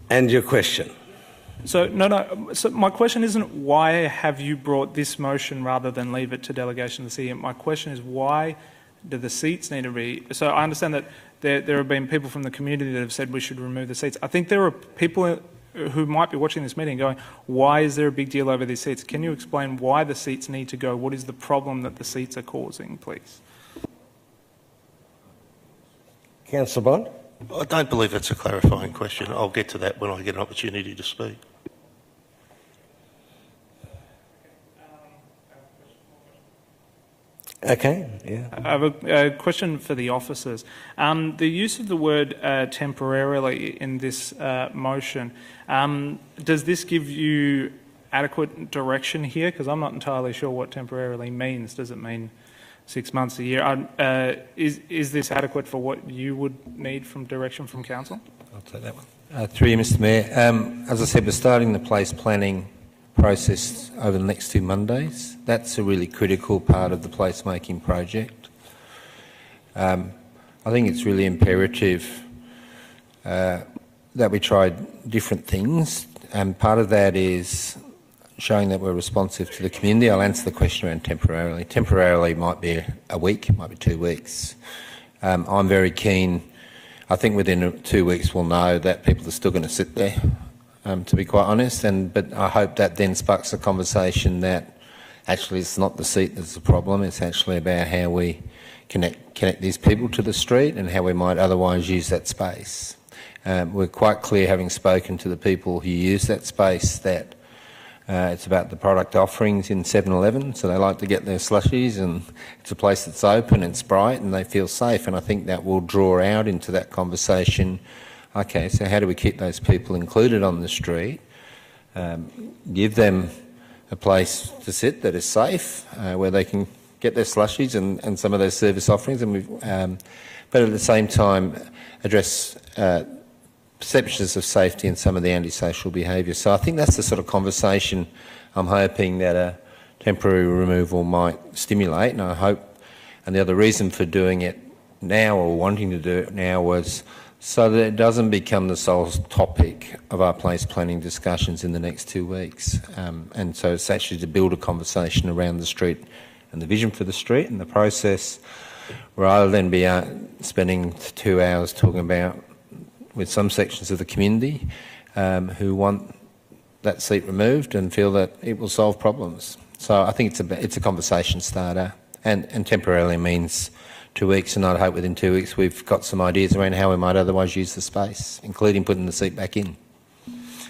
And your question? So, so my question isn't why have you brought this motion rather than leave it to delegation to see it. My question is why do the seats need to be... So I understand that there have been people from the community that have said we should remove the seats. I think there are people who might be watching this meeting going, why is there a big deal over these seats? Can you explain why the seats need to go? What is the problem that the seats are causing, please? Councillor Bond? I don't believe that's a clarifying question. I'll get to that when I get an opportunity to speak. Okay, yeah. I have a question for the officers. The use of the word temporarily in this motion, does this give you adequate direction here? Because I'm not entirely sure what temporarily means. Does it mean 6 months, a year? Is this adequate for what you would need from direction from Council? I'll take that one. Through you, Mr Mayor. As I said, we're starting the place planning process over the next 2 Mondays. That's a really critical part of the place-making project. I think it's really imperative that we try different things, and part of that is showing that we're responsive to the community. I'll answer the question around temporarily. Temporarily might be a week, it might be 2 weeks. I'm very keen. I think within 2 weeks we'll know that people are still going to sit there, to be quite honest, but I hope that then sparks a conversation that actually it's not the seat that's the problem, it's actually about how we connect these people to the street and how we might otherwise use that space. We're quite clear, having spoken to the people who use that space, that it's about the product offerings in 7-Eleven, so they like to get their slushies, and it's a place that's open, it's bright, and they feel safe, and I think that will draw out into that conversation. Okay, so how do we keep those people included on the street, give them a place to sit that is safe, where they can get their slushies and some of those service offerings, and but at the same time address perceptions of safety and some of the antisocial behaviour. So I think that's the sort of conversation I'm hoping that a temporary removal might stimulate, and I hope, and the other reason for doing it now, or wanting to do it now, was so that it doesn't become the sole topic of our place planning discussions in the next 2 weeks. And so it's actually to build a conversation around the street and the vision for the street and the process, rather than be spending 2 hours talking about with some sections of the community who want that seat removed and feel that it will solve problems. So I think it's a conversation starter, and temporarily means 2 weeks, and I'd hope within 2 weeks we've got some ideas around how we might otherwise use the space, including putting the seat back in.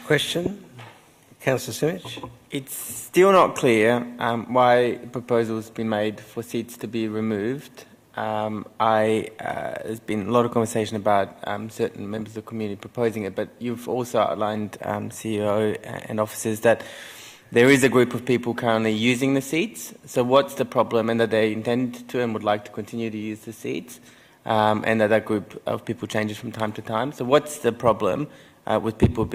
Question? Councillor Simic? It's still not clear why proposals been made for seats to be removed. There's been a lot of conversation about certain members of the community proposing it, but you've also outlined, CEO and officers, that there is a group of people currently using the seats. So what's the problem, and that they intend to and would like to continue to use the seats, and that group of people changes from time to time. So what's the problem with people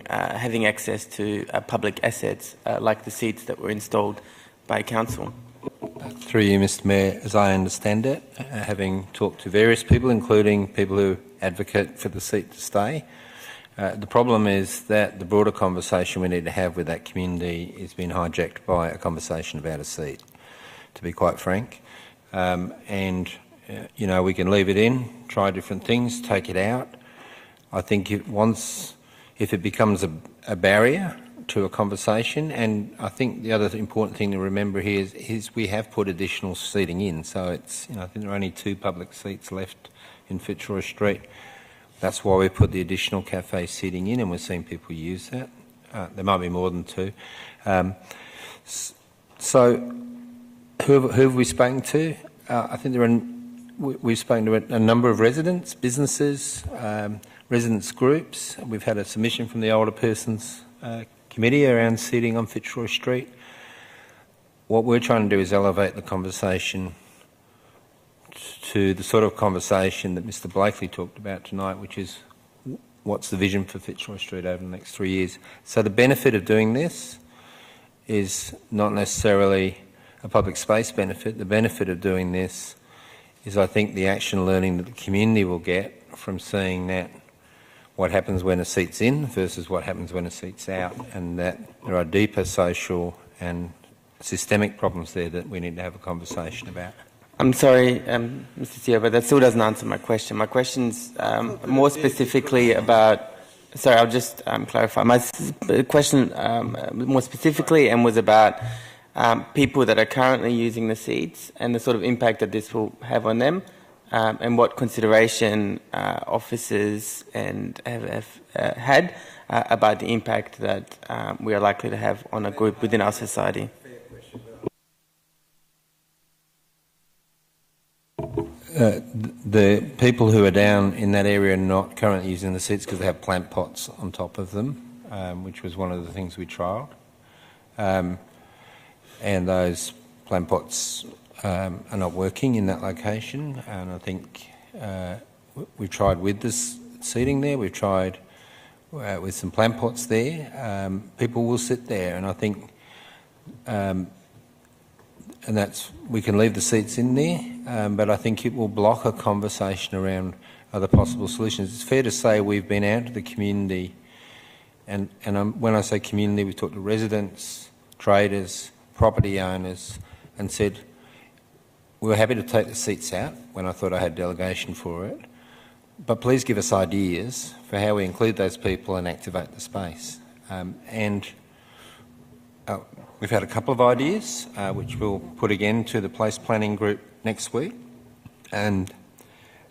having access to public assets like the seats that were installed by Council? Through you, Mr Mayor, as I understand it, having talked to various people, including people who advocate for the seat to stay, the problem is that the broader conversation we need to have with that community is being hijacked by a conversation about a seat, to be quite frank. You know, we can leave it in, try different things, take it out. I think if it becomes a barrier to a conversation, and I think the other important thing to remember here is we have put additional seating in. So it's, I think there are only 2 public seats left in Fitzroy Street. That's why we put the additional cafe seating in, and we're seeing people use that. There might be more than 2. So who have we spoken to? I think we've spoken to a number of residents, businesses, residents groups. We've had a submission from the Older Persons Committee around seating on Fitzroy Street. what we're trying to do is elevate the conversation to the sort of conversation that Mr Blakely talked about tonight, which is what's the vision for Fitzroy Street over the next 3 years. So the benefit of doing this is not necessarily a public space benefit. The benefit of doing this is, I think, the action learning that the community will get from seeing that what happens when a seat's in versus what happens when a seat's out, and that there are deeper social and systemic problems there that we need to have a conversation about. I'm sorry, Mr. Chair, but that still doesn't answer my question. My question's more specifically about... Sorry, I'll just clarify. My question more specifically was about people that are currently using the seats and the sort of impact that this will have on them, and what consideration officers have had about the impact that we are likely to have on a group within our society. The people who are down in that area are not currently using the seats because they have plant pots on top of them, which was one of the things we trialled. And those plant pots are not working in that location, and I think we've tried with this seating there, we've tried with some plant pots there. People will sit there, and I think and that's, we can leave the seats in there, but I think it will block a conversation around other possible solutions. It's fair to say we've been out to the community, and when I say community, we've talked to residents, traders, property owners, and said we were happy to take the seats out when I thought I had delegation for it, but please give us ideas for how we include those people and activate the space. We've had a couple of ideas, which we'll put again to the place planning group next week. And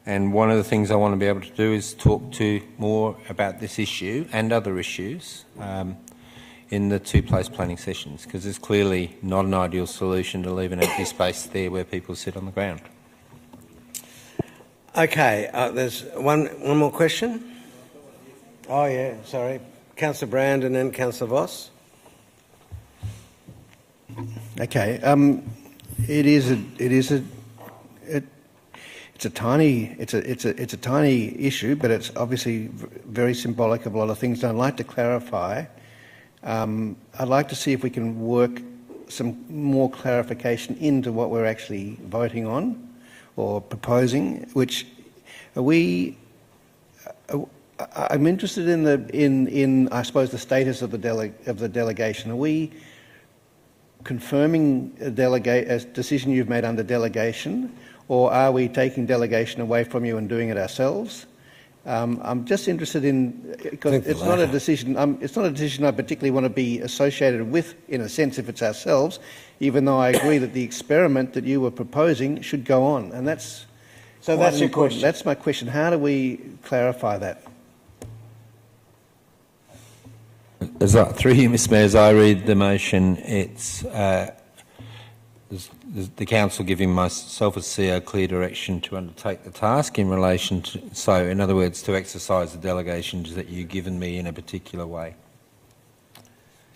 one of the things I want to be able to do is talk to more about this issue and other issues in the 2 place planning sessions, because there's clearly not an ideal solution to leave an empty space there where people sit on the ground. Okay, there's one more question. Oh yeah, sorry. Councillor Brand and then Councillor Voss. Okay, it's a tiny issue, but it's obviously very symbolic of a lot of things. And I'd like to clarify. I'd like to see if we can work some more clarification into what we're actually voting on or proposing. Which are we? I'm interested in I suppose the status of the delegation. Are we confirming a decision you've made under delegation, or are we taking delegation away from you and doing it ourselves? I'm just interested in, because it's not a decision. It's not a decision I particularly want to be associated with, in a sense, if it's ourselves. Even though I agree that the experiment that you were proposing should go on, and that's so. That's your question. That's my question. How do we clarify that? Through you, Mr Mayor, as I read the motion, it's the council giving myself as CEO clear direction to undertake the task in relation to, so in other words, to exercise the delegations that you've given me in a particular way.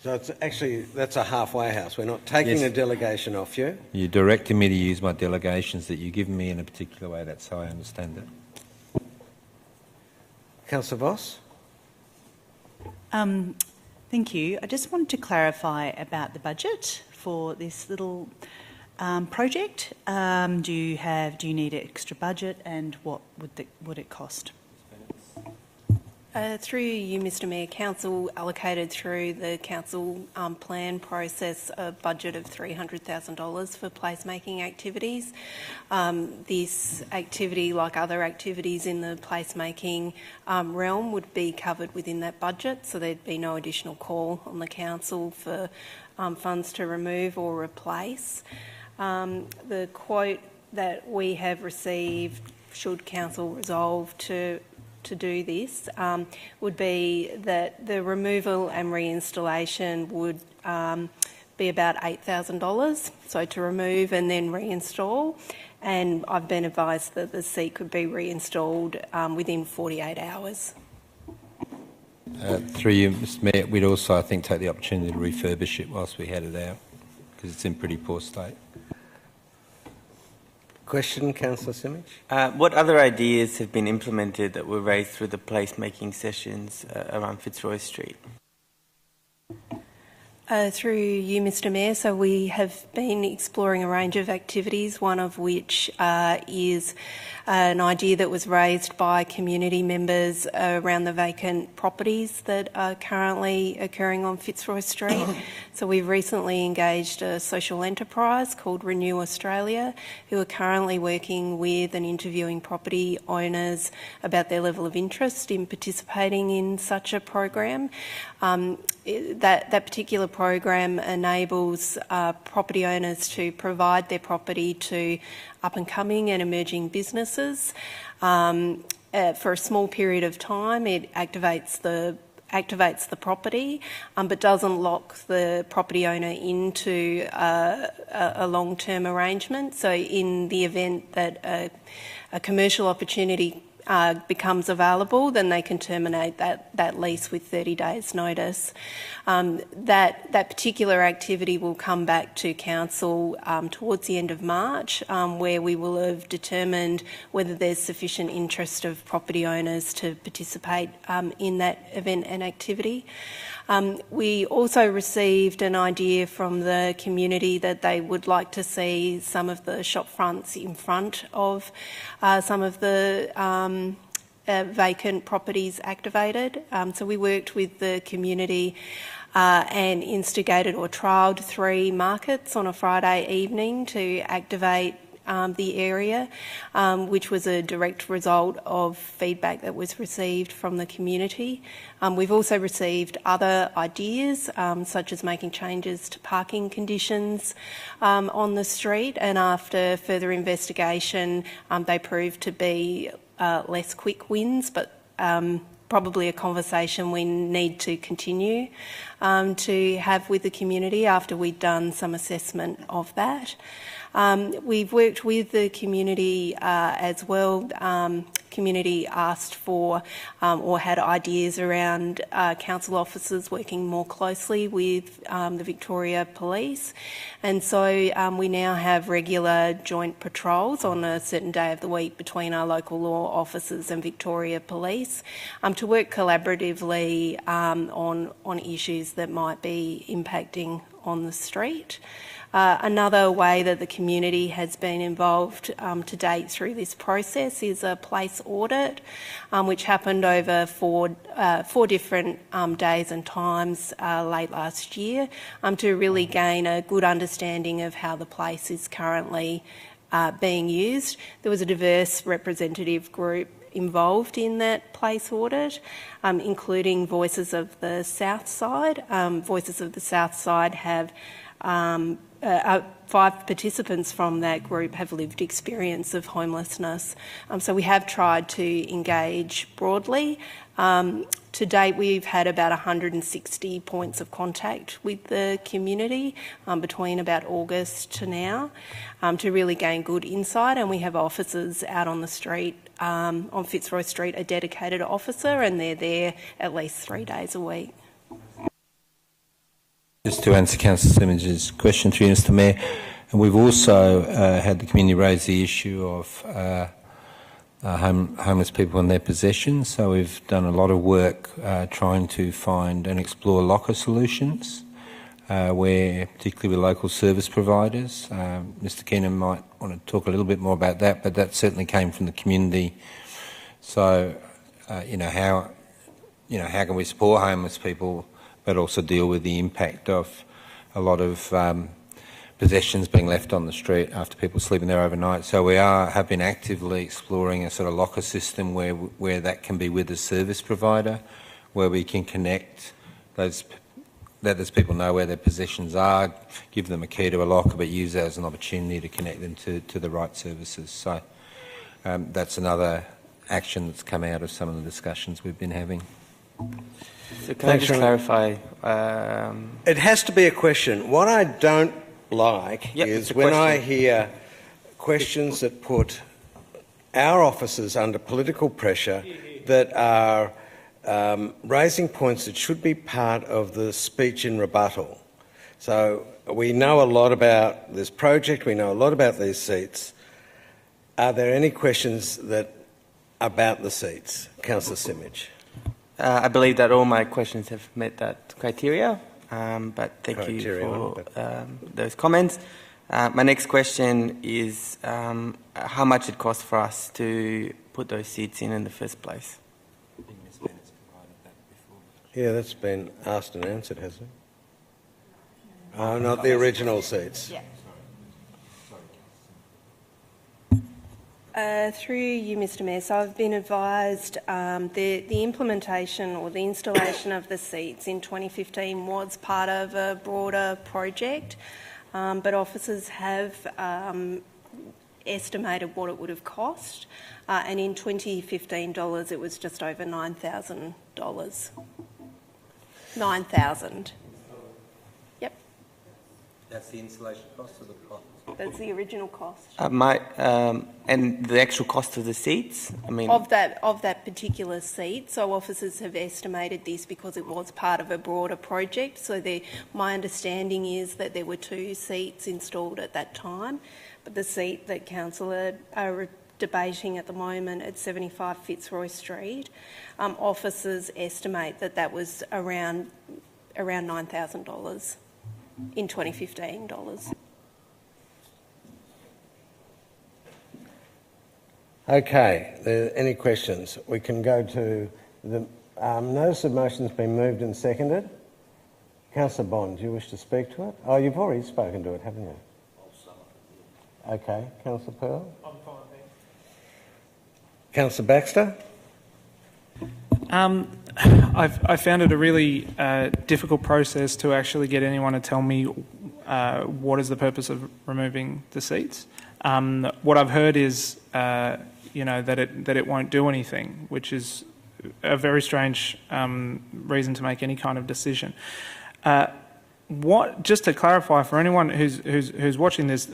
So it's actually, that's a halfway house. We're not taking a delegation off you. You're directing me to use my delegations that you've given me in a particular way. That's how I understand it. Councillor Voss? Thank you. I just wanted to clarify about the budget for this little project. Do you need an extra budget, and what would it cost? Through you, Mr Mayor, Council allocated through the council plan process a budget of $300,000 for placemaking activities. This activity, like other activities in the placemaking realm, would be covered within that budget, so there'd be no additional call on the council for funds to remove or replace. The quote that we have received, should council resolve to do this, would be that the removal and reinstallation would be about $8,000, so to remove and then reinstall, and I've been advised that the seat could be reinstalled within 48 hours. Through you, Mr Mayor, we'd also, I think, take the opportunity to refurbish it whilst we had it out. because it's in pretty poor state. Question, Councillor Simic? What other ideas have been implemented that were raised through the placemaking sessions around Fitzroy Street? Through you, Mr Mayor, so we have been exploring a range of activities, one of which is an idea that was raised by community members around the vacant properties that are currently occurring on Fitzroy Street. So we've recently engaged a social enterprise called Renew Australia, who are currently working with and interviewing property owners about their level of interest in participating in such a program. That particular program enables property owners to provide their property to up-and-coming and emerging businesses for a small period of time. It activates the property, but doesn't lock the property owner into a long-term arrangement. So in the event that a commercial opportunity becomes available, then they can terminate that lease with 30 days notice. That particular activity will come back to Council towards the end of March, where we will have determined whether there's sufficient interest of property owners to participate in that event and activity. We also received an idea from the community that they would like to see some of the shop fronts in front of some of the vacant properties activated. So we worked with the community and instigated or trialled 3 markets on a Friday evening to activate the area, which was a direct result of feedback that was received from the community. We've also received other ideas, such as making changes to parking conditions on the street, and after further investigation, they proved to be less quick wins, but probably a conversation we need to continue to have with the community after we've done some assessment of that. We've worked with the community as well. Community asked for or had ideas around council officers working more closely with the Victoria Police, and so we now have regular joint patrols on a certain day of the week between our local law officers and Victoria Police to work collaboratively on issues that might be impacting on the street. Another way that the community has been involved to date through this process is a place audit, which happened over four different days and times late last year, to really gain a good understanding of how the place is currently being used. There was a diverse representative group involved in that place audit, including Voices of the South Side. Voices of the South Side have 5 participants from that group have lived experience of homelessness. So we have tried to engage broadly. To date, we've had about 160 points of contact with the community between about August to now to really gain good insight, and we have officers out on the street, on Fitzroy Street, a dedicated officer, and they're there at least 3 days a week. Just to answer Councillor Simmonds' question through Mr Mayor, and we've also had the community raise the issue of homeless people and their possessions. So we've done a lot of work trying to find and explore locker solutions, where particularly with local service providers. Mr Keenan might want to talk a little bit more about that, but that certainly came from the community. So how can we support homeless people, but also deal with the impact of a lot of possessions being left on the street after people sleeping there overnight. So we have been actively exploring a sort of locker system where that can be with a service provider, where we can connect let those people know where their possessions are, give them a key to a locker, but use that as an opportunity to connect them to the right services. So that's another action that's come out of some of the discussions we've been having. So can I just clarify? It has to be a question. What I don't like is when I hear questions that put our officers under political pressure that are raising points that should be part of the speech in rebuttal. So we know a lot about this project, we know a lot about these seats. Are there any questions about the seats? Councillor Simic. I believe that all my questions have met that criteria, but thank you for those comments. My next question is how much it costs for us to put those seats in the first place. Yeah, that's been asked and answered, hasn't it? Oh, not the original seats. Yeah. Through you, Mr Mayor, so I've been advised the implementation or the installation of the seats in 2015 was part of a broader project, but officers have estimated what it would have cost, and in 2015 dollars it was just over $9,000. 9,000. Yep. That's the installation cost or the cost? That's the original cost. And the actual cost of the seats? I mean, of that particular seat. So officers have estimated this because it was part of a broader project. So my understanding is that there were 2 seats installed at that time, but the seat that council are debating at the moment at 75 Fitzroy Street, officers estimate that was around $9,000 in 2015 dollars. Okay, any questions? We can go to the notice of motion's been moved and seconded. Councillor Bond, do you wish to speak to it? Oh, you've already spoken to it, haven't you? Okay, Councillor Pearl? I'm fine, thanks. Councillor Baxter? I found it a really difficult process to actually get anyone to tell me what is the purpose of removing the seats. What I've heard is, that it won't do anything, which is a very strange reason to make any kind of decision. Just to clarify for anyone who's watching this,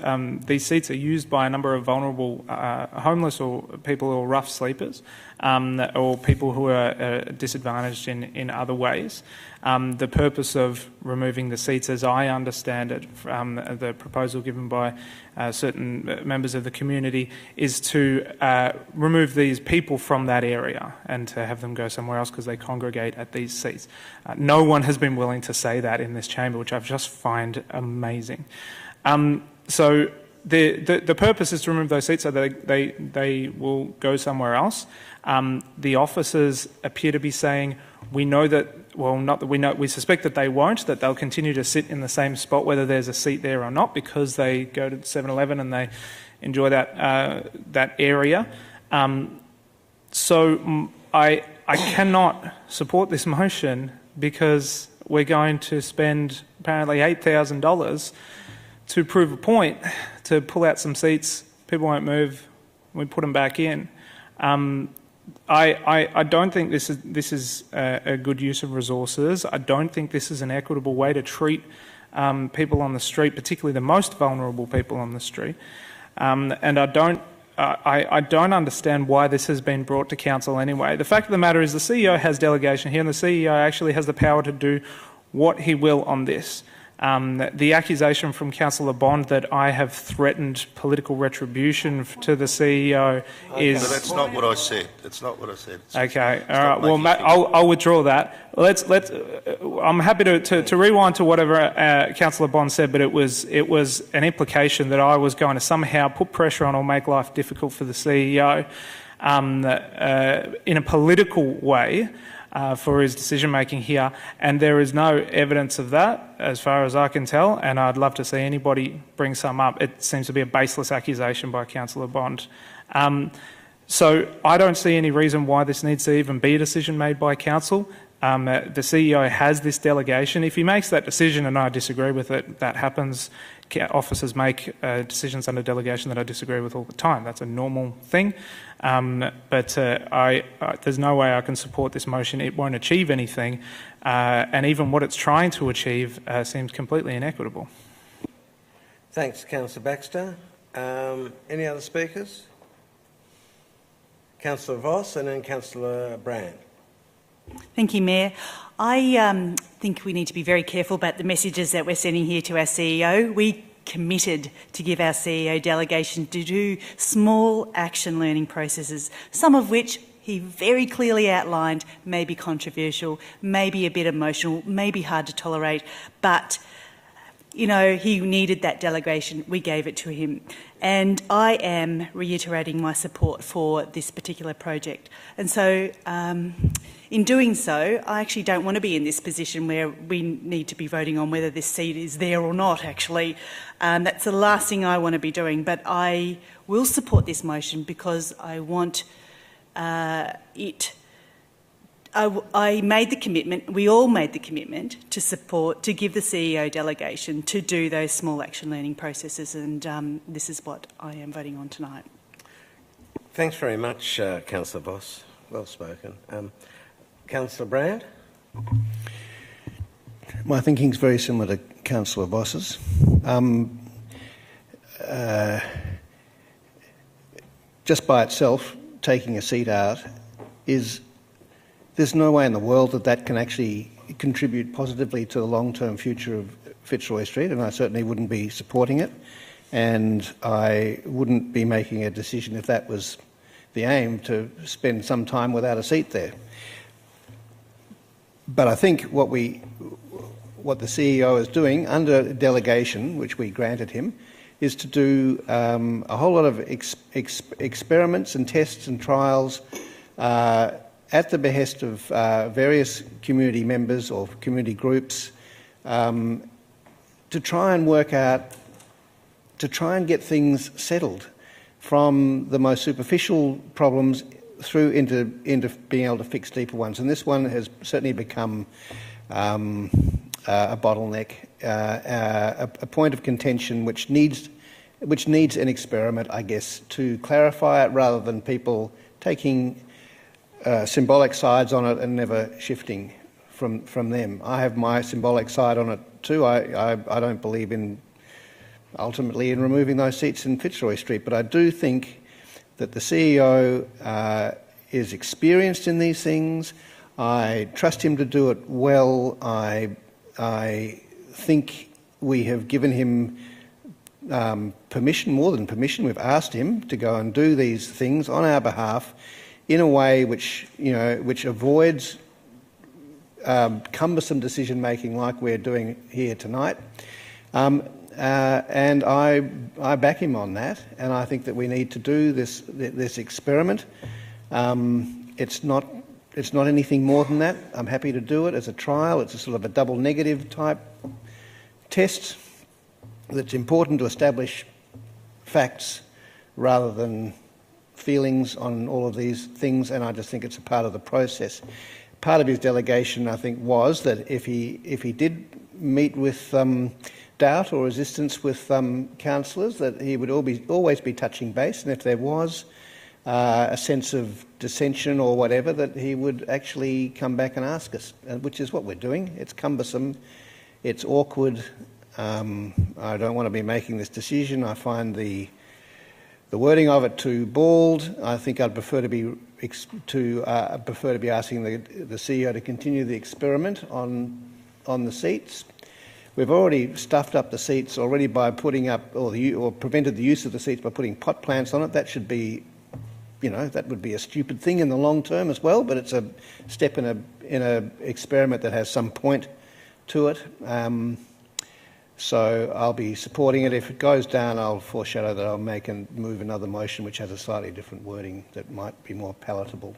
these seats are used by a number of vulnerable homeless or people who are rough sleepers, or people who are disadvantaged in other ways. The purpose of removing the seats, as I understand it, the proposal given by certain members of the community, is to remove these people from that area and to have them go somewhere else because they congregate at these seats. No one has been willing to say that in this chamber, which I just find amazing. So the purpose is to remove those seats so that they will go somewhere else. The officers appear to be saying, we know that, well, not that we know, we suspect that they won't, that they'll continue to sit in the same spot whether there's a seat there or not, because they go to 7-Eleven and they enjoy that area. So I cannot support this motion because we're going to spend apparently $8,000 to prove a point, to pull out some seats, people won't move, we put them back in. I don't think this is a good use of resources. I don't think this is an equitable way to treat people on the street, particularly the most vulnerable people on the street. And I don't understand why this has been brought to council anyway. The fact of the matter is the CEO has delegation here, and the CEO actually has the power to do what he will on this. The accusation from Councillor Bond that I have threatened political retribution to the CEO is... No, that's not what I said. That's not what I said. Okay, all right. Well, Matt, I'll withdraw that. I'm happy to rewind to whatever Councillor Bond said, but it was an implication that I was going to somehow put pressure on or make life difficult for the CEO in a political way. For his decision-making here, and there is no evidence of that as far as I can tell, and I'd love to see anybody bring some up. It seems to be a baseless accusation by Councillor Bond. So I don't see any reason why this needs to even be a decision made by council. The CEO has this delegation. If he makes that decision and I disagree with it, that happens. Officers make decisions under delegation that I disagree with all the time. That's a normal thing. But there's no way I can support this motion. It won't achieve anything. And even what it's trying to achieve seems completely inequitable. Thanks, Councillor Baxter. Any other speakers? Councillor Voss and then Councillor Brand. Thank you, Mayor. I think we need to be very careful about the messages that we're sending here to our CEO. We committed to give our CEO delegation to do small action learning processes, some of which he very clearly outlined may be controversial, may be a bit emotional, may be hard to tolerate, but you know, he needed that delegation. We gave it to him. And I am reiterating my support for this particular project. And so, in doing so, I actually don't want to be in this position where we need to be voting on whether this seat is there or not, actually. That's the last thing I want to be doing. But I will support this motion because I want it... I made the commitment, we all made the commitment to support, to give the CEO delegation to do those small action learning processes, and this is what I am voting on tonight. Thanks very much, Councillor Voss. Well spoken. Councillor Brand? My thinking is very similar to Councillor Voss's. Just by itself, taking a seat out is... There's no way in the world that that can actually contribute positively to the long-term future of Fitzroy Street, and I certainly wouldn't be supporting it, and I wouldn't be making a decision if that was the aim, to spend some time without a seat there. But I think what the CEO is doing under delegation, which we granted him, is to do a whole lot of experiments and tests and trials at the behest of various community members or community groups, to try and work out, to try and get things settled from the most superficial problems through into being able to fix deeper ones. And this one has certainly become a bottleneck, a point of contention which needs an experiment, I guess, to clarify it, rather than people taking symbolic sides on it and never shifting from them. I have my symbolic side on it too. I don't believe ultimately in removing those seats in Fitzroy Street, but I do think that the CEO is experienced in these things. I trust him to do it well. I think we have given him permission, more than permission. We've asked him to go and do these things on our behalf, in a way which avoids cumbersome decision making like we're doing here tonight, and I back him on that. And I think that we need to do this experiment. It's not anything more than that. I'm happy to do it as a trial. It's a sort of a double negative type test that's important to establish facts rather than feelings on all of these things, and I just think it's a part of the process. Part of his delegation, I think, was that if he did meet with doubt or resistance with councillors, that he would always be touching base, and if there was a sense of dissension or whatever, that he would actually come back and ask us, which is what we're doing. It's cumbersome, it's awkward. I don't want to be making this decision. I find the wording of it too bald. I think I'd prefer to be asking the CEO to continue the experiment on the seats. We've already stuffed up the seats already by putting up, or prevented the use of the seats by putting pot plants on it. That should be, that would be a stupid thing in the long term as well. But it's a step in a experiment that has some point to it. So I'll be supporting it. If it goes down, I'll foreshadow that I'll move another motion which has a slightly different wording that might be more palatable.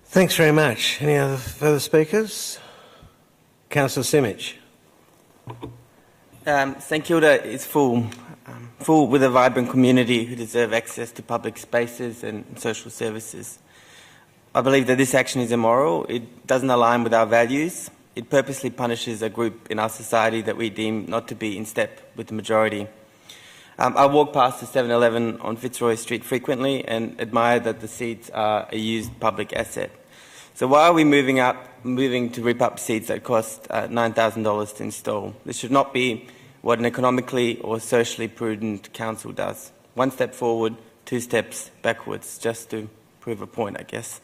Thanks very much. Any other further speakers? Councillor Simic. St Kilda is full with a vibrant community who deserve access to public spaces and social services. I believe that this action is immoral. It doesn't align with our values. It purposely punishes a group in our society that we deem not to be in step with the majority. I walk past the 7-Eleven on Fitzroy Street frequently and admire that the seats are a used public asset. So why are we moving to rip up seats that cost $9,000 to install? This should not be what an economically or socially prudent council does. One step forward, two steps backwards, just to prove a point, I guess.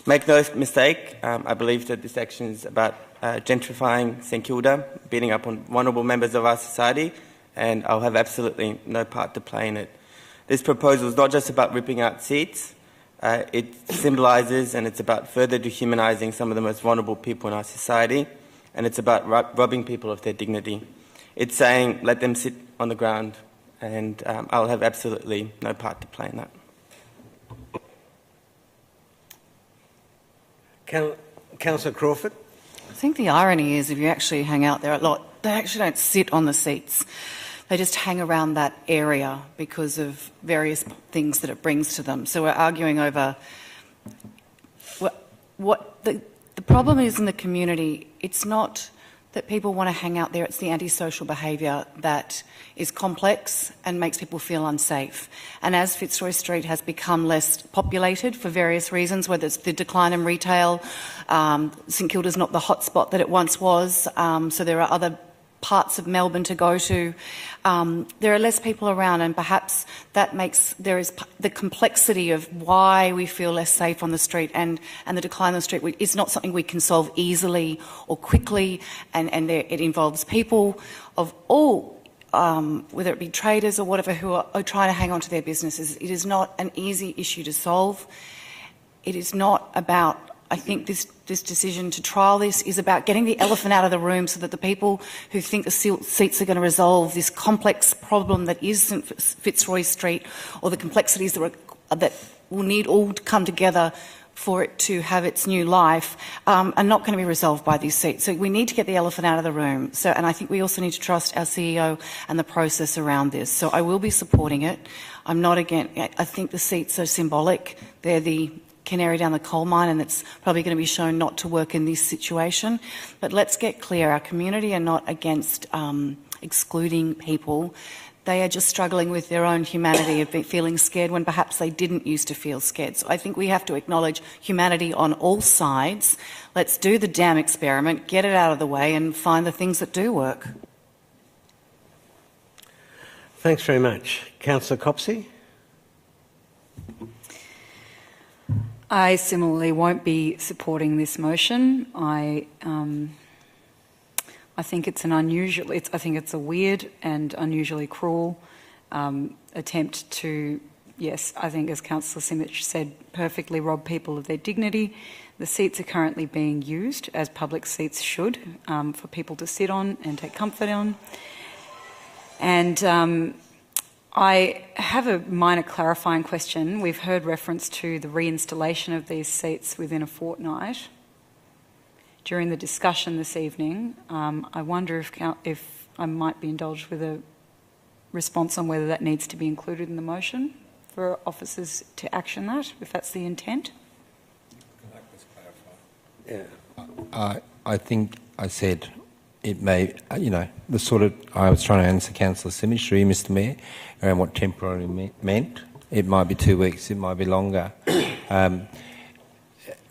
Make no mistake, I believe that this action is about gentrifying St Kilda, beating up on vulnerable members of our society, and I'll have absolutely no part to play in it. This proposal is not just about ripping out seats, it symbolises and it's about further dehumanising some of the most vulnerable people in our society, and it's about robbing people of their dignity. It's saying, let them sit on the ground, and I'll have absolutely no part to play in that. Councillor Crawford? I think the irony is if you actually hang out there a lot, they actually don't sit on the seats. They just hang around that area because of various things that it brings to them. So we're arguing over what the problem is in the community. It's not that people want to hang out there, it's the antisocial behaviour that is complex and makes people feel unsafe. And as Fitzroy Street has become less populated for various reasons, whether it's the decline in retail, St Kilda's not the hotspot that it once was, so there are other parts of Melbourne to go to, there are less people around, and perhaps that makes there is the complexity of why we feel less safe on the street, and the decline on the street is not something we can solve easily or quickly, and it involves people of all, whether it be traders or whatever, who are trying to hang on to their businesses. It is not an easy issue to solve. It is not about, I think this decision to trial this is about getting the elephant out of the room so that the people who think the seats are going to resolve this complex problem that is St Fitzroy Street, or the complexities that will need all to come together for it to have its new life, are not going to be resolved by these seats. So we need to get the elephant out of the room. And I think we also need to trust our CEO and the process around this. So I will be supporting it. I'm not against. I think the seats are symbolic. They're the canary down the coal mine, and it's probably going to be shown not to work in this situation. But let's get clear, our community are not against excluding people. They are just struggling with their own humanity of feeling scared when perhaps they didn't used to feel scared. So I think we have to acknowledge humanity on all sides. Let's do the damn experiment, get it out of the way, and find the things that do work. Thanks very much. Councillor Copsey? I similarly won't be supporting this motion. I think it's an unusual. I think it's a weird and unusually cruel attempt to, yes, I think as Councillor Simic said, perfectly rob people of their dignity. The seats are currently being used as public seats should, for people to sit on and take comfort on. And I have a minor clarifying question. We've heard reference to the reinstallation of these seats within a fortnight. During the discussion this evening, I wonder if I might be indulged with a response on whether that needs to be included in the motion for officers to action that, if that's the intent. Yeah. I think I said it may, the sort of, I was trying to answer Councillor Simic through you, Mr Mayor, around what temporarily meant. It might be 2 weeks, it might be longer.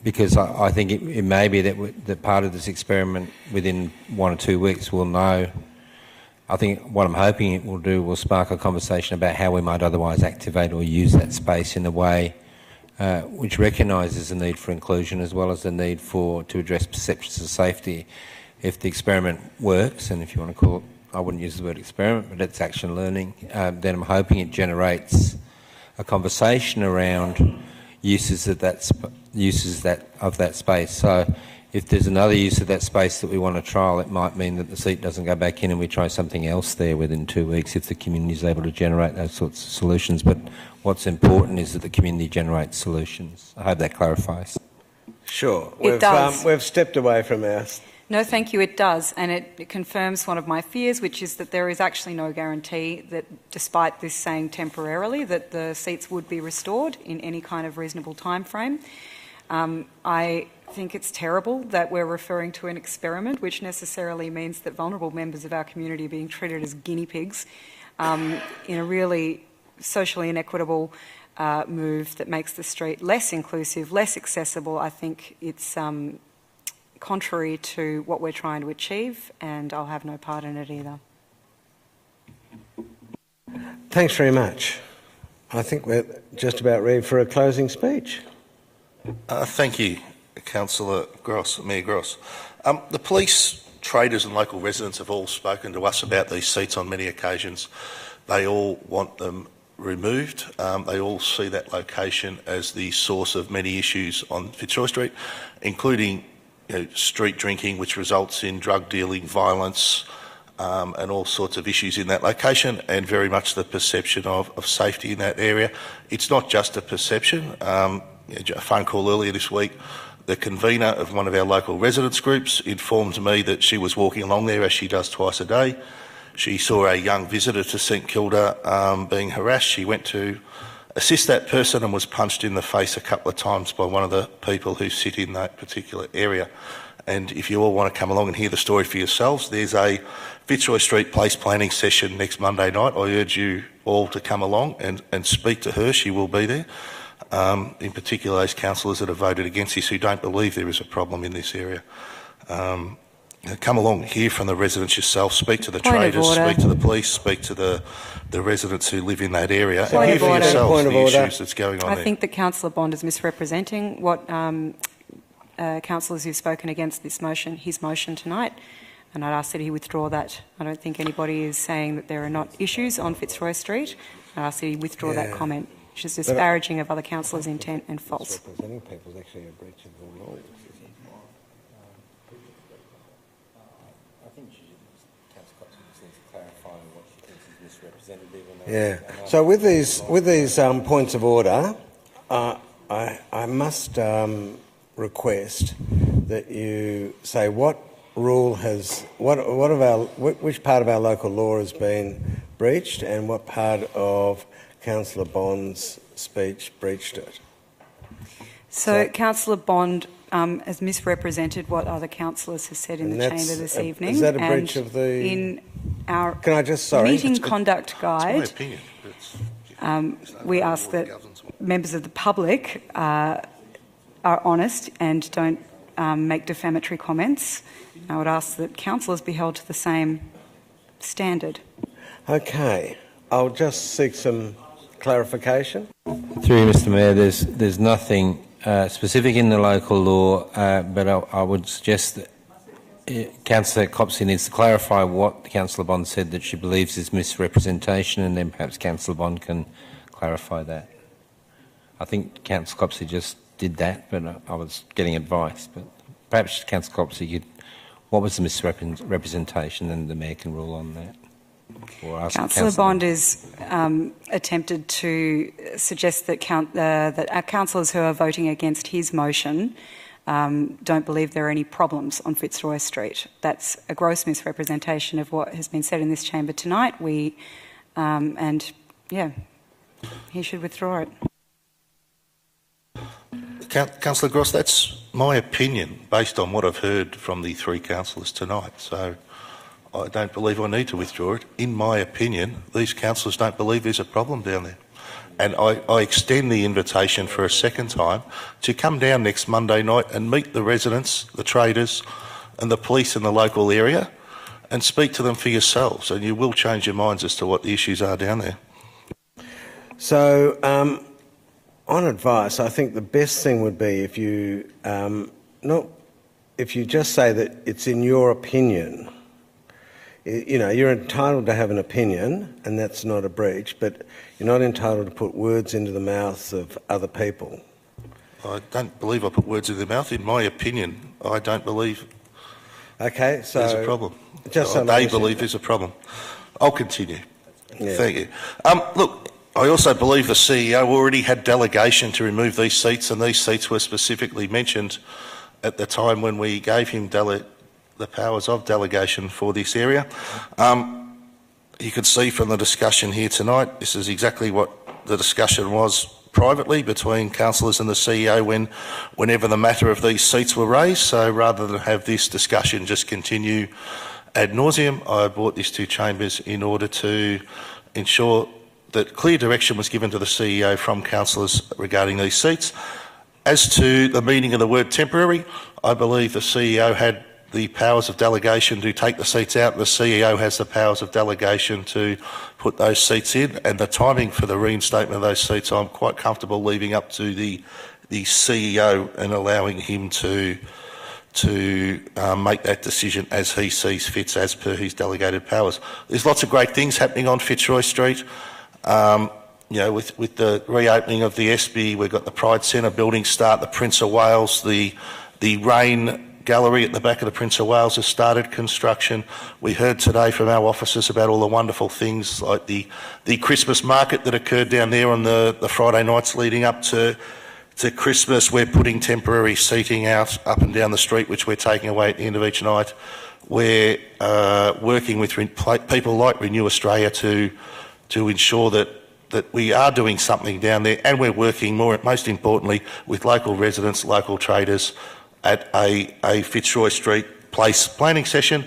Because I think it may be that part of this experiment within 1 or 2 weeks we'll know. I think what I'm hoping it will do will spark a conversation about how we might otherwise activate or use that space in a way which recognises the need for inclusion as well as the need to address perceptions of safety. If the experiment works, and if you want to call it, I wouldn't use the word experiment, but it's action learning, then I'm hoping it generates a conversation around uses of that space. So if there's another use of that space that we want to trial, it might mean that the seat doesn't go back in and we try something else there within 2 weeks if the community is able to generate those sorts of solutions. But what's important is that the community generates solutions. I hope that clarifies. Sure. It does. We've stepped away from our... No, thank you, it does, and it confirms one of my fears, which is that there is actually no guarantee that, despite this saying temporarily, that the seats would be restored in any kind of reasonable time frame. I think it's terrible that we're referring to an experiment, which necessarily means that vulnerable members of our community are being treated as guinea pigs in a really socially inequitable move that makes the street less inclusive, less accessible. I think it's contrary to what we're trying to achieve, and I'll have no part in it either. Thanks very much. I think we're just about ready for a closing speech. Thank you, Councillor Gross, Mayor Gross. The police, traders and local residents have all spoken to us about these seats on many occasions. They all want them removed. They all see that location as the source of many issues on Fitzroy Street, including street drinking, which results in drug dealing, violence, and all sorts of issues in that location, and very much the perception of safety in that area. It's not just a perception. A phone call earlier this week, the convener of one of our local residents groups informed me that she was walking along there, as she does twice a day. She saw a young visitor to St Kilda being harassed. She went to assist that person and was punched in the face a couple of times by one of the people who sit in that particular area. And if you all want to come along and hear the story for yourselves, there's a Fitzroy Street Place planning session next Monday night. I urge you all to come along and speak to her. She will be there. In particular, those councillors that have voted against this who don't believe there is a problem in this area. Come along, hear from the residents yourself, speak to the traders, speak to the police, speak to the residents who live in that area, and hear for yourselves the issues that's going on there. I think that Councillor Bond is misrepresenting what councillors who've spoken against this motion, his motion tonight, and I'd ask that he withdraw that. I don't think anybody is saying that there are not issues on Fitzroy Street. I'd ask that he withdraw that comment, which is disparaging of other councillors' intent and false. Misrepresenting people is actually a breach of the law. Yeah. So with these points of order, I must request that you say what rule has which part of our local law has been breached and what part of Councillor Bond's speech breached it. So Councillor Bond has misrepresented what other councillors have said in the chamber this evening. Is that a breach of the... In our meeting conduct guide, we ask that members of the public are honest and don't make defamatory comments. I would ask that councillors be held to the same standard. Okay. I'll just seek some clarification. Through you, Mr Mayor, there's nothing specific in the local law, but I would suggest that Councillor Copsey needs to clarify what Councillor Bond said that she believes is misrepresentation, and then perhaps Councillor Bond can clarify that. I think Councillor Copsey just did that, but I was getting advice. But perhaps Councillor Copsey could, what was the misrepresentation, and the Mayor can rule on that. Councillor Bond is attempted to suggest that that our councillors who are voting against his motion don't believe there are any problems on Fitzroy Street. That's a gross misrepresentation of what has been said in this chamber tonight. He should withdraw it. Councillor Gross, that's my opinion based on what I've heard from the three councillors tonight. So I don't believe I need to withdraw it. In my opinion, these councillors don't believe there's a problem down there. And I extend the invitation for a second time to come down next Monday night and meet the residents, the traders and the police in the local area and speak to them for yourselves, and you will change your minds as to what the issues are down there. So, on advice, I think the best thing would be if you just say that it's in your opinion. You know, you're entitled to have an opinion, and that's not a breach, but you're not entitled to put words into the mouths of other people. I don't believe I put words in their mouth. In my opinion, I don't believe there's a problem. They believe there's a problem. I'll continue. Yeah. Thank you. Look, I also believe the CEO already had delegation to remove these seats, and these seats were specifically mentioned at the time when we gave him the powers of delegation for this area. You can see from the discussion here tonight, this is exactly what the discussion was privately between councillors and the CEO whenever the matter of these seats were raised. So rather than have this discussion just continue ad nauseum, I brought this to chambers in order to ensure that clear direction was given to the CEO from councillors regarding these seats. As to the meaning of the word temporary, I believe the CEO had the powers of delegation to take the seats out. The CEO has the powers of delegation to put those seats in, and the timing for the reinstatement of those seats I'm quite comfortable leaving up to the CEO and allowing him to make that decision as he sees fit, as per his delegated powers. There's lots of great things happening on Fitzroy Street. You know, with the reopening of the SB, we've got the Pride Centre building start, the Prince of Wales, the Rain Gallery at the back of the Prince of Wales has started construction. We heard today from our officers about all the wonderful things like the Christmas market that occurred down there on the Friday nights leading up to Christmas. We're putting temporary seating out up and down the street, which we're taking away at the end of each night. We're working with people like Renew Australia to ensure that we are doing something down there, and we're working most importantly with local residents, local traders at a Fitzroy Street Place planning session,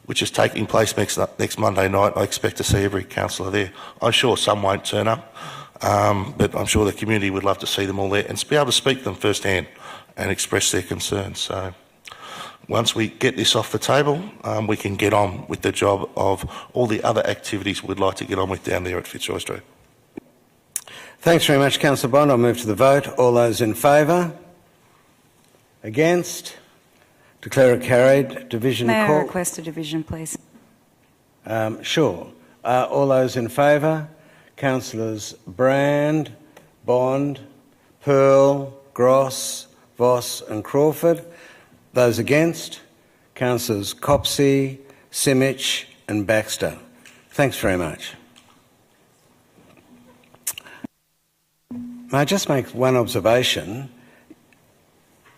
which is taking place next Monday night. I expect to see every councillor there. I'm sure some won't turn up, but I'm sure the community would love to see them all there and to be able to speak to them firsthand and express their concerns. So once we get this off the table, we can get on with the job of all the other activities we'd like to get on with down there at Fitzroy Street. Thanks very much, Councillor Bond. I'll move to the vote. All those in favour? Against? Declare it carried. Division May I call. request a division, please? Sure. All those in favour? Councillors Brand, Bond, Pearl, Gross, Voss and Crawford. Those against? Councillors Copsey, Simic and Baxter. Thanks very much. May I just make one observation?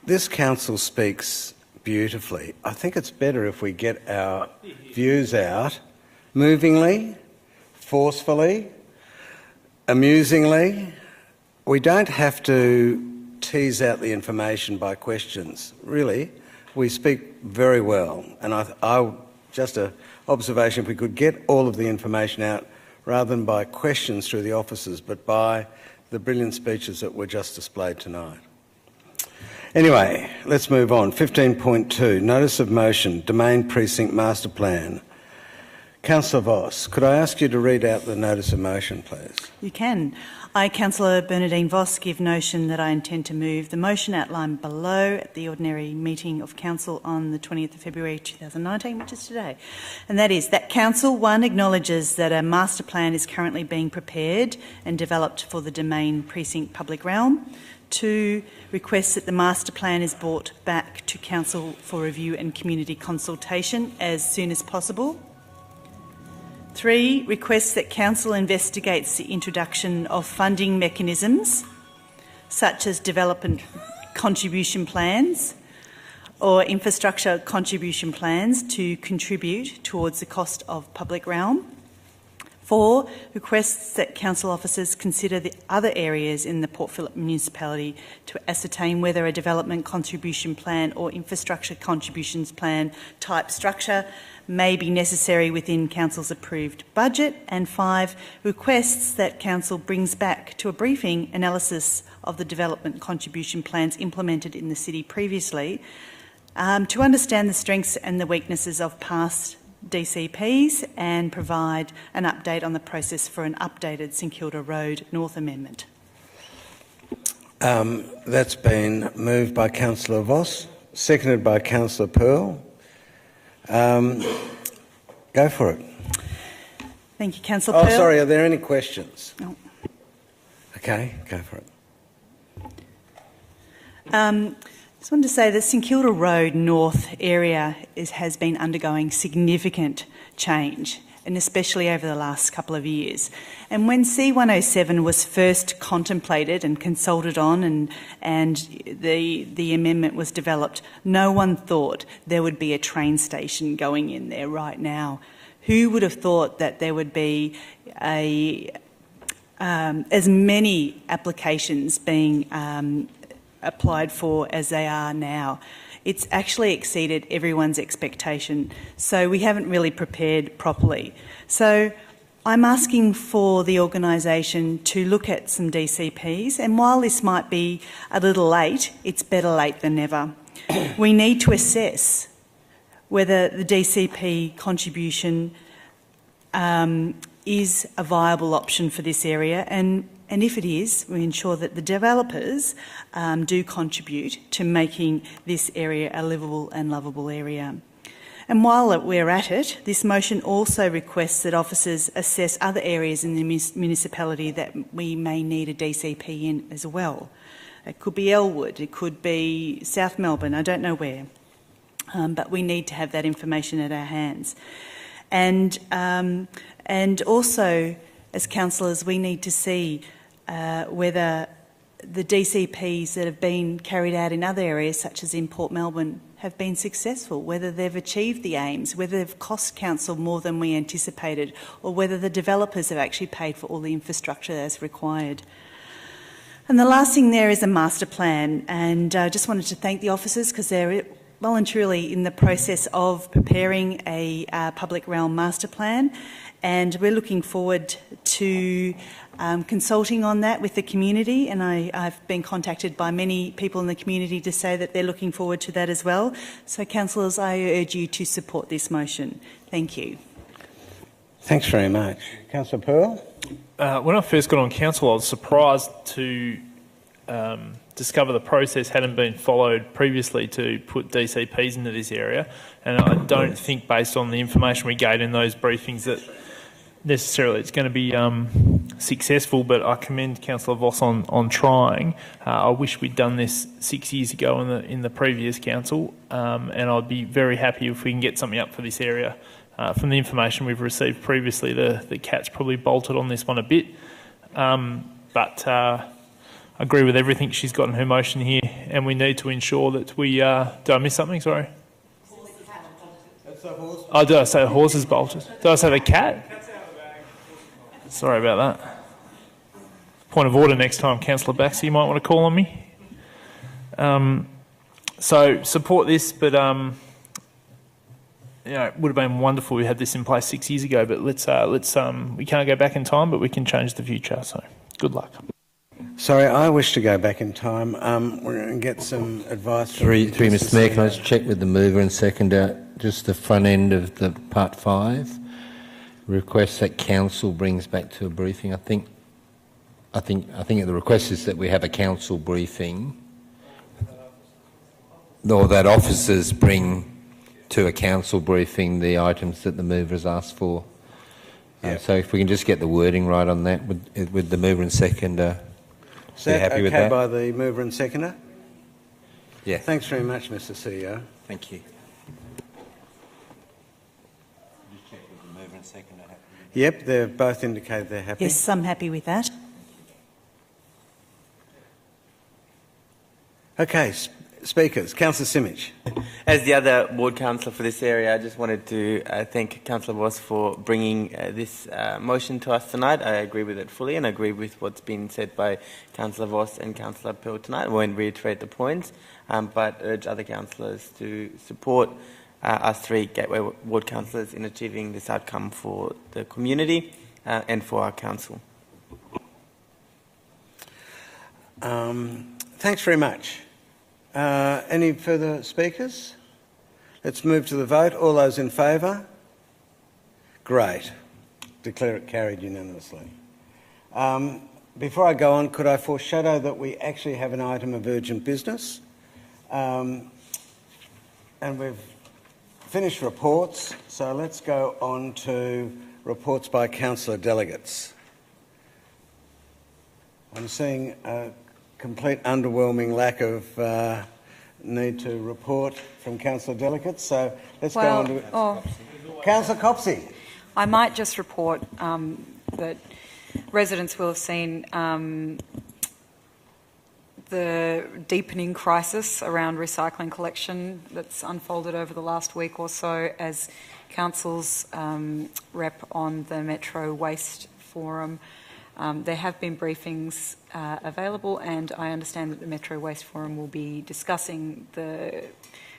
This council speaks beautifully. I think it's better if we get our views out movingly, forcefully, amusingly. We don't have to tease out the information by questions. Really, we speak very well. And I just an observation, if we could get all of the information out rather than by questions through the officers, but by the brilliant speeches that were just displayed tonight. Anyway, let's move on. 15.2, Notice of Motion, Domain Precinct Master Plan. Councillor Voss, could I ask you to read out the Notice of Motion, please? You can. I, Councillor Bernadine Voss, give notion that I intend to move the motion outlined below at the ordinary meeting of Council on the 20th of February 2019, which is today. And that is that Council, 1, acknowledges that a master plan is currently being prepared and developed for the Domain Precinct public realm. 2, requests that the master plan is brought back to Council for review and community consultation as soon as possible. 3, requests that Council investigates the introduction of funding mechanisms such as development contribution plans or infrastructure contribution plans to contribute towards the cost of public realm. 4, requests that council officers consider the other areas in the Port Phillip municipality to ascertain whether a development contribution plan or infrastructure contributions plan type structure may be necessary within council's approved budget. And 5, requests that council brings back to a briefing analysis of the development contribution plans implemented in the city previously to understand the strengths and the weaknesses of past DCPs and provide an update on the process for an updated St Kilda Road North Amendment. That's been moved by Councillor Voss, seconded by Councillor Pearl. Go for it. Thank you, Councillor Pearl. Oh, sorry, are there any questions? No. Okay, go for it. I just wanted to say the St Kilda Road North area has been undergoing significant change, and especially over the last couple of years. And when C107 was first contemplated and consulted on and the amendment was developed, no one thought there would be a train station going in there right now. Who would have thought that there would be as many applications being applied for as they are now? It's actually exceeded everyone's expectation, so we haven't really prepared properly. So I'm asking for the organisation to look at some DCPs, and while this might be a little late, it's better late than never. We need to assess whether the DCP contribution is a viable option for this area, and and if it is, we ensure that the developers do contribute to making this area a livable and lovable area. And while we're at it, this motion also requests that officers assess other areas in the municipality that we may need a DCP in as well. It could be Elwood, it could be South Melbourne, I don't know where. But we need to have that information at our hands. And also, as councillors, we need to see whether the DCPs that have been carried out in other areas, such as in Port Melbourne, have been successful, whether they've achieved the aims, whether they've cost council more than we anticipated, or whether the developers have actually paid for all the infrastructure as required. And the last thing there is a master plan, and I just wanted to thank the officers because they're well and truly in the process of preparing a public realm master plan, and we're looking forward to consulting on that with the community, and I've been contacted by many people in the community to say that they're looking forward to that as well. So, councillors, I urge you to support this motion. Thank you. Thanks very much. Councillor Pearl? When I first got on council, I was surprised to discover the process hadn't been followed previously to put DCPs into this area, and I don't think, based on the information we gave in those briefings, that necessarily it's going to be successful, but I commend Councillor Voss on trying. I wish we'd done this 6 years ago in the previous council, and I'd be very happy if we can get something up for this area. From the information we've received previously, the cat's probably bolted on this one a bit, but I agree with everything she's got in her motion here, and we need to ensure that we... did I miss something? Sorry. Oh, did I say the horse is bolted? Did I say the cat? Sorry about that. Point of order next time, Councillor Baxter, you might want to call on me. So support this, but you know, it would have been wonderful if we had this in place 6 years ago. But let's we can't go back in time, but we can change the future. So good luck. Sorry, I wish to go back in time. We're going to get some advice. Through Mr Mayor, can I just check with the mover and seconder, just the front end of the part 5? Request that council brings back to a briefing. I think the request is that we have a council briefing, or that officers bring to a council briefing the items that the mover has asked for. So if we can just get the wording right on that, with the mover and seconder, be happy with that. Okay by the mover and seconder? Yeah. Thanks very much, Mr CEO. Thank you. Yep, they've both indicated they're happy. Yes, I'm happy with that. Okay, speakers. Councillor Simic. As the other ward councillor for this area, I just wanted to thank Councillor Voss for bringing this motion to us tonight. I agree with it fully, and I agree with what's been said by Councillor Voss and Councillor Pearl tonight. I won't reiterate the points, but urge other councillors to support us three Gateway Ward councillors in achieving this outcome for the community and for our council. Thanks very much. Any further speakers? Let's move to the vote. All those in favour? Great. Declare it carried unanimously. Before I go on, could I foreshadow that we actually have an item of urgent business? And we've finished reports, so let's go on to reports by councillor delegates. I'm seeing a complete underwhelming lack of need to report from councillor delegates, so let's go on to Councillor Copsey. I might just report that residents will have seen the deepening crisis around recycling collection that's unfolded over the last week or so as council's rep on the Metro Waste Forum. There have been briefings available, and I understand that the Metro Waste Forum will be discussing the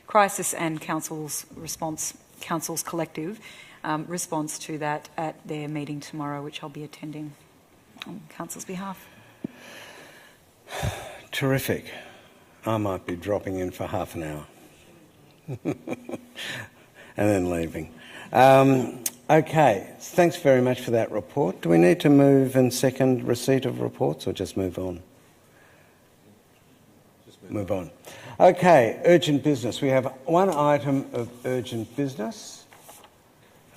crisis and council's collective response to that at their meeting tomorrow, which I'll be attending on council's behalf. Terrific. I might be dropping in for half an hour and then leaving. Okay, thanks very much for that report. Do we need to move and second receipt of reports or just move on? Move on. Okay, urgent business. We have one item of urgent business.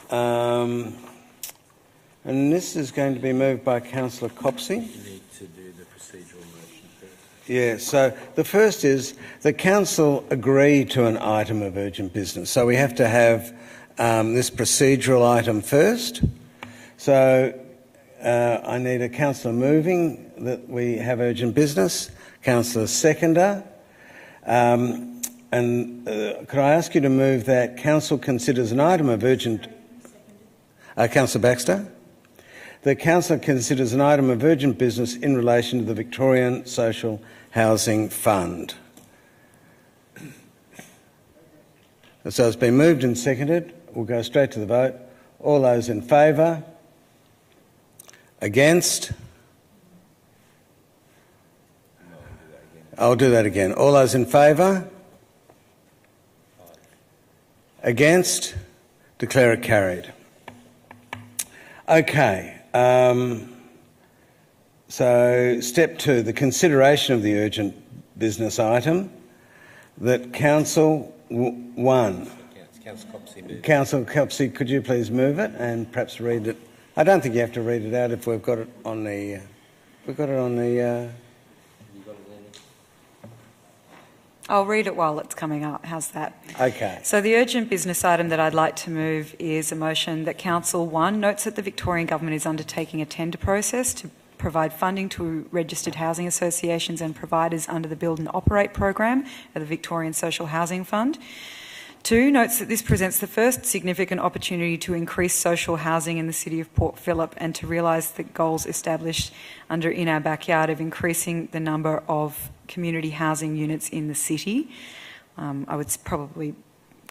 And this is going to be moved by Councillor Copsey. You need to do the procedural motion first. Yeah, so the first is the council agreed to an item of urgent business. So we have to have this procedural item first. So I need a councillor moving that we have urgent business, councillor seconder. And could I ask you to move that council considers an item of urgent... Councillor Baxter? The council considers an item of urgent business in relation to the Victorian Social Housing Fund. So it's been moved and seconded. We'll go straight to the vote. All those in favour? Against? I'll do that again. All those in favour? Against? Declare it carried. Okay. So step 2, the consideration of the urgent business item that Council 1. Councillor Copsey, could you please move it and perhaps read it? I don't think you have to read it out if we've got it on the... we've got it on the... I'll read it while it's coming up. How's that? Okay. So the urgent business item that I'd like to move is a motion that Council 1 notes that the Victorian Government is undertaking a tender process to provide funding to registered housing associations and providers under the Build and Operate program of the Victorian Social Housing Fund. 2, notes that this presents the first significant opportunity to increase social housing in the city of Port Phillip and to realise the goals established under In Our Backyard of increasing the number of community housing units in the city. I would probably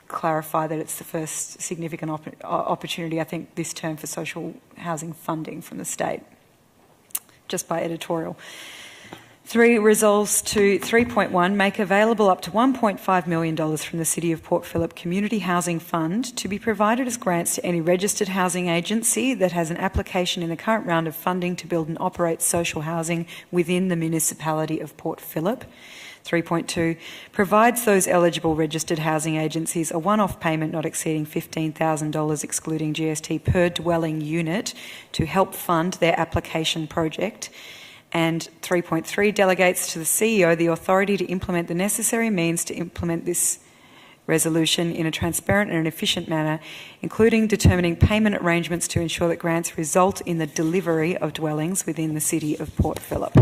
clarify that it's the first significant opportunity, I think, this term for social housing funding from the state, just by editorial. 3, resolves to 3.1, make available up to $1.5 million from the City of Port Phillip Community Housing Fund to be provided as grants to any registered housing agency that has an application in the current round of funding to build and operate social housing within the municipality of Port Phillip. 3.2, provides those eligible registered housing agencies a one-off payment not exceeding $15,000 excluding GST per dwelling unit to help fund their application project. And 3.3 delegates to the CEO the authority to implement the necessary means to implement this resolution in a transparent and an efficient manner, including determining payment arrangements to ensure that grants result in the delivery of dwellings within the city of Port Phillip.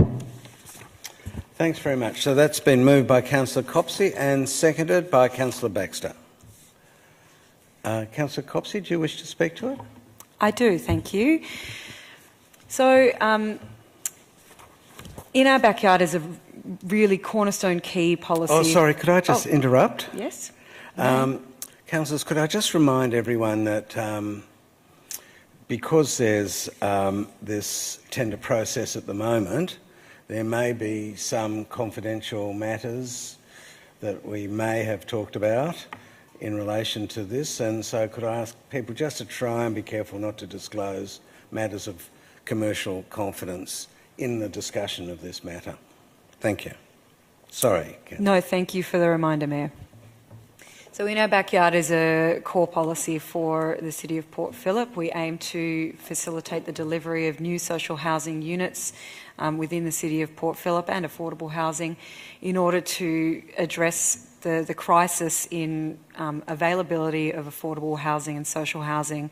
Thanks very much. So that's been moved by Councillor Copsey and seconded by Councillor Baxter. Councillor Copsey, do you wish to speak to it? I do, thank you. So, In Our Backyard is a really cornerstone key policy. Oh, sorry, could I just interrupt? Yes. Councillors, could I just remind everyone that because there's this tender process at the moment, there may be some confidential matters that we may have talked about in relation to this, and so could I ask people just to try and be careful not to disclose matters of commercial confidence in the discussion of this matter. Thank you. Sorry. No, thank you for the reminder, Mayor. So In Our Backyard is a core policy for the City of Port Phillip. We aim to facilitate the delivery of new social housing units within the City of Port Phillip and affordable housing in order to address the crisis in availability of affordable housing and social housing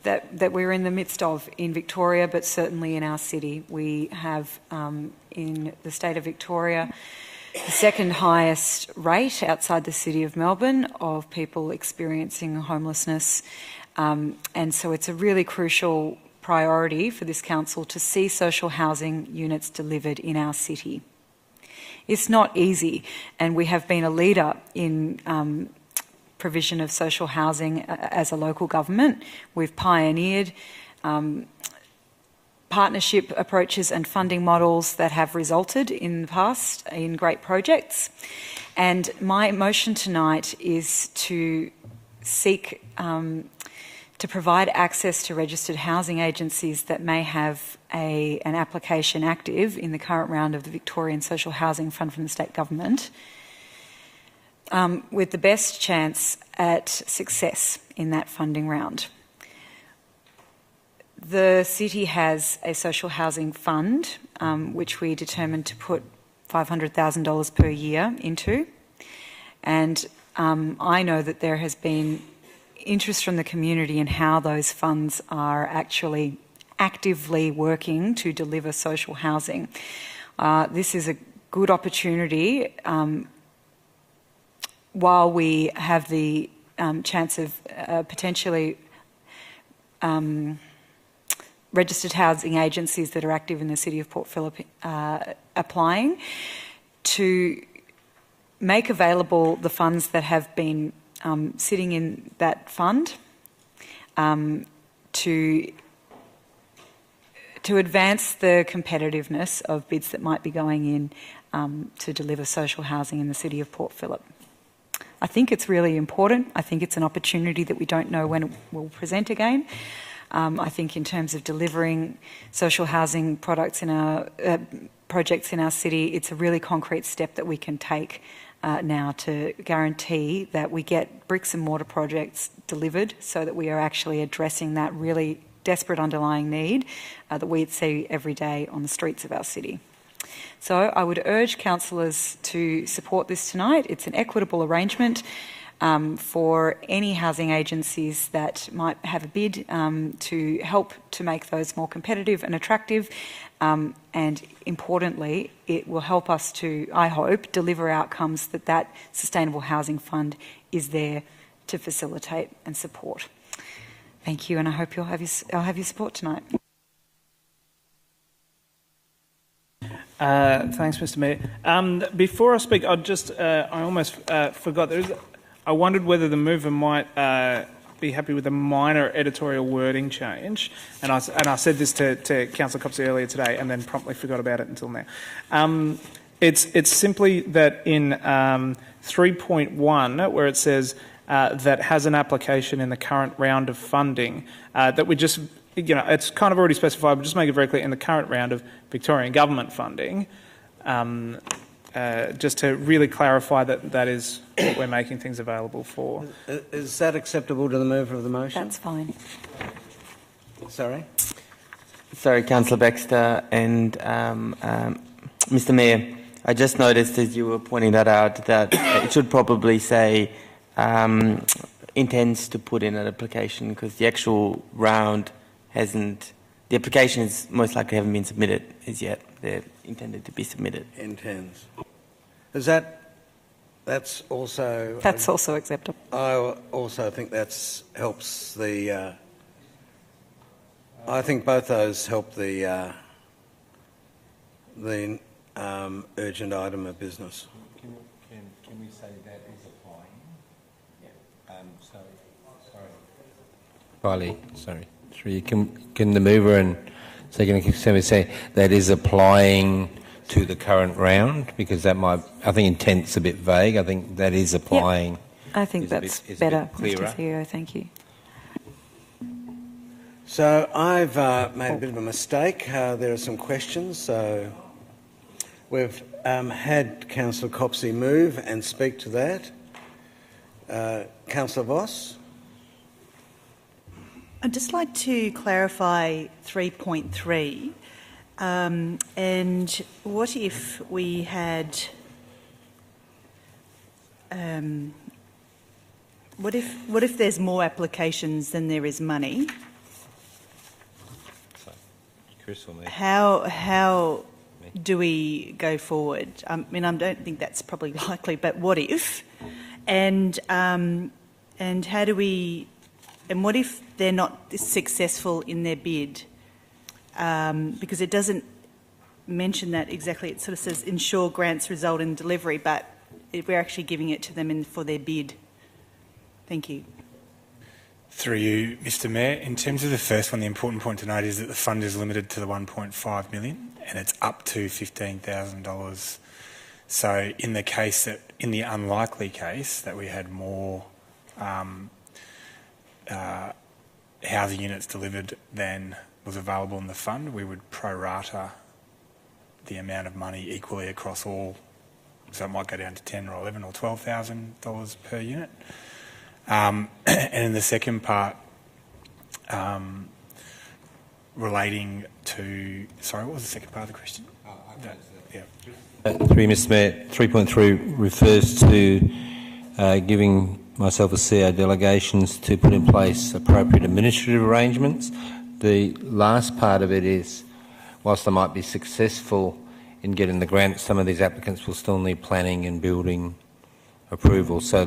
that we're in the midst of in Victoria, but certainly in our city. We have, in the state of Victoria, the second highest rate outside the city of Melbourne of people experiencing homelessness. And so it's a really crucial priority for this council to see social housing units delivered in our city. It's not easy, and we have been a leader in provision of social housing as a local government. We've pioneered partnership approaches and funding models that have resulted in the past in great projects. And my motion tonight is to seek to provide access to registered housing agencies that may have an application active in the current round of the Victorian Social Housing Fund from the state government, with the best chance at success in that funding round. The city has a social housing fund, which we determined to put $500,000 per year into. And I know that there has been interest from the community in how those funds are actually actively working to deliver social housing. This is a good opportunity while we have the chance of potentially registered housing agencies that are active in the city of Port Phillip applying, to make available the funds that have been sitting in that fund to advance the competitiveness of bids that might be going in to deliver social housing in the city of Port Phillip. I think it's really important. I think it's an opportunity that we don't know when it will present again. I think in terms of delivering social housing products in our projects in our city, it's a really concrete step that we can take now to guarantee that we get bricks and mortar projects delivered so that we are actually addressing that really desperate underlying need that we see every day on the streets of our city. So I would urge councillors to support this tonight. It's an equitable arrangement for any housing agencies that might have a bid to help to make those more competitive and attractive. And importantly, it will help us to, I hope, deliver outcomes that Sustainable Housing Fund is there to facilitate and support. Thank you, and I hope I'll have your support tonight. Thanks, Mr. Mayor. Before I speak, I almost forgot. I wondered whether the mover might be happy with a minor editorial wording change, and I said this to Councillor Copsey earlier today, and then promptly forgot about it until now. It's simply that in 3.1, where it says that has an application in the current round of funding, that we just, it's kind of already specified, but just make it very clear in the current round of Victorian government funding. Just to really clarify that is what we're making things available for. Is that acceptable to the mover of the motion? That's fine. Sorry? Sorry, Councillor Baxter and Mr. Mayor. I just noticed as you were pointing that out that it should probably say intends to put in an application, because the actual round hasn't. The application is most likely haven't been submitted as yet. They're intended to be submitted. Intends. Is that's also... That's also acceptable. I also think that helps the... I think both those help the urgent item of business. Can we say that is applying? Yeah. Riley, sorry. Can the mover and second can say that is applying to the current round? Because that might, I think intent's a bit vague. I think that is applying. Yep. I think that's better, Mr. CEO. Thank you. So I've made a bit of a mistake. There are some questions. So we've had Councillor Copsey move and speak to that. Councillor Voss? I'd just like to clarify 3.3. And what if we had... what if there's more applications than there is money? Chris or me? How do we go forward? I mean, I don't think that's probably likely, but what if? And how do we... And what if they're not successful in their bid? Because it doesn't mention that exactly. It sort of says ensure grants result in delivery, but we're actually giving it to them for their bid. Thank you. Through you, Mr. Mayor, in terms of the first one, the important point to note is that the fund is limited to the $1.5 million and it's up to $15,000. So in the unlikely case that we had more housing units delivered than was available in the fund, we would prorata the amount of money equally across all. So it might go down to $10,000 or $11,000 or $12,000 per unit. And in the second part, relating to, sorry, what was the second part of the question? Through Mr. Mayor, 3.3 refers to giving myself a CO delegations to put in place appropriate administrative arrangements. The last part of it is, whilst I might be successful in getting the grant, some of these applicants will still need planning and building approval. So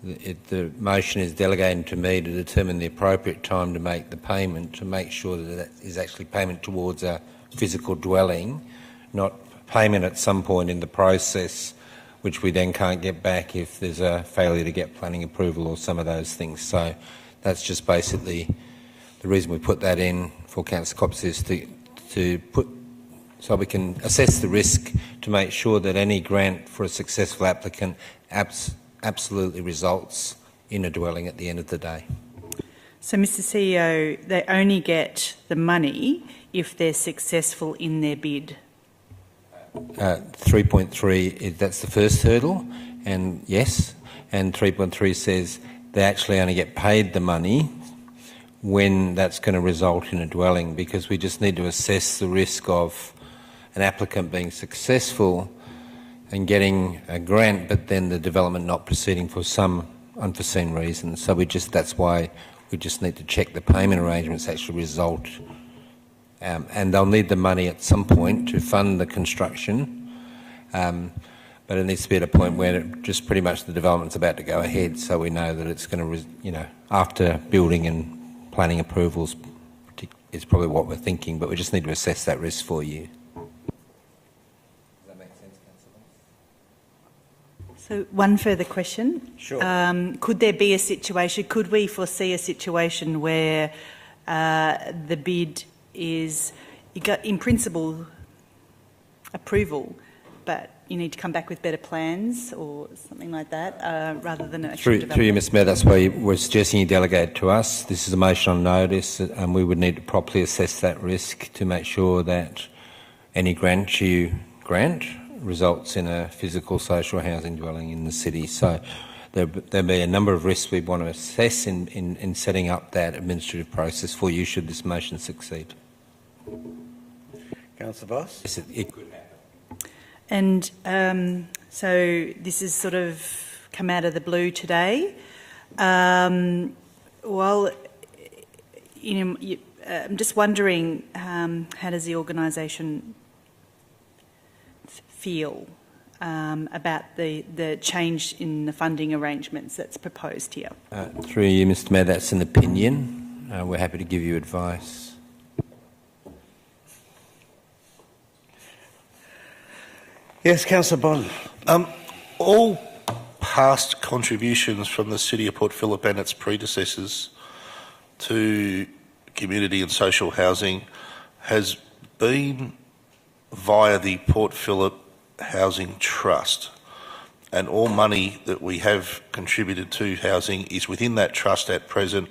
the motion is delegated to me to determine the appropriate time to make the payment, to make sure that that is actually payment towards a physical dwelling, not payment at some point in the process, which we then can't get back if there's a failure to get planning approval or some of those things. So that's just basically the reason we put that in for Councillor Cops, is to put, so we can assess the risk to make sure that any grant for a successful applicant absolutely results in a dwelling at the end of the day. So, Mr CEO, they only get the money if they're successful in their bid. 3.3, that's the first hurdle, and yes, and 3.3 says they actually only get paid the money when that's going to result in a dwelling, because we just need to assess the risk of an applicant being successful and getting a grant, but then the development not proceeding for some unforeseen reason. So that's why we just need to check the payment arrangements actually result. And they'll need the money at some point to fund the construction, but it needs to be at a point where just pretty much the development's about to go ahead, so we know that it's going to, after building and planning approvals is probably what we're thinking, but we just need to assess that risk for you. Does that make sense, Councillor? So, one further question. Sure. Could there be a situation, could we foresee a situation where the bid is, you got in principle approval, but you need to come back with better plans or something like that, rather than actually Through you, Mr Mayor, that's why we're suggesting you delegate to us. This is a motion on notice, and we would need to properly assess that risk to make sure that any grant you grant results in a physical social housing dwelling in the city. So there'll be a number of risks we want to assess in setting up that administrative process for you should this motion succeed. Councillor Voss? Yes, it could happen. And so this has sort of come out of the blue today. I'm just wondering, how does the organisation feel about the change in the funding arrangements that's proposed here? Through you, Mr Mayor, that's an opinion. We're happy to give you advice. Yes, Councillor Bond. All past contributions from the City of Port Phillip and its predecessors to community and social housing has been via the Port Phillip Housing Trust, and all money that we have contributed to housing is within that trust at present,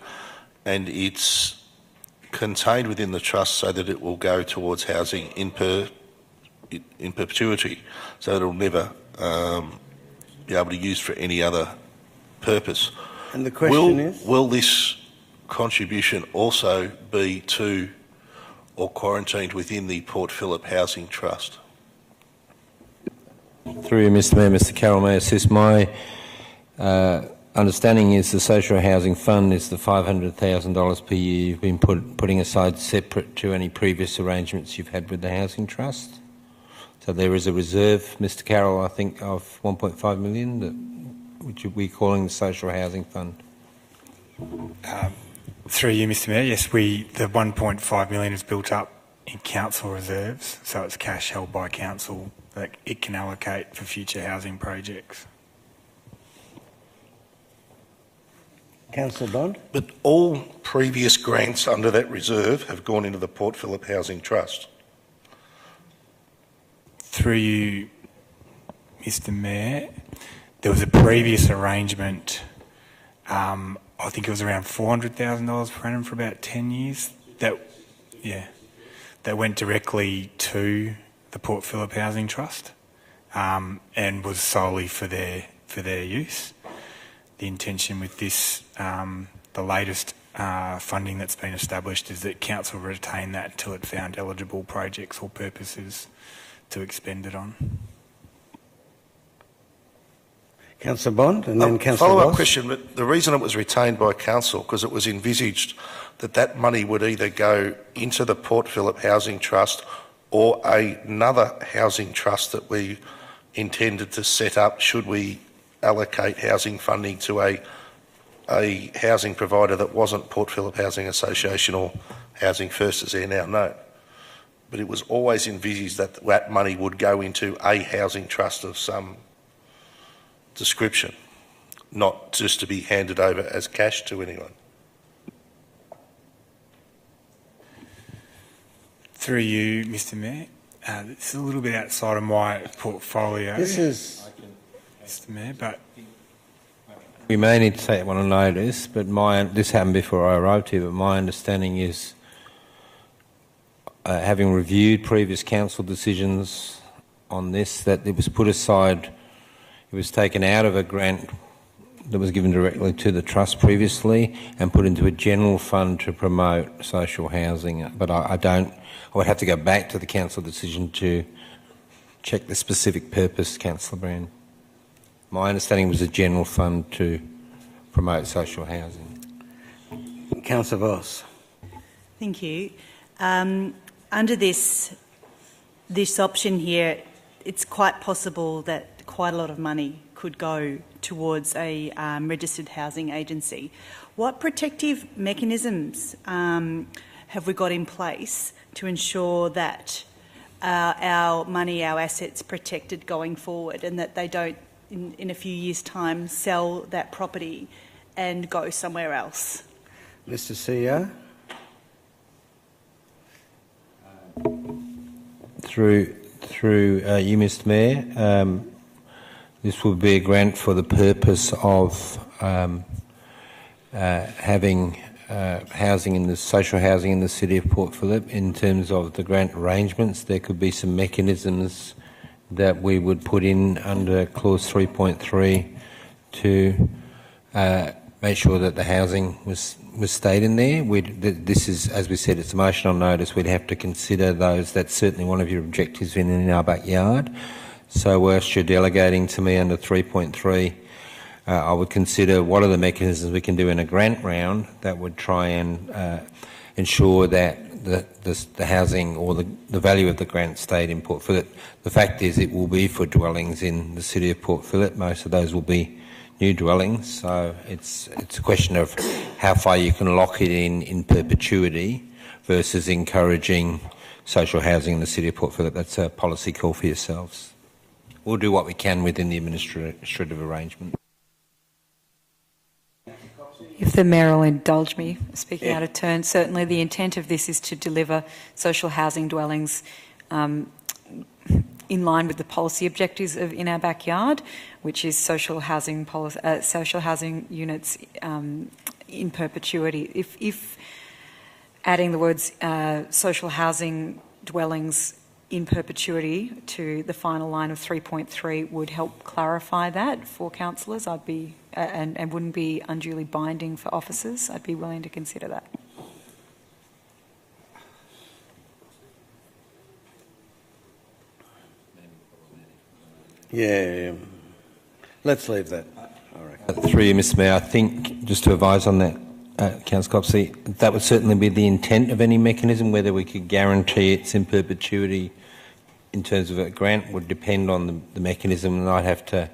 and it's contained within the trust so that it will go towards housing in perpetuity, so it'll never be able to use for any other purpose. And the question is? Will this contribution also be to or quarantined within the Port Phillip Housing Trust? Through you, Mr Mayor, Mr Carroll may assist. My understanding is the Social Housing Fund is the $500,000 per year you've been putting aside separate to any previous arrangements you've had with the Housing Trust. So there is a reserve, Mr Carroll, I think, of $1.5 million, which we're calling the Social Housing Fund. Through you, Mr Mayor, yes, the $1.5 million is built up in council reserves, so it's cash held by council that it can allocate for future housing projects. Councillor Bond? But all previous grants under that reserve have gone into the Port Phillip Housing Trust. Through you, Mr Mayor, there was a previous arrangement I think it was around $400,000 per annum for about 10 years. That went directly to the Port Phillip Housing Trust and was solely for their use. The intention with this, the latest funding that's been established, is that council retain that until it found eligible projects or purposes to expend it on. Councillor Bond and then Councillor Follow-up Ross. question, but the reason it was retained by council, because it was envisaged that that money would either go into the Port Phillip Housing Trust or another housing trust that we intended to set up should we allocate housing funding to a housing provider that wasn't Port Phillip Housing Association or Housing First as they're now known. But it was always envisaged that that money would go into a housing trust of some description, not just to be handed over as cash to anyone. Through you, Mr Mayor, this is a little bit outside of my portfolio. This is... Mr Mayor, but... We may need to take one on notice, but this happened before I arrived here, but my understanding is, having reviewed previous council decisions on this, that it was put aside, it was taken out of a grant that was given directly to the trust previously and put into a general fund to promote social housing. But I would have to go back to the council decision to check the specific purpose, Councillor Brand. My understanding was a general fund to promote social housing. Councillor Voss. Thank you. Under this option here, it's quite possible that quite a lot of money could go towards a registered housing agency. What protective mechanisms have we got in place to ensure that our money, our assets, protected going forward, and that they don't, in a few years' time, sell that property and go somewhere else? Mr CEO. Through you, Mr Mayor, this would be a grant for the purpose of having housing in the social housing in the city of Port Phillip. In terms of the grant arrangements, there could be some mechanisms that we would put in under clause 3.3 to make sure that the housing was stayed in there. This is, as we said, it's a motion on notice. We'd have to consider those. That's certainly one of your objectives in our backyard. So whilst you're delegating to me under 3.3, I would consider what are the mechanisms we can do in a grant round that would try and ensure that the housing or the value of the grant stayed in Port Phillip. The fact is it will be for dwellings in the city of Port Phillip. Most of those will be new dwellings, so it's a question of how far you can lock it in perpetuity versus encouraging social housing in the city of Port Phillip. That's a policy call for yourselves. We'll do what we can within the administrative arrangement. If the Mayor will indulge me, speaking out of turn, certainly the intent of this is to deliver social housing dwellings in line with the policy objectives of In Our Backyard, which is social housing units in perpetuity. If adding the words social housing dwellings in perpetuity to the final line of 3.3 would help clarify that for councillors, I'd be and wouldn't be unduly binding for officers, I'd be willing to consider that. Yeah, let's leave that. Through you, Mr Mayor, I think, just to advise on that, Councillor Copsey, that would certainly be the intent of any mechanism. Whether we could guarantee it's in perpetuity in terms of a grant would depend on the mechanism, and I'd have to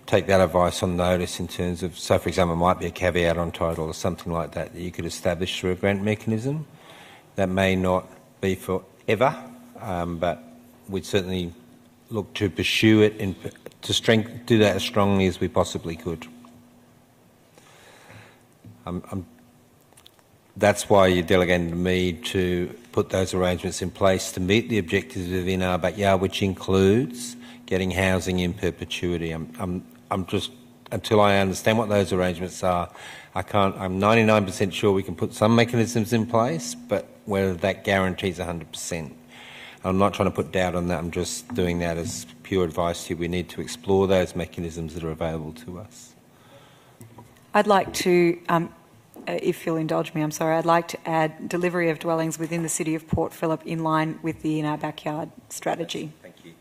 take that advice on notice in terms of, so for example, it might be a caveat on title or something like that that you could establish through a grant mechanism. That may not be forever, but we'd certainly look to pursue it and to do that as strongly as we possibly could. That's why you're delegating to me to put those arrangements in place to meet the objectives of In Our Backyard, which includes getting housing in perpetuity. I'm just until I understand what those arrangements are, I'm 99% sure we can put some mechanisms in place, but whether that guarantees 100%. I'm not trying to put doubt on that, I'm just doing that as pure advice to you. We need to explore those mechanisms that are available to us. I'd like to, if you'll indulge me, I'm sorry, I'd like to add delivery of dwellings within the City of Port Phillip in line with the In Our Backyard strategy. Thank you.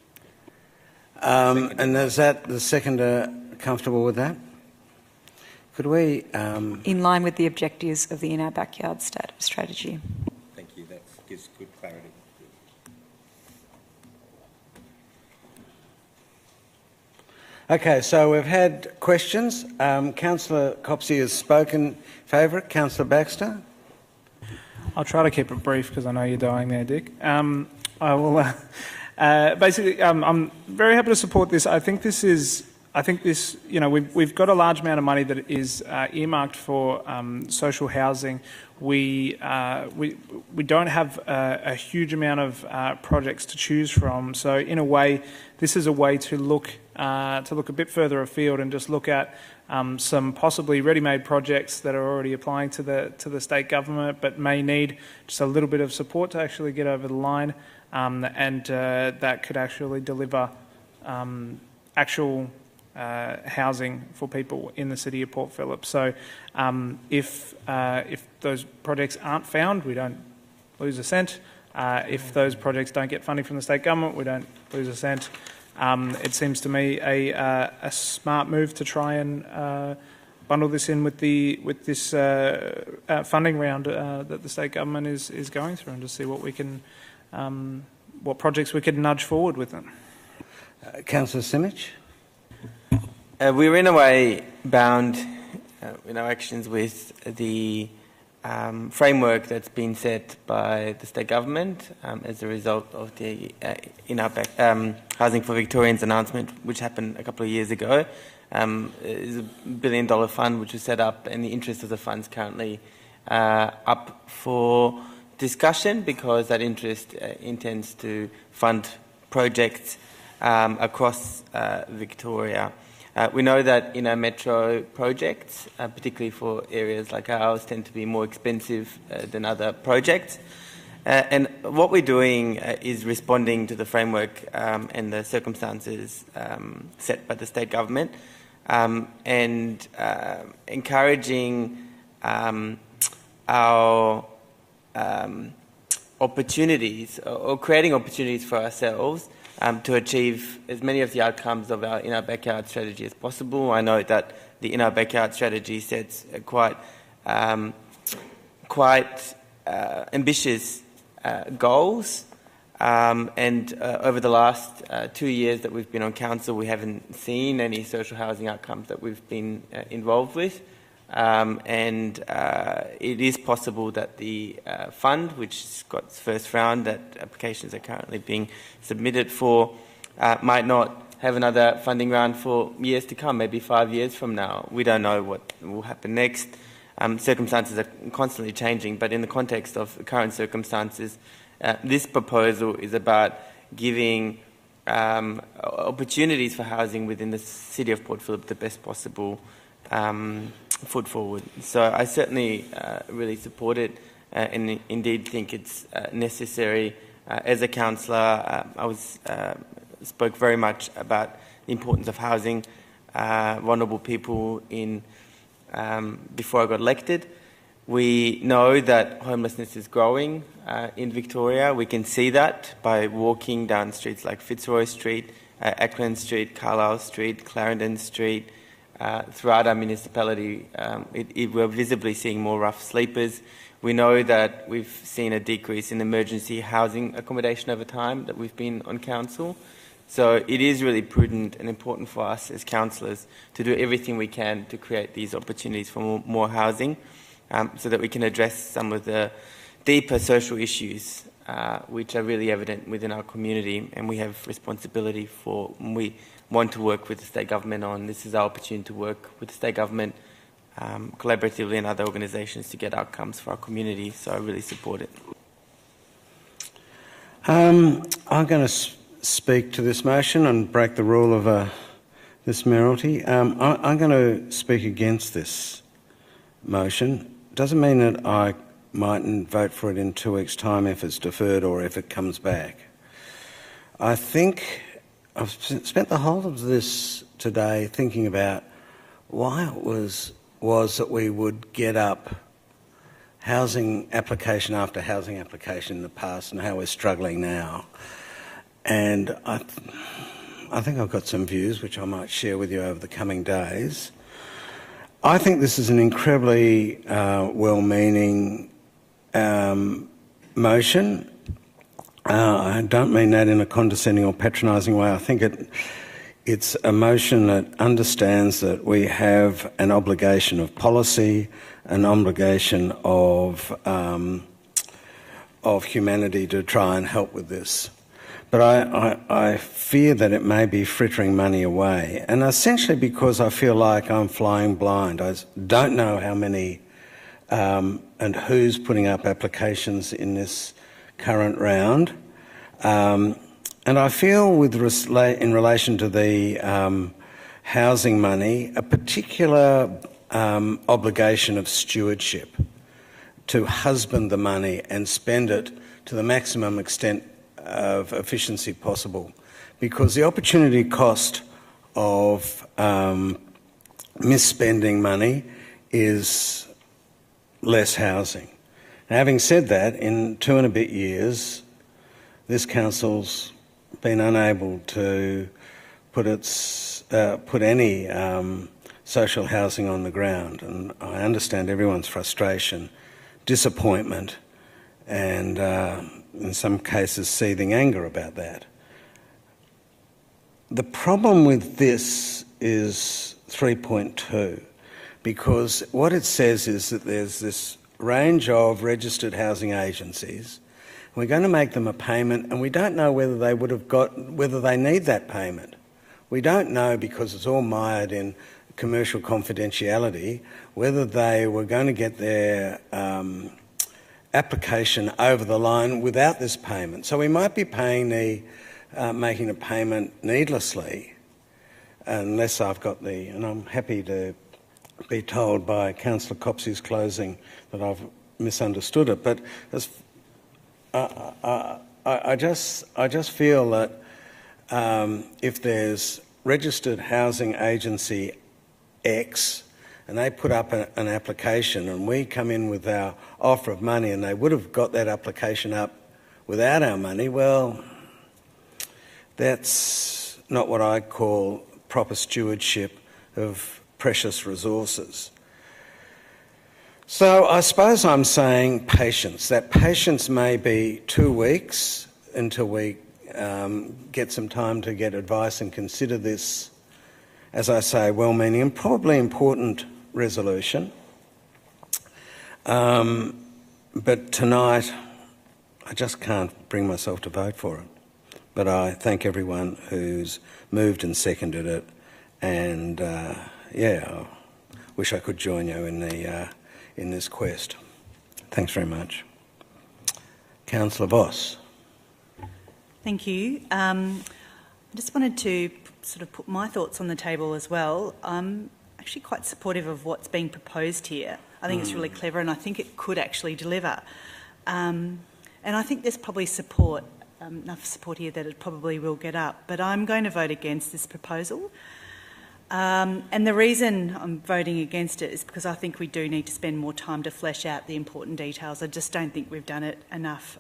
And is that the seconder comfortable with that? Could we... In line with the objectives of the In Our Backyard strategy. Thank you, that gives good clarity. Okay, so we've had questions. Councillor Copsey has spoken in favour. Councillor Baxter? I'll try to keep it brief because I know you're dying there, Dick. I will... basically, I'm very happy to support this. I think this, you know, we've got a large amount of money that is earmarked for social housing. We don't have a huge amount of projects to choose from. So in a way, this is a way to look a bit further afield and just look at some possibly ready-made projects that are already applying to the state government, but may need just a little bit of support to actually get over the line. That could actually deliver actual housing for people in the City of Port Phillip. So if those projects aren't found, we don't lose a cent. If those projects don't get funding from the state government, we don't lose a cent. It seems to me a smart move to try and bundle this in with this funding round that the state government is going through, and to see what we can, what projects we could nudge forward with them. Councillor Simic? We're in a way bound in our actions with the framework that's been set by the state government as a result of the In Our Housing for Victorians announcement, which happened a couple of years ago. It's $1 billion fund which was set up, and the interest of the fund's currently up for discussion, because that interest intends to fund projects across Victoria. We know that in our metro projects, particularly for areas like ours, tend to be more expensive than other projects. And what we're doing is responding to the framework and the circumstances set by the state government, and encouraging our opportunities, or creating opportunities for ourselves to achieve as many of the outcomes of our In Our Backyard strategy as possible. I know that the In Our Backyard strategy sets quite ambitious goals, and over the last 2 years that we've been on council, we haven't seen any social housing outcomes that we've been involved with. It is possible that the fund, which got its first round, that applications are currently being submitted for, might not have another funding round for years to come, maybe 5 years from now. We don't know what will happen next. Circumstances are constantly changing, but in the context of the current circumstances, this proposal is about giving opportunities for housing within the City of Port Phillip the best possible foot forward. So I certainly really support it, and indeed think it's necessary. As a councillor, I spoke very much about the importance of housing vulnerable people before I got elected. We know that homelessness is growing in Victoria. We can see that by walking down streets like Fitzroy Street, Acland Street, Carlisle Street, Clarendon Street. Throughout our municipality, we're visibly seeing more rough sleepers. We know that we've seen a decrease in emergency housing accommodation over time that we've been on council. So it is really prudent and important for us as councillors to do everything we can to create these opportunities for more housing, so that we can address some of the deeper social issues which are really evident within our community, and we have responsibility for. We want to work with the state government on. This is our opportunity to work with the state government collaboratively and other organisations to get outcomes for our community, so I really support it. I'm going to speak to this motion and break the rule of This Mayoralty. I'm going to speak against this motion. Doesn't mean that I mightn't vote for it in 2 weeks' time if it's deferred or if it comes back. I think I've spent the whole of this today thinking about why it was that we would get up housing application after housing application in the past and how we're struggling now. And I think I've got some views which I might share with you over the coming days. I think this is an incredibly well-meaning motion. I don't mean that in a condescending or patronising way. I think it's a motion that understands that we have an obligation of policy, an obligation of humanity to try and help with this. But I fear that it may be frittering money away, and essentially because I feel like I'm flying blind. I don't know how many and who's putting up applications in this current round. And I feel in relation to the housing money, a particular obligation of stewardship to husband the money and spend it to the maximum extent of efficiency possible, because the opportunity cost of misspending money is less housing. Now, having said that, in 2 and a bit years, this council's been unable to put any social housing on the ground, and I understand everyone's frustration, disappointment, and in some cases seething anger about that. The problem with this is 3.2, because what it says is that there's this range of registered housing agencies. We're going to make them a payment, and we don't know whether they need that payment. We don't know, because it's all mired in commercial confidentiality, whether they were going to get their application over the line without this payment. So we might be making a payment needlessly, unless I've got and I'm happy to be told by Councillor Copsey's closing that I've misunderstood it. But I just feel that if there's registered housing agency X and they put up an application and we come in with our offer of money and they would have got that application up without our money, well, that's not what I call proper stewardship of precious resources. So I suppose I'm saying patience. That patience may be 2 weeks until we get some time to get advice and consider this, as I say, well-meaning and probably important resolution. But tonight I just can't bring myself to vote for it. But I thank everyone who's moved and seconded it, and I wish I could join you in this quest. Thanks very much. Councillor Voss. Thank you. I just wanted to sort of put my thoughts on the table as well. I'm actually quite supportive of what's being proposed here. I think it's really clever, and I think it could actually deliver. And I think there's probably enough support here that it probably will get up. But I'm going to vote against this proposal. And the reason I'm voting against it is because I think we do need to spend more time to flesh out the important details. I just don't think we've done it enough.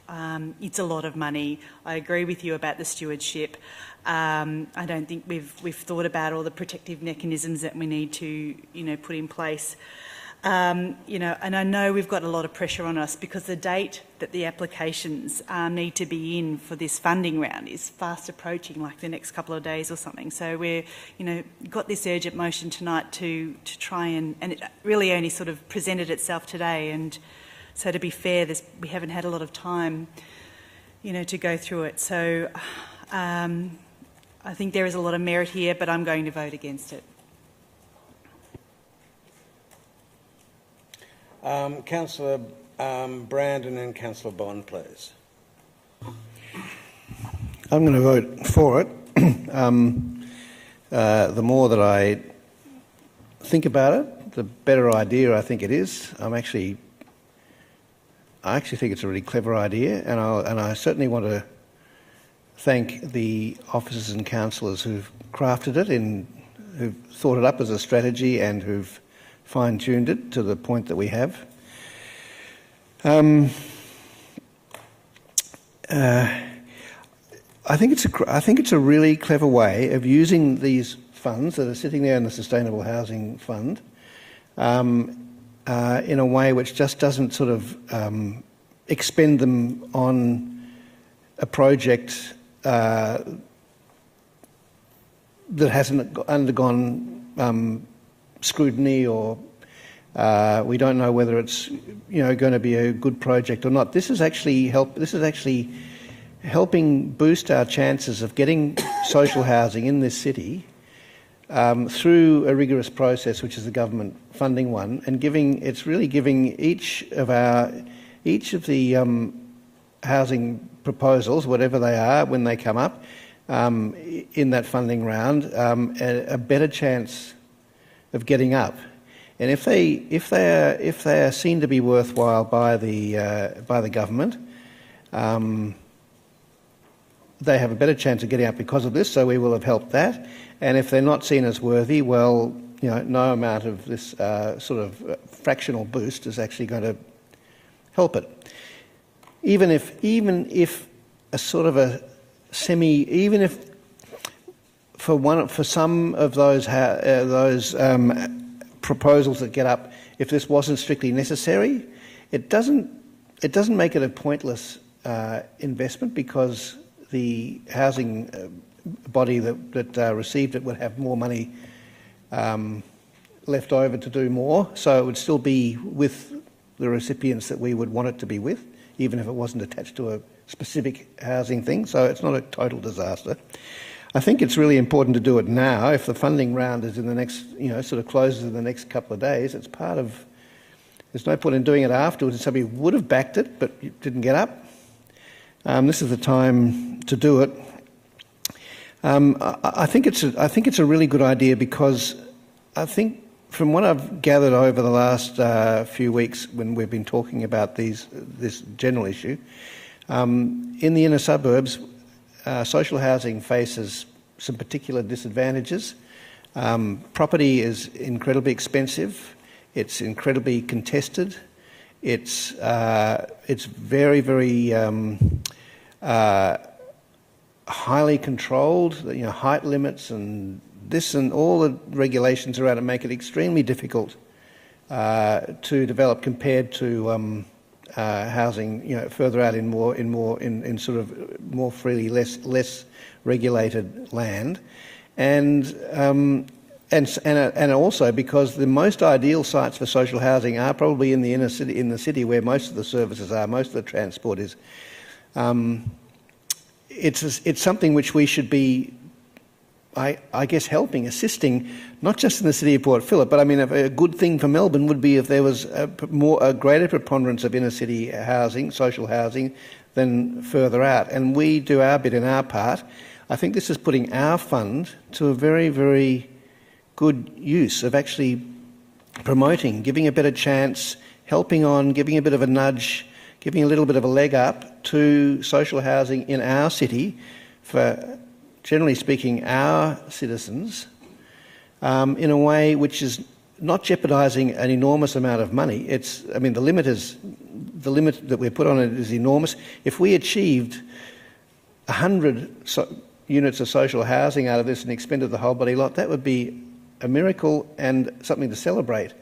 It's a lot of money. I agree with you about the stewardship. I don't think we've thought about all the protective mechanisms that we need to, put in place. And I know we've got a lot of pressure on us because the date that the applications need to be in for this funding round is fast approaching, like the next couple of days or something. So we're, got this urgent motion tonight to try and it really only sort of presented itself today. And so to be fair, we haven't had a lot of time, to go through it. So I think there is a lot of merit here, but I'm going to vote against it. Councillor Brandon and Councillor Bond, please. I'm going to vote for it. the more that I think about it, the better idea I think it is. I actually think it's a really clever idea, and I certainly want to thank the officers and councillors who've crafted it, who've thought it up as a strategy, and who've fine-tuned it to the point that we have. I think it's a really clever way of using these funds that are sitting there in the Sustainable Housing Fund in a way which just doesn't sort of expend them on a project that hasn't undergone scrutiny, or we don't know whether it's going to be a good project or not. This is actually helping boost our chances of getting social housing in this city through a rigorous process, which is the government funding one, and it's really giving each of the housing proposals, whatever they are when they come up in that funding round, a better chance of getting up. And if they are seen to be worthwhile by the government, they have a better chance of getting up because of this. So we will have helped that. And if they're not seen as worthy, well, no amount of this sort of fractional boost is actually going to help it. Even if a sort of a even if for some of those proposals that get up, if this wasn't strictly necessary, it doesn't make it a pointless investment, because the housing body that received it would have more money left over to do more, so it would still be with the recipients that we would want it to be with, even if it wasn't attached to a specific housing thing, so it's not a total disaster. I think it's really important to do it now. If the funding round is in the next, sort of closes in the next couple of days, it's part of. There's no point in doing it afterwards. Somebody would have backed it, but didn't get up. This is the time to do it. I think it's a really good idea, because I think from what I've gathered over the last few weeks when we've been talking about this general issue, in the inner suburbs, social housing faces some particular disadvantages. Property is incredibly expensive. It's incredibly contested. It's very, very highly controlled. Height limits and this and all the regulations around it make it extremely difficult to develop compared to housing, further out in sort of more freely, less regulated land, and also because the most ideal sites for social housing are probably in the inner city, in the city where most of the services are, most of the transport is. It's something which we should be, I guess, assisting, not just in the city of Port Phillip, but I mean, a good thing for Melbourne would be if there was a greater preponderance of inner city housing, social housing, than further out. And we do our bit in our part. I think this is putting our fund to a very, very good use of actually promoting, giving a better chance, helping on, giving a bit of a nudge, giving a little bit of a leg up to social housing in our city for, generally speaking, our citizens, in a way which is not jeopardising an enormous amount of money. The limit that we put on it is enormous. If we achieved 100 units of social housing out of this and expended the whole bloody lot, that would be a miracle and something to celebrate.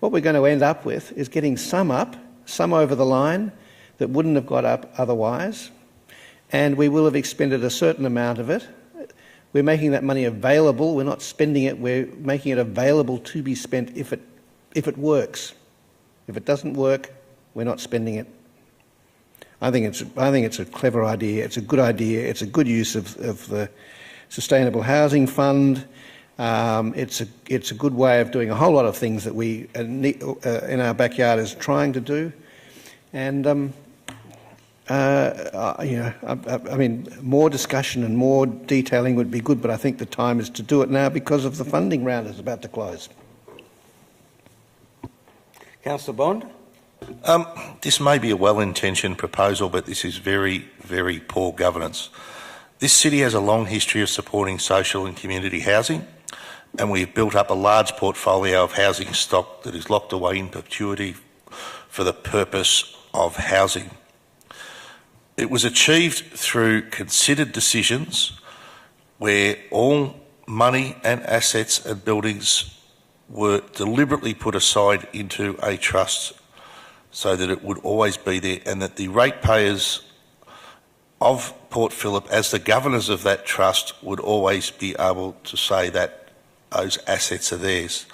What we're going to end up with is getting some over the line that wouldn't have got up otherwise, and we will have expended a certain amount of it. We're making that money available. We're not spending it. We're making it available to be spent if it works. If it doesn't work, we're not spending it. I think it's a clever idea. It's a good idea. It's a good use of the Sustainable Housing Fund. It's a good way of doing a whole lot of things that we in our backyard is trying to do, and I mean, more discussion and more detailing would be good, but I think the time is to do it now because of the funding round is about to close. Councillor Bond? This may be a well-intentioned proposal, but this is very, very poor governance. This city has a long history of supporting social and community housing, and we've built up a large portfolio of housing stock that is locked away in perpetuity for the purpose of housing. It was achieved through considered decisions where all money and assets and buildings were deliberately put aside into a trust so that it would always be there, and that the ratepayers of Port Phillip, as the governors of that trust, would always be able to say that those assets are theirs.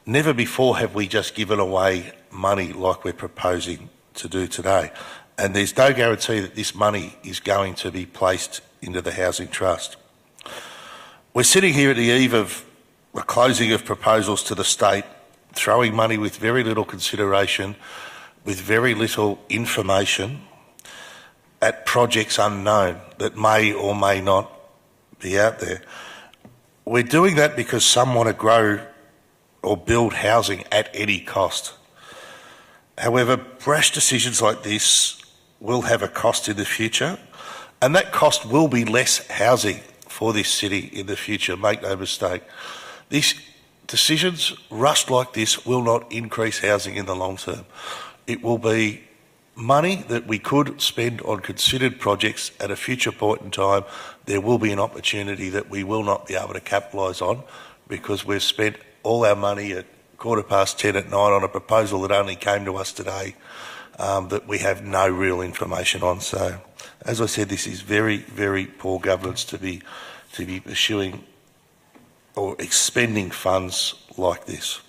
Never before have we just given away money like we're proposing to do today, and there's no guarantee that this money is going to be placed into the Housing Trust. We're sitting here at the eve of the closing of proposals to the state, throwing money with very little consideration, with very little information, at projects unknown that may or may not be out there. We're doing that because some want to grow or build housing at any cost. However, brash decisions like this will have a cost in the future, and that cost will be less housing for this city in the future, make no mistake. These decisions rushed like this will not increase housing in the long term. It will be money that we could spend on considered projects at a future point in time. There will be an opportunity that we will not be able to capitalise on because we've spent all our money at 10:15 at night on a proposal that only came to us today that we have no real information on. So, as I said, this is very, very poor governance to be pursuing or expending funds like this.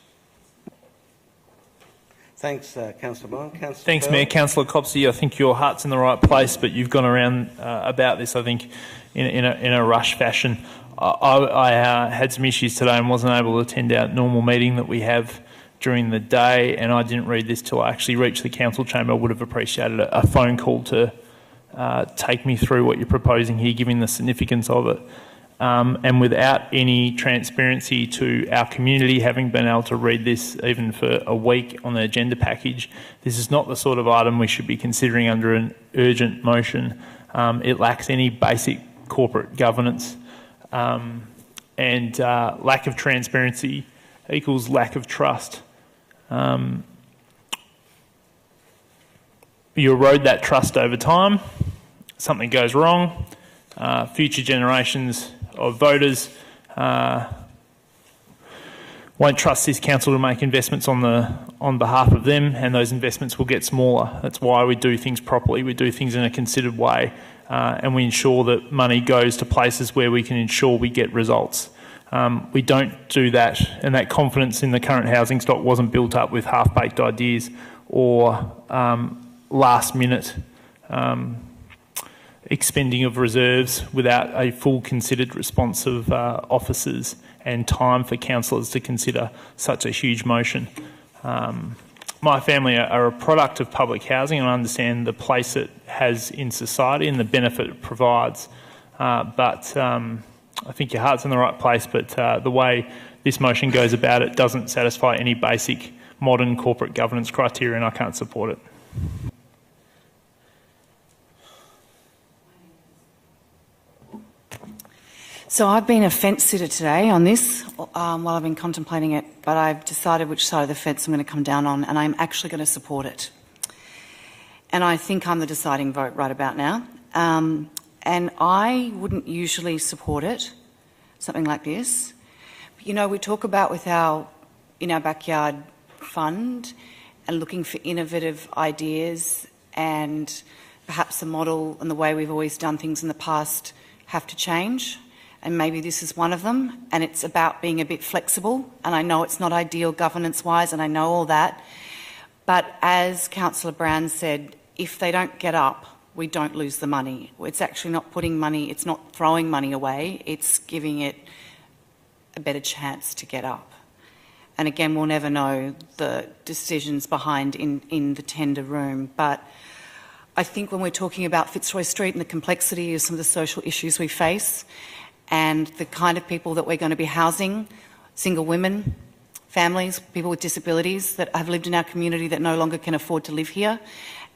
Thanks, Councillor Bond. Thanks, Mayor. Councillor Copsey, I think your heart's in the right place, but you've gone around about this, I think, in a rush fashion. I had some issues today and wasn't able to attend our normal meeting that we have during the day, and I didn't read this till I actually reached the council chamber. I would have appreciated a phone call to take me through what you're proposing here, given the significance of it. And without any transparency to our community, having been able to read this even for a week on the agenda package, this is not the sort of item we should be considering under an urgent motion. It lacks any basic corporate governance, and lack of transparency equals lack of trust. You erode that trust over time, something goes wrong, future generations of voters won't trust this council to make investments on behalf of them, and those investments will get smaller. That's why we do things properly. We do things in a considered way, and we ensure that money goes to places where we can ensure we get results. We don't do that, and that confidence in the current housing stock wasn't built up with half-baked ideas or last-minute expending of reserves without a full considered response of officers and time for councillors to consider such a huge motion. My family are a product of public housing, and I understand the place it has in society and the benefit it provides. But I think your heart's in the right place, but the way this motion goes about it doesn't satisfy any basic modern corporate governance criteria, and I can't support it. So I've been a fence sitter today on this while I've been contemplating it, but I've decided which side of the fence I'm going to come down on, and I'm actually going to support it. And I think I'm the deciding vote right about now. And I wouldn't usually support it, something like this. But, you know, we talk about with our In Our Backyard fund and looking for innovative ideas, and perhaps the model and the way we've always done things in the past have to change. And maybe this is one of them, and it's about being a bit flexible. And I know it's not ideal governance-wise, and I know all that. But as Councillor Brown said, if they don't get up, we don't lose the money. It's actually not putting money, it's not throwing money away, it's giving it a better chance to get up. And again, we'll never know the decisions behind in the tender room, but I think when we're talking about Fitzroy Street and the complexity of some of the social issues we face and the kind of people that we're going to be housing, single women, families, people with disabilities that have lived in our community that no longer can afford to live here,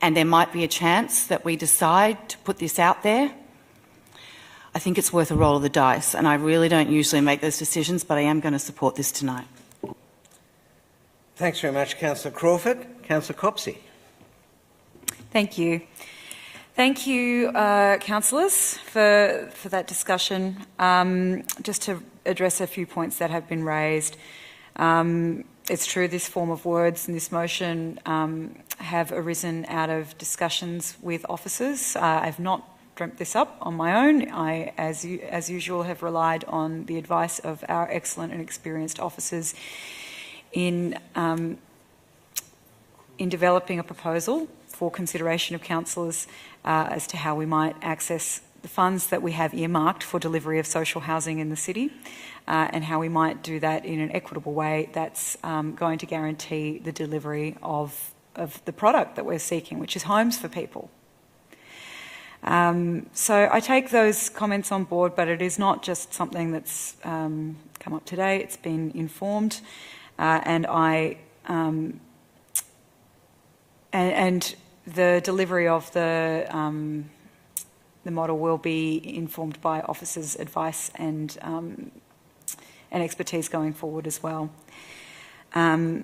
and there might be a chance that we decide to put this out there, I think it's worth a roll of the dice, and I really don't usually make those decisions, but I am going to support this tonight. Thanks very much, Councillor Crawford. Councillor Copsey. Thank you. Thank you, councillors, for that discussion. Just to address a few points that have been raised. It's true this form of words and this motion have arisen out of discussions with officers. I've not dreamt this up on my own. I, as usual, have relied on the advice of our excellent and experienced officers in developing a proposal for consideration of councillors as to how we might access the funds that we have earmarked for delivery of social housing in the city and how we might do that in an equitable way that's going to guarantee the delivery of the product that we're seeking, which is homes for people. So I take those comments on board, but it is not just something that's come up today. It's been informed, and the delivery of the model will be informed by officers' advice and expertise going forward as well. I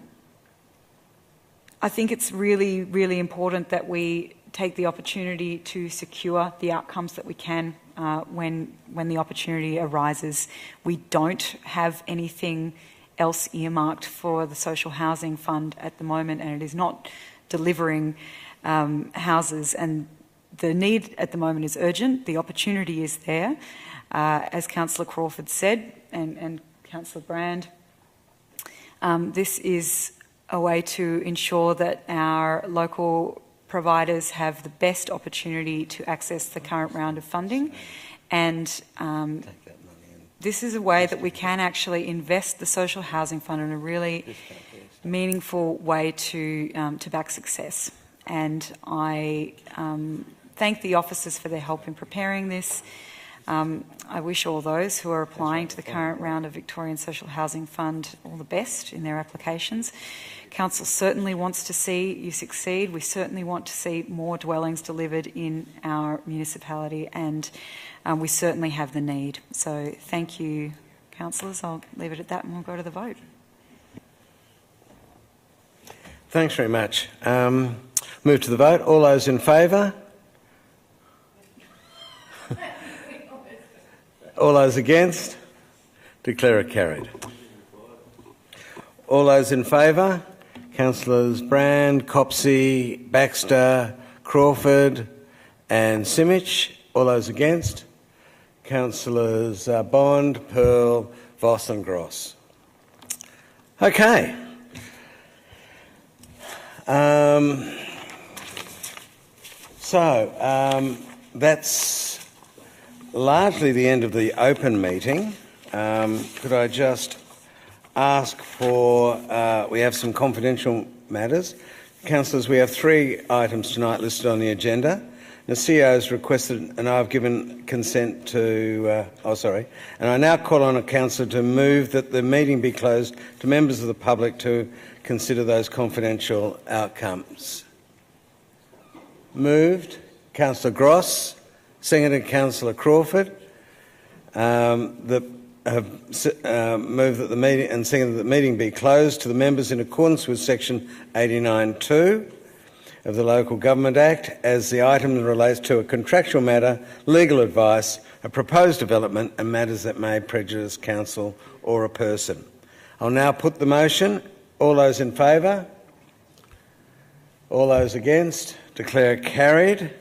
think it's really, really important that we take the opportunity to secure the outcomes that we can when the opportunity arises. We don't have anything else earmarked for the social housing fund at the moment, and it is not delivering houses, and the need at the moment is urgent. The opportunity is there. As Councillor Crawford said, and Councillor Brand, this is a way to ensure that our local providers have the best opportunity to access the current round of funding, and this is a way that we can actually invest the social housing fund in a really meaningful way to back success. And I thank the officers for their help in preparing this. I wish all those who are applying to the current round of Victorian Social Housing Fund all the best in their applications. Council certainly wants to see you succeed. We certainly want to see more dwellings delivered in our municipality, and we certainly have the need. So thank you, councillors. I'll leave it at that and we'll go to the vote. Thanks very much. Move to the vote. All those in favour? All those against? Declare it carried. All those in favour? Councillors Brand, Copsey, Baxter, Crawford and Simic. All those against? Councillors Bond, Pearl, Voss and Gross. Okay. That's largely the end of the open meeting. Could I just ask for, we have some confidential matters. Councillors, we have 3 items tonight listed on the agenda. The CEO has requested, and I've given consent to, and I now call on a councillor to move that the meeting be closed to members of the public to consider those confidential outcomes. Moved. Councillor Gross, seconded Councillor Crawford. That have moved that the meeting and seconded that the meeting be closed to the members in accordance with section 89(2) of the Local Government Act, as the item relates to a contractual matter, legal advice, a proposed development and matters that may prejudice council or a person. I'll now put the motion. All those in favour? All those against? Declare carried.